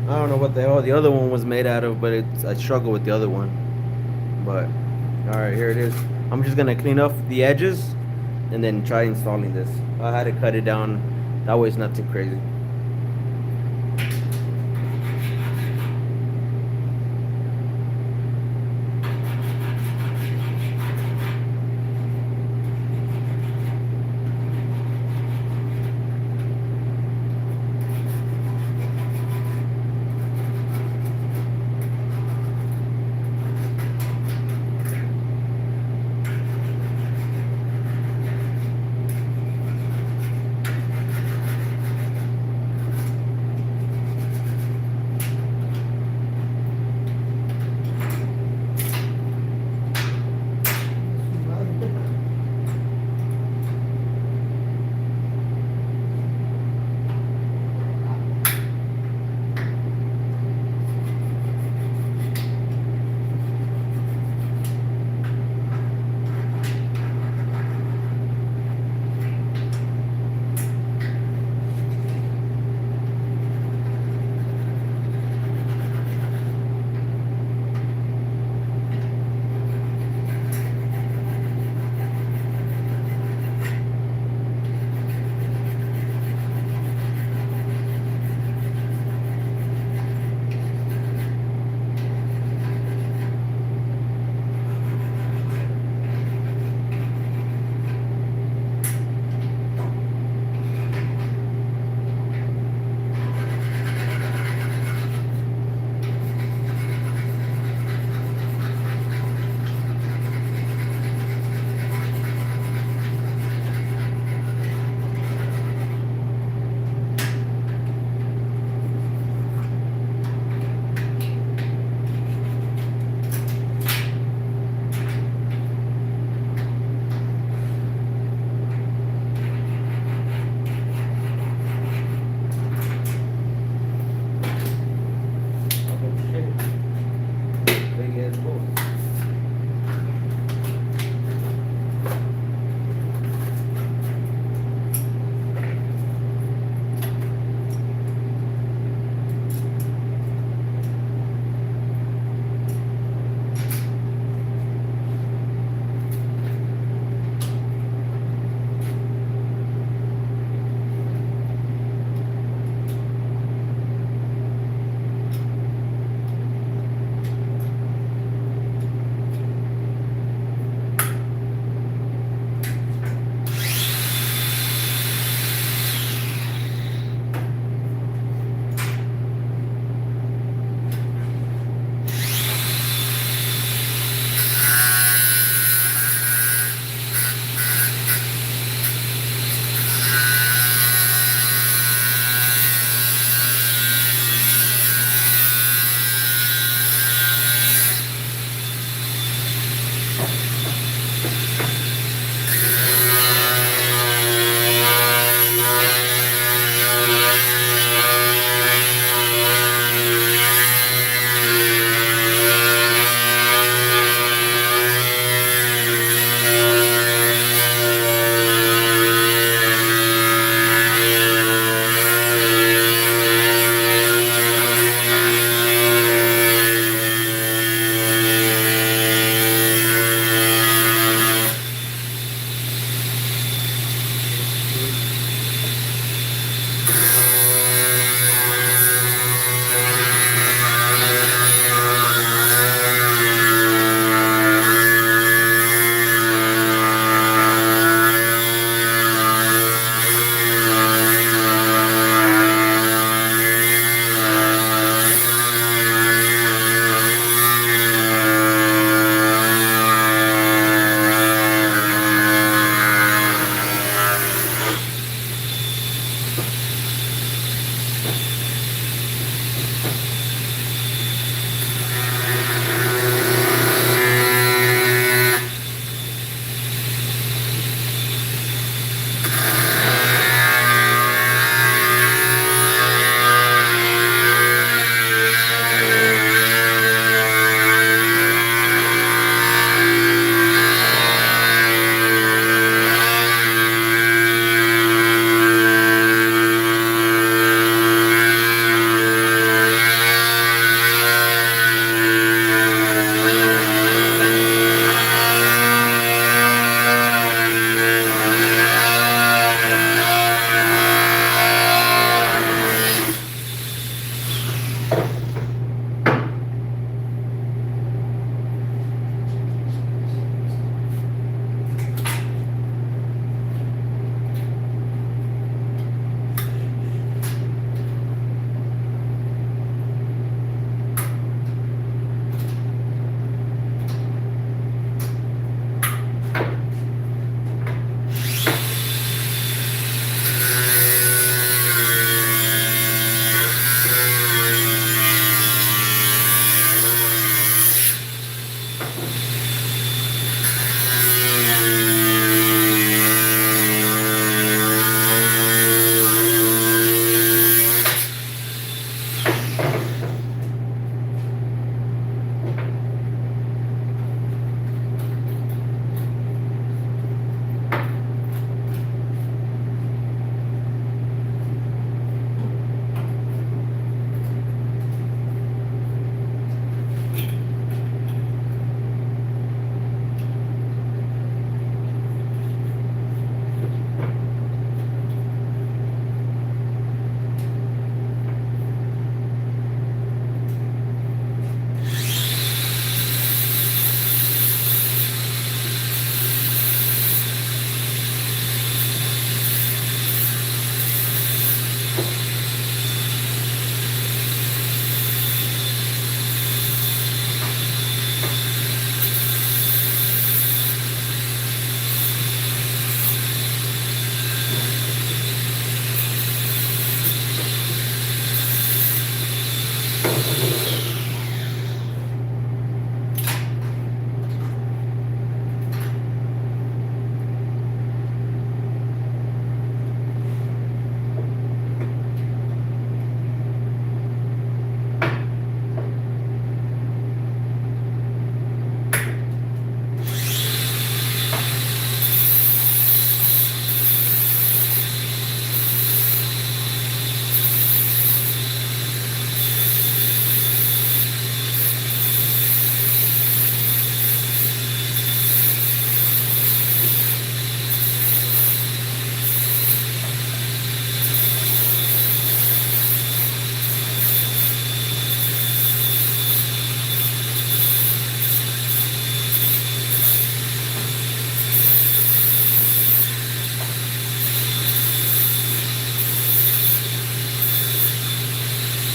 I don't know what the hell the other one was made out of, but I struggle with the other one. But all right, here it is. I'm just gonna clean off the edges and then try installing this. I had to cut it down. That way it's not too crazy.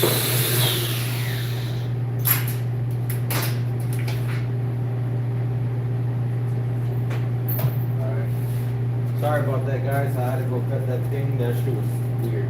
Alright. Sorry about that, guys. I had to go cut that thing. That shit was weird.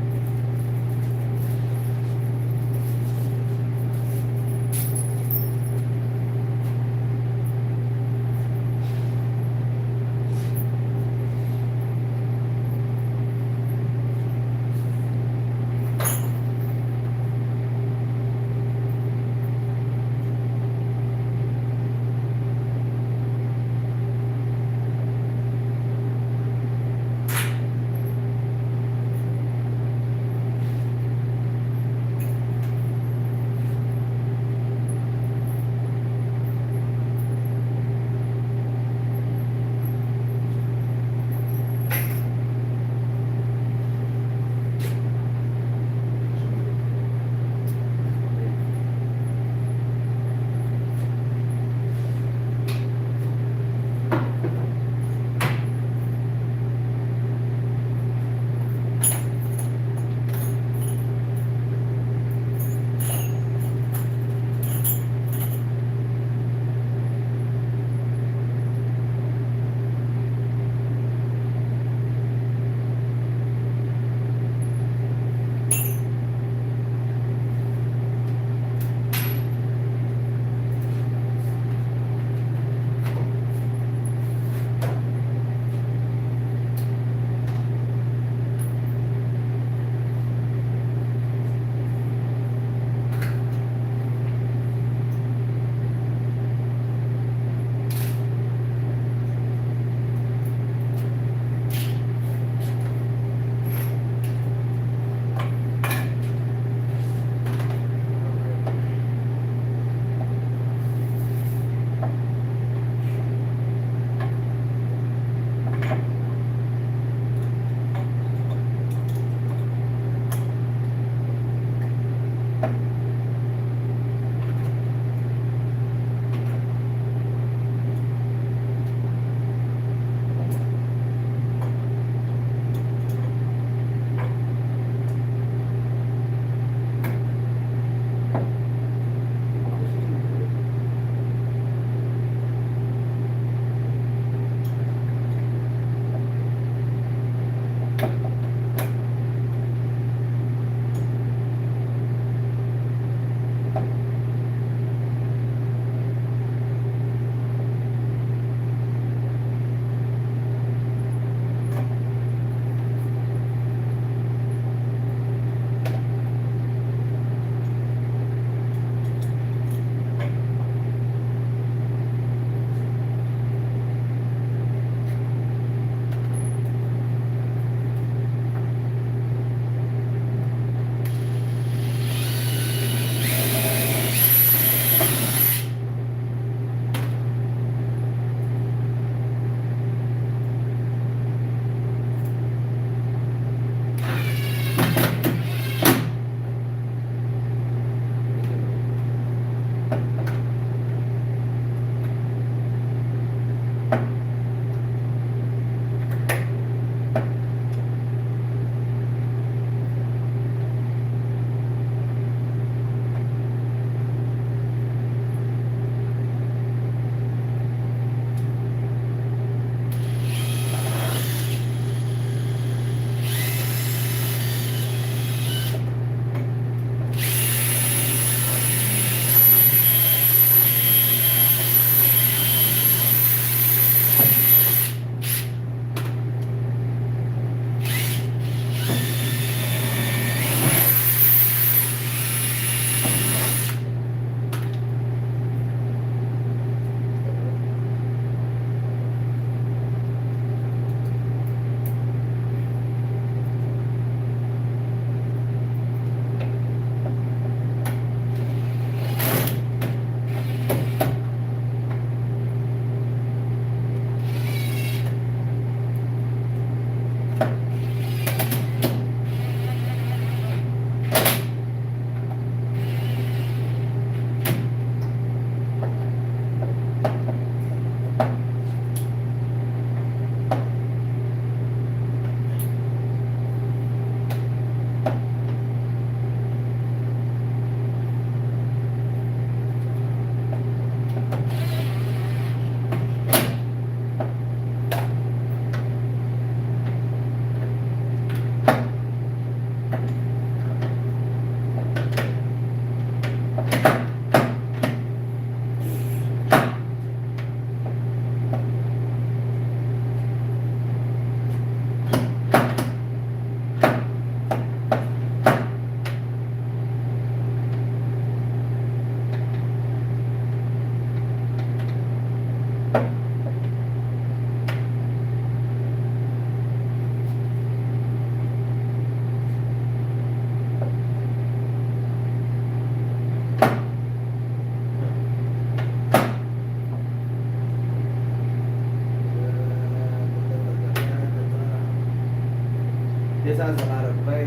this has a lot of play,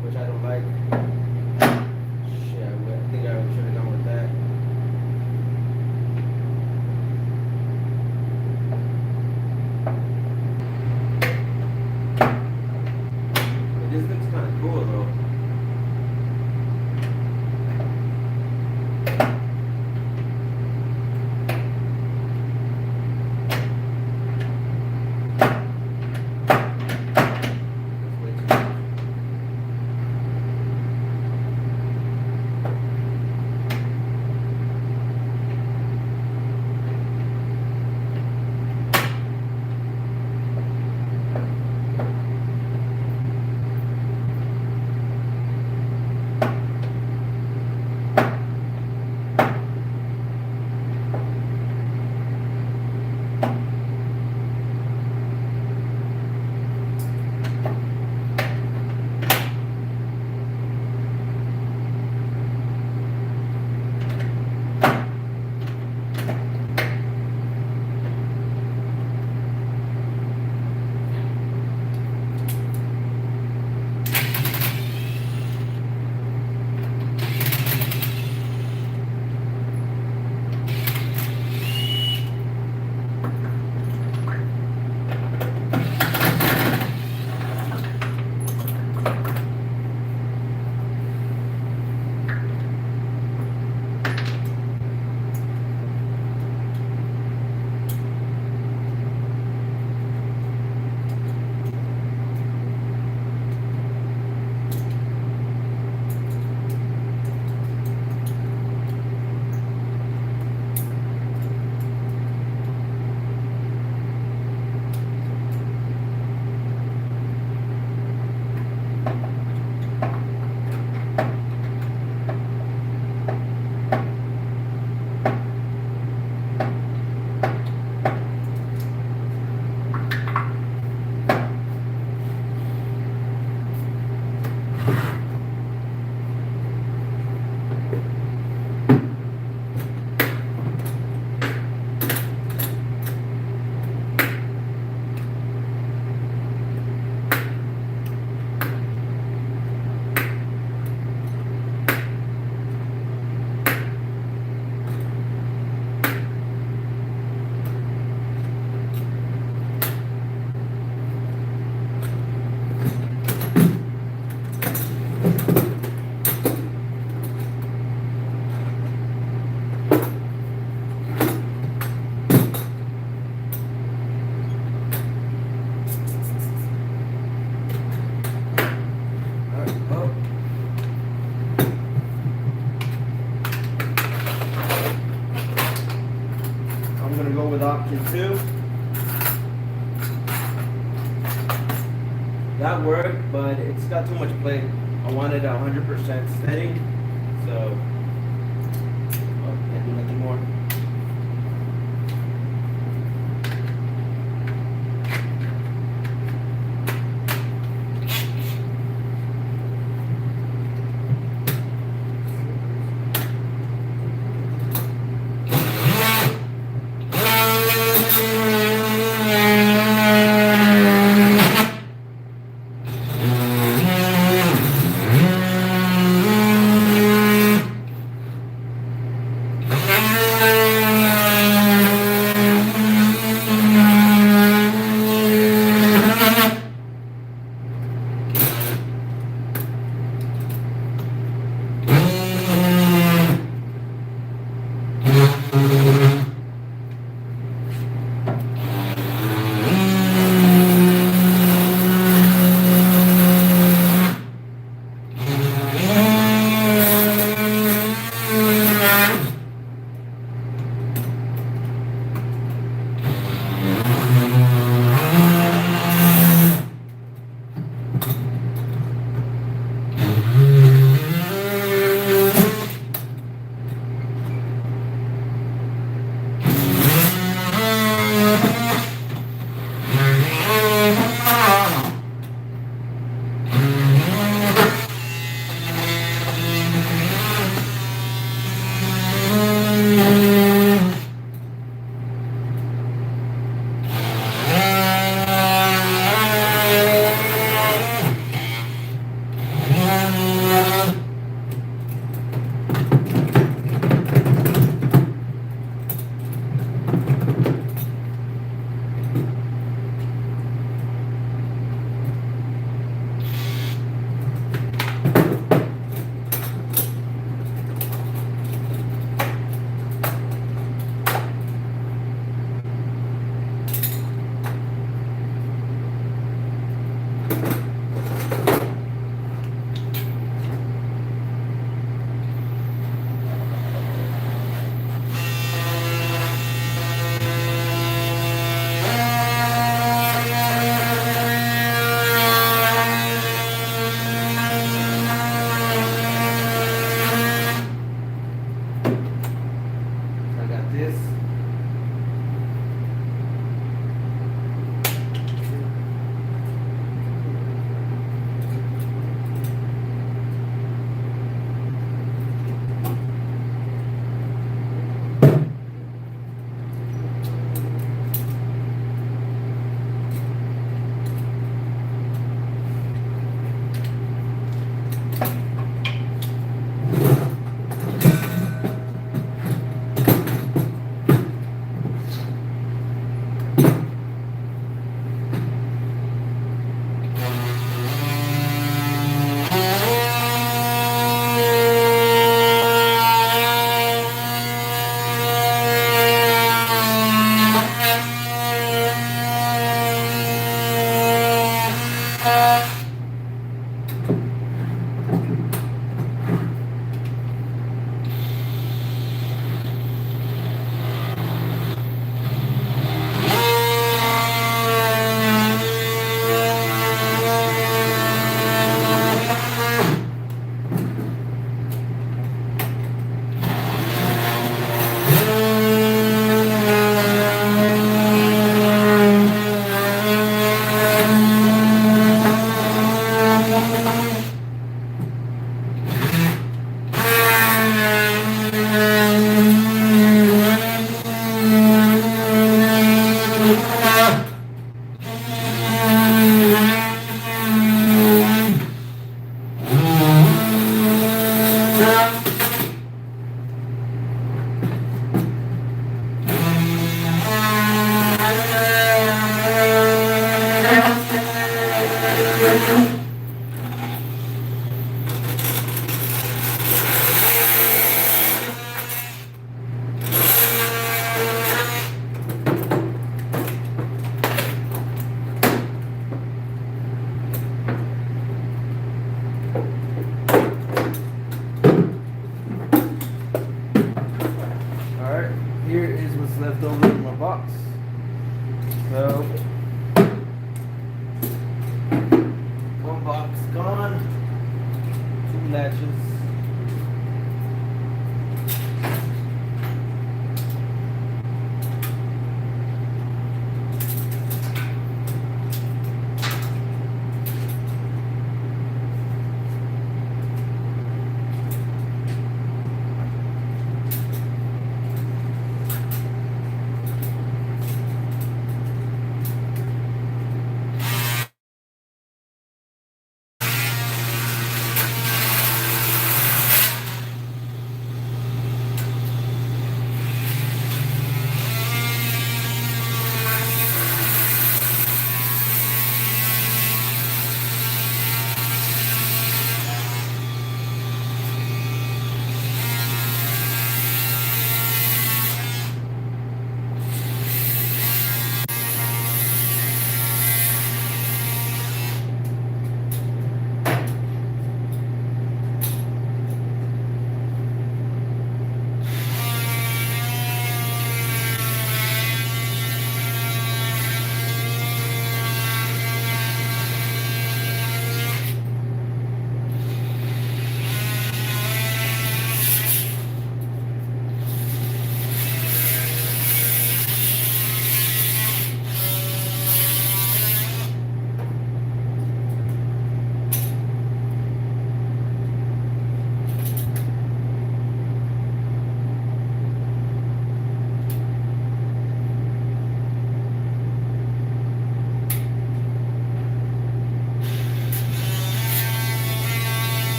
which I don't like. Shit, I think I should have gone with that. But this looks kind of cool though. With option 2. That worked, but it's got too much play. I wanted 100% steady, so can't do nothing more. Alright, here is what's left over in my box. So, one box gone, 2 latches.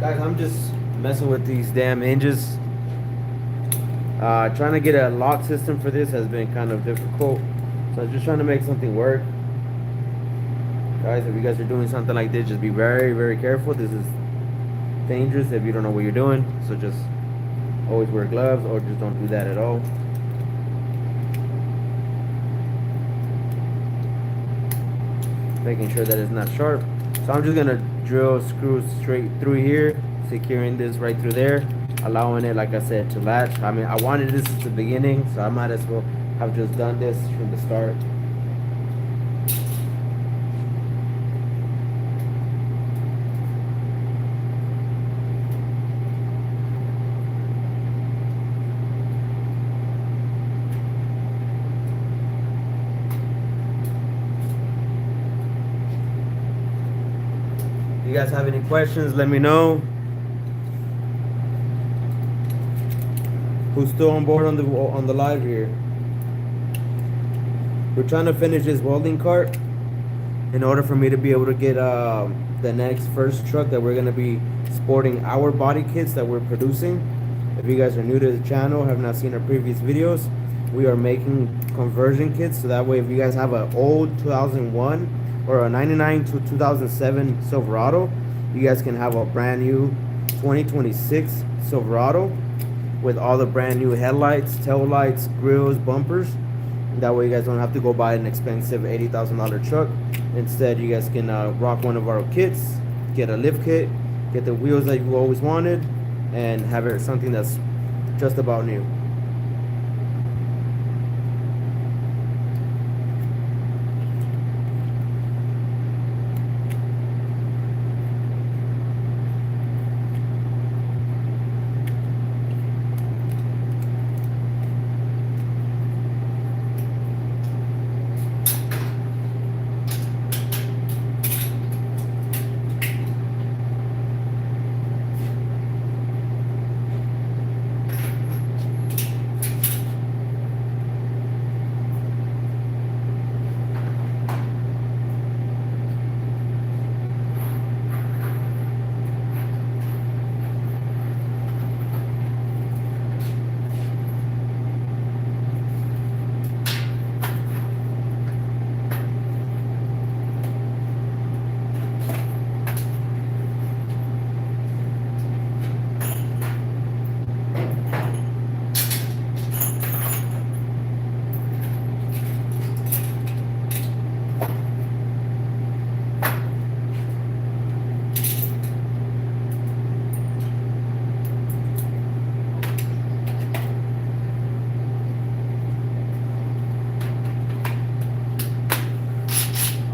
Guys, I'm just messing with these damn hinges. Trying to get a lock system for this has been kind of difficult. So I'm just trying to make something work. Guys, if you guys are doing something like this, just be very, very careful. This is dangerous if you don't know what you're doing. So just always wear gloves or just don't do that at all. Making sure that it's not sharp. So I'm just gonna drill screws straight through here, securing this right through there, allowing it, like I said, to latch. I mean, I wanted this at the beginning, so I might as well have just done this from the start. If you guys have any questions, let me know. Who's still on board on the live here? We're trying to finish this welding cart in order for me to be able to get the first truck that we're gonna be sporting our body kits that we're producing. If you guys are new to the channel, have not seen our previous videos, we are making conversion kits, so that way if you guys have an old 2001 or a 99 to 2007 Silverado, you guys can have a brand new 2026 Silverado with all the brand new headlights, tail lights, grills, bumpers. That way you guys don't have to go buy an expensive $80,000 truck. Instead, you guys can rock one of our kits, get a lift kit, get the wheels that you always wanted, and have it something that's just about new.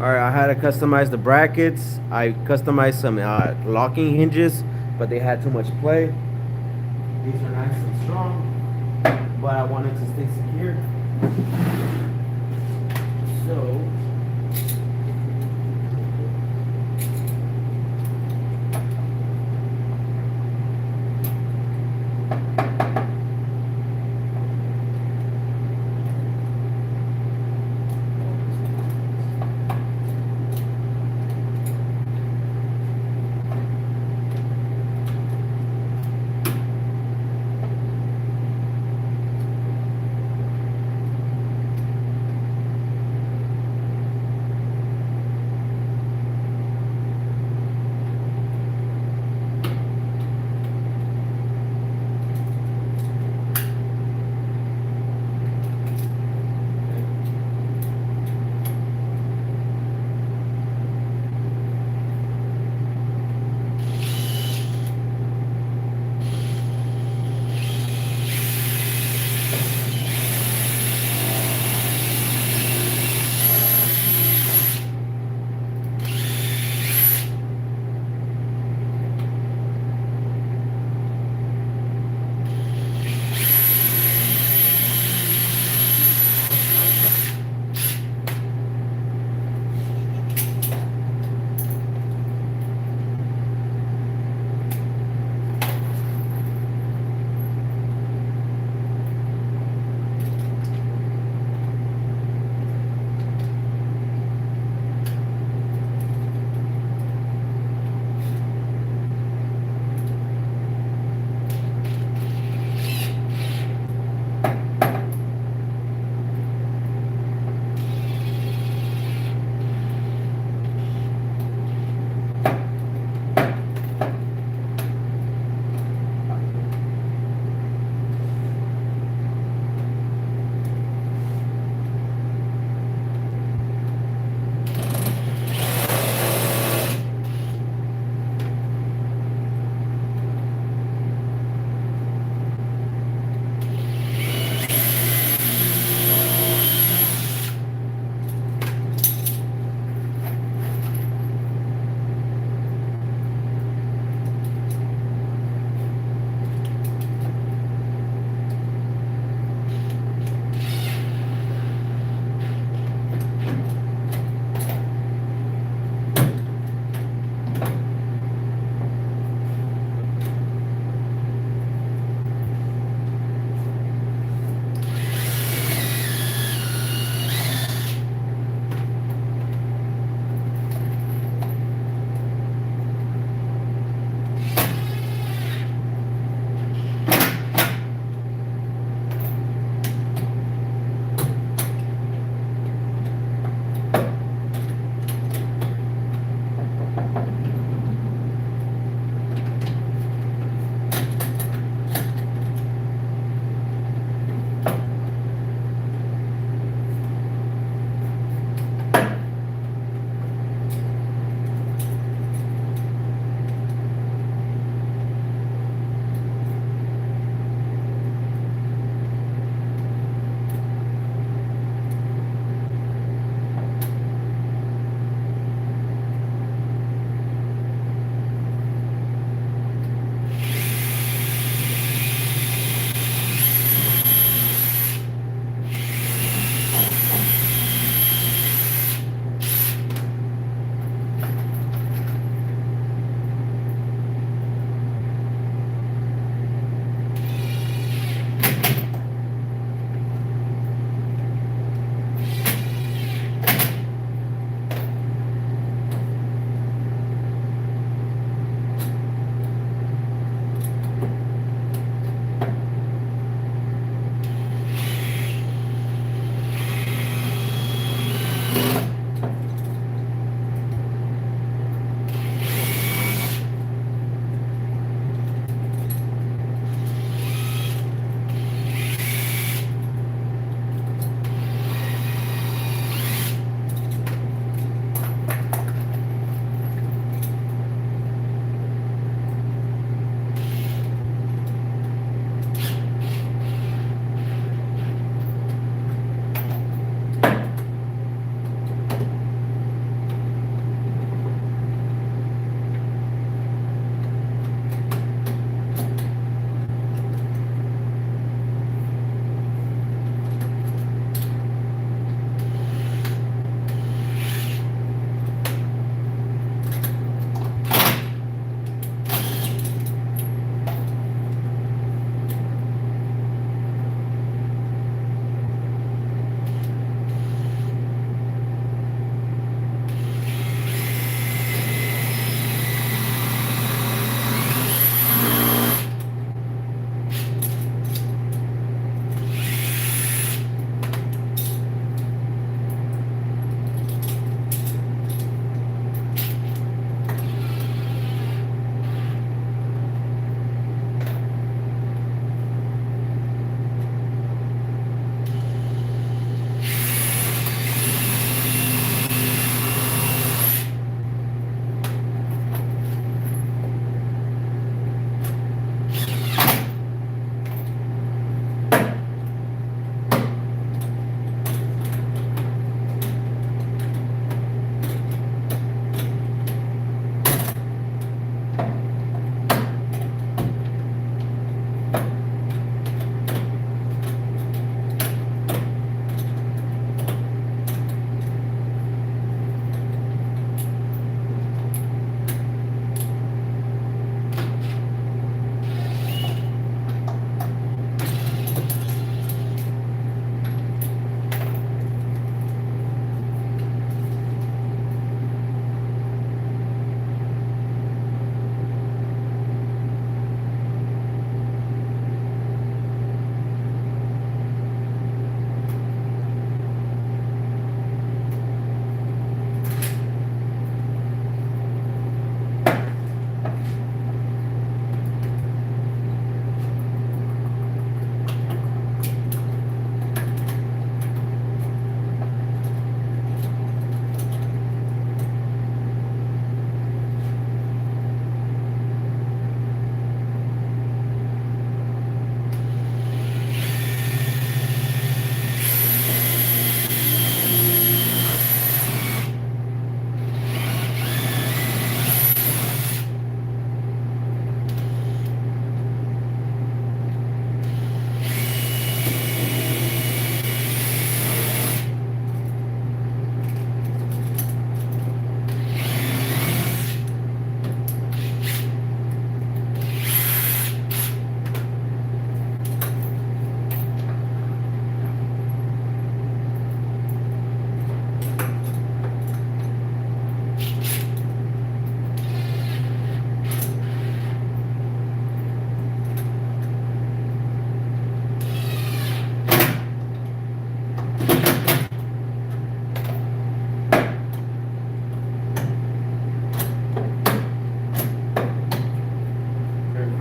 Alright, I had to customize the brackets. I customized some locking hinges, but they had too much play. These are nice and strong, but I wanted to stay secure. So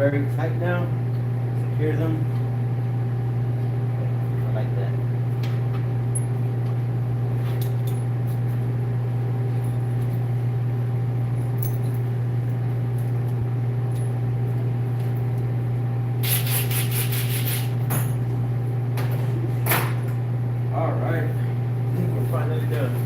very tight now. Secure them. I like that. All right, I think we're finally done.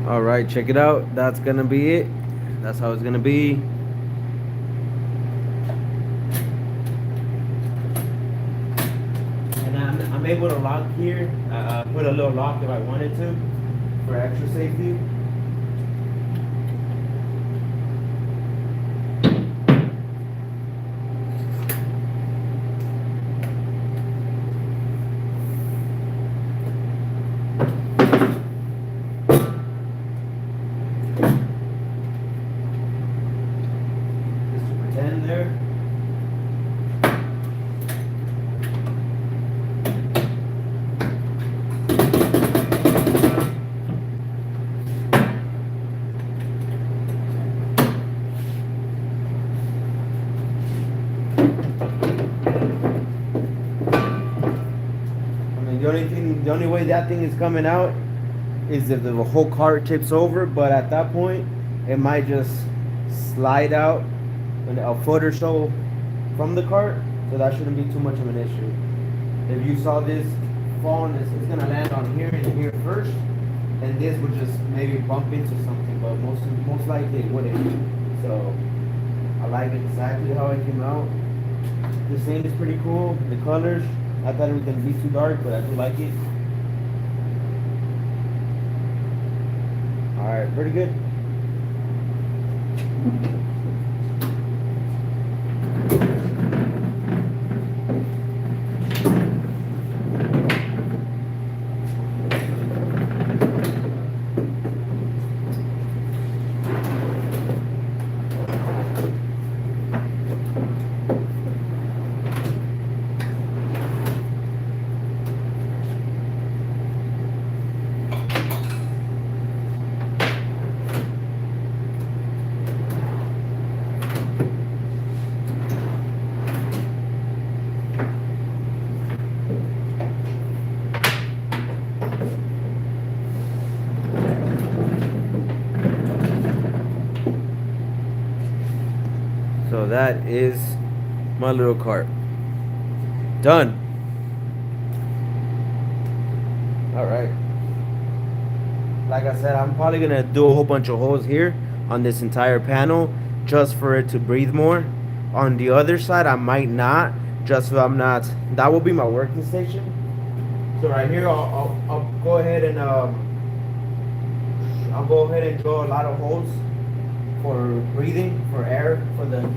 All right, check it out. That's gonna be it. That's how it's gonna be. And I'm able to lock here. Put a little lock if I wanted to for extra safety. There. I mean, the only way that thing is coming out is if the whole cart tips over, but at that point it might just slide out a foot or so from the cart, so that shouldn't be too much of an issue. If you saw this fall, it's gonna land on here and here first, and this would just maybe bump into something, but most likely it wouldn't. So I like exactly how it came out. The stain is pretty cool. The colors, I thought it was gonna be too dark, but I do like it. All right, pretty good. So that is my little cart. Done. All right. Like I said, I'm probably gonna do a whole bunch of holes here on this entire panel just for it to breathe more. On the other side, I might not, just so I'm not. That will be my working station. So right here, I'll go ahead and drill a lot of holes for breathing, for air, for the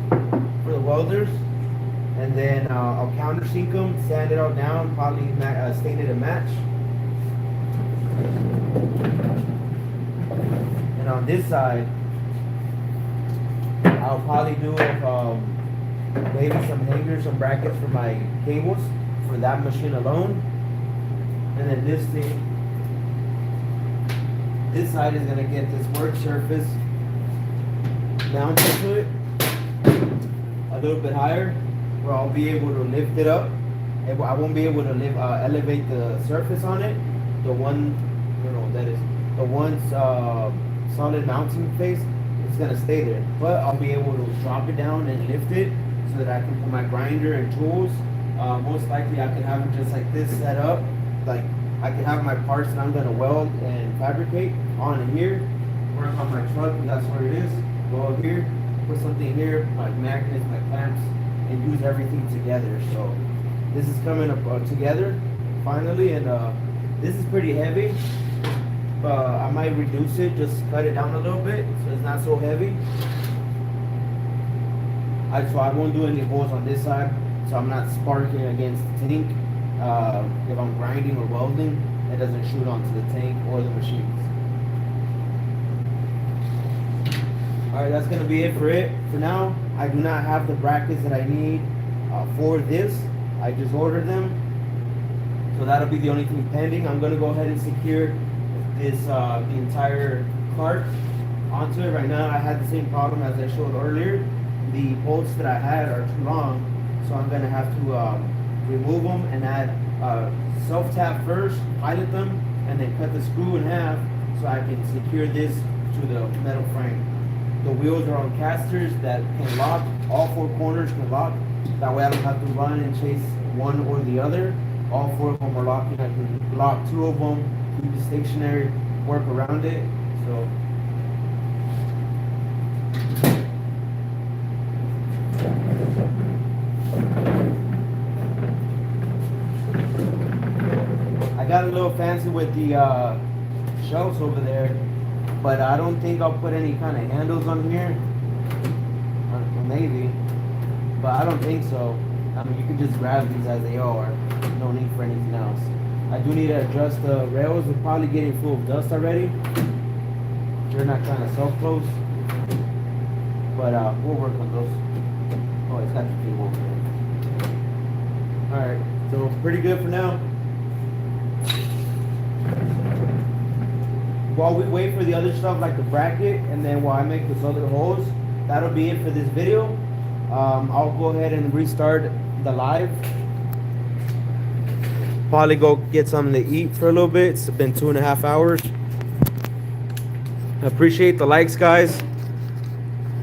welders, and then I'll countersink them, sand it all down, probably stain it a match. And on this side, I'll probably do maybe some hangers, some brackets for my cables for that machine alone. And then this side is gonna get this work surface mounted to it a little bit higher, where I'll be able to lift it up. I won't be able to elevate the surface on it. The one, solid mounting face, it's gonna stay there. But I'll be able to drop it down and lift it so that I can put my grinder and tools. Most likely I can have it just like this set up. Like I can have my parts that I'm gonna weld and fabricate on here. Work on my truck, and that's where it is. Go up here, put something here, like magnets, like clamps, and use everything together. So this is coming up together finally, and this is pretty heavy. I might reduce it, just cut it down a little bit so it's not so heavy. So I won't do any holes on this side, so I'm not sparking against the tank. If I'm grinding or welding, it doesn't shoot onto the tank or the machines. All right, that's gonna be it for now. I do not have the brackets that I need for this. I just ordered them, so that'll be the only thing pending. I'm gonna go ahead and secure this the entire cart onto it. Right now, I had the same problem as I showed earlier. The bolts that I had are too long, so I'm gonna have to remove them and add self tap first, pilot them, and then cut the screw in half so I can secure this to the metal frame. The wheels are on casters that can lock. All four corners can lock. That way I don't have to run and chase one or the other. All four of them are locking. I can lock two of them, keep it stationary, work around it. So I got a little fancy with the shelves over there, but I don't think I'll put any kind of handles on here. Maybe, but I don't think so. I mean, you can just grab these as they are. No need for anything else. I do need to adjust the rails. They're probably getting full of dust already. They're not trying to self-close, but we'll work on those. Oh, it's got the cable. All right, so pretty good for now. While we wait for the other stuff like the bracket, and then while I make this other hose, that'll be it for this video. I'll go ahead and restart the live. Probably go get something to eat for a little bit. It's been 2.5 hours. I appreciate the likes, guys.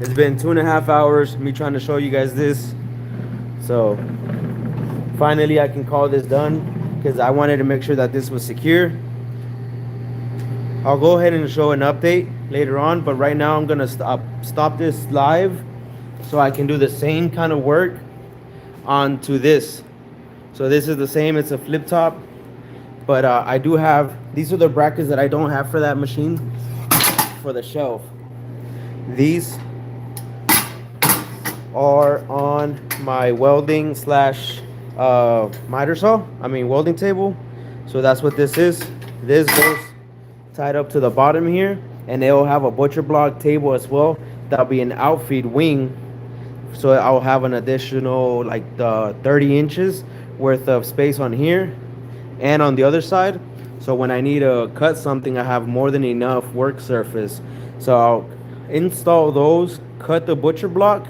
It's been 2.5 hours me trying to show you guys this. So finally I can call this done because I wanted to make sure that this was secure. I'll go ahead and show an update later on, but right now I'm gonna stop this live so I can do the same kind of work onto this. So this is the same, it's a flip top, but I do have, these are the brackets that I don't have for that machine for the shelf. These are on my welding slash miter saw, welding table. So that's what this is. This goes tied up to the bottom here, and they'll have a butcher block table as well. That'll be an outfeed wing, so I'll have an additional like 30 inches worth of space on here and on the other side, so when I need to cut something I have more than enough work surface. So I'll install those, cut the butcher block,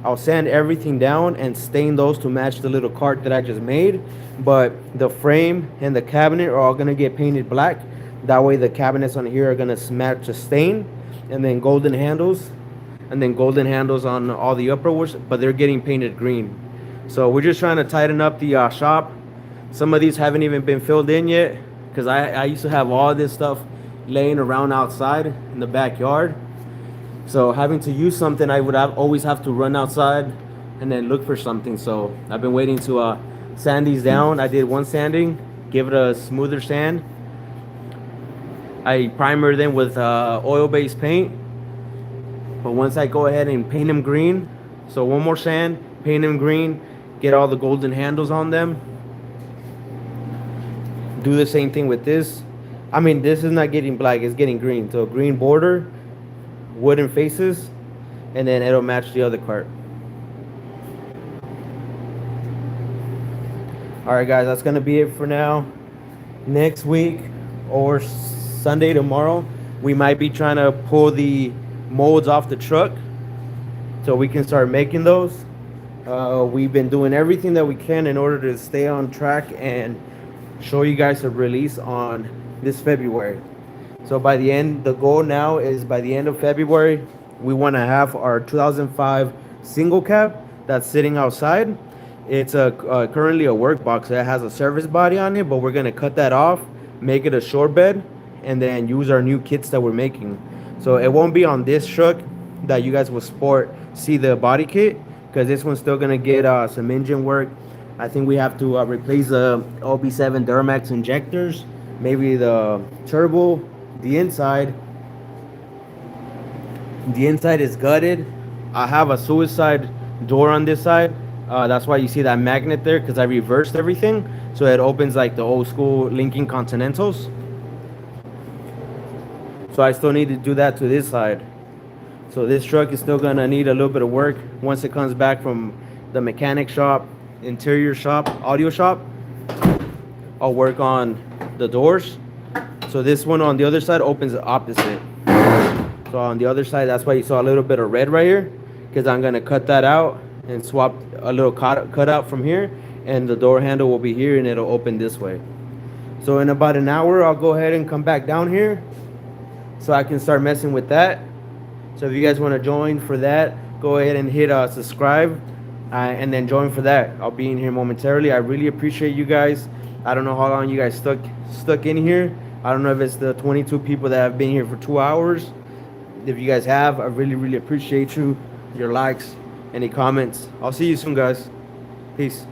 I'll sand everything down and stain those to match the little cart that I just made, but the frame and the cabinet are all gonna get painted black. That way the cabinets on here are gonna match the stain, and then golden handles on all the upperwards, but they're getting painted green. So we're just trying to tighten up the shop. Some of these haven't even been filled in yet because I used to have all this stuff laying around outside in the backyard. So having to use something, I would always have to run outside and then look for something. So I've been waiting to sand these down. I did one sanding, give it a smoother sand. I primer them with oil-based paint, but once I go ahead and paint them green, so one more sand, paint them green, get all the golden handles on them. Do the same thing with this. This is not getting black, it's getting green. So green border, wooden faces, and then it'll match the other cart. All right, guys, that's gonna be it for now. Next week or Sunday tomorrow, we might be trying to pull the molds off the truck so we can start making those. We've been doing everything that we can in order to stay on track and show you guys a release on this February. So by the end, the goal now is by the end of February, we want to have our 2005 single cab that's sitting outside. It's currently a work box that has a service body on it, but we're going to cut that off, make it a short bed, and then use our new kits that we're making. So it won't be on this truck that you guys will see the body kit, because this one's still gonna get some engine work. I think we have to replace the OB7 Duramax injectors, maybe the turbo. The inside is gutted. I have a suicide door on this side. That's why you see that magnet there, because I reversed everything, so it opens like the old school Lincoln Continentals. So I still need to do that to this side. So this truck is still gonna need a little bit of work once it comes back from the mechanic shop, interior shop, audio shop. I'll work on the doors. So this one on the other side opens the opposite. So on the other side, that's why you saw a little bit of red right here, because I'm gonna cut that out and swap a little cut out from here, and the door handle will be here and it'll open this way. So in about an hour, I'll go ahead and come back down here so I can start messing with that. So if you guys want to join for that, go ahead and hit subscribe and then join for that. I'll be in here momentarily. I really appreciate you guys. I don't know how long you guys stuck in here. I don't know if it's the 22 people that have been here for 2 hours. If you guys have, I really appreciate you, your likes, any comments. I'll see you soon, guys. Peace.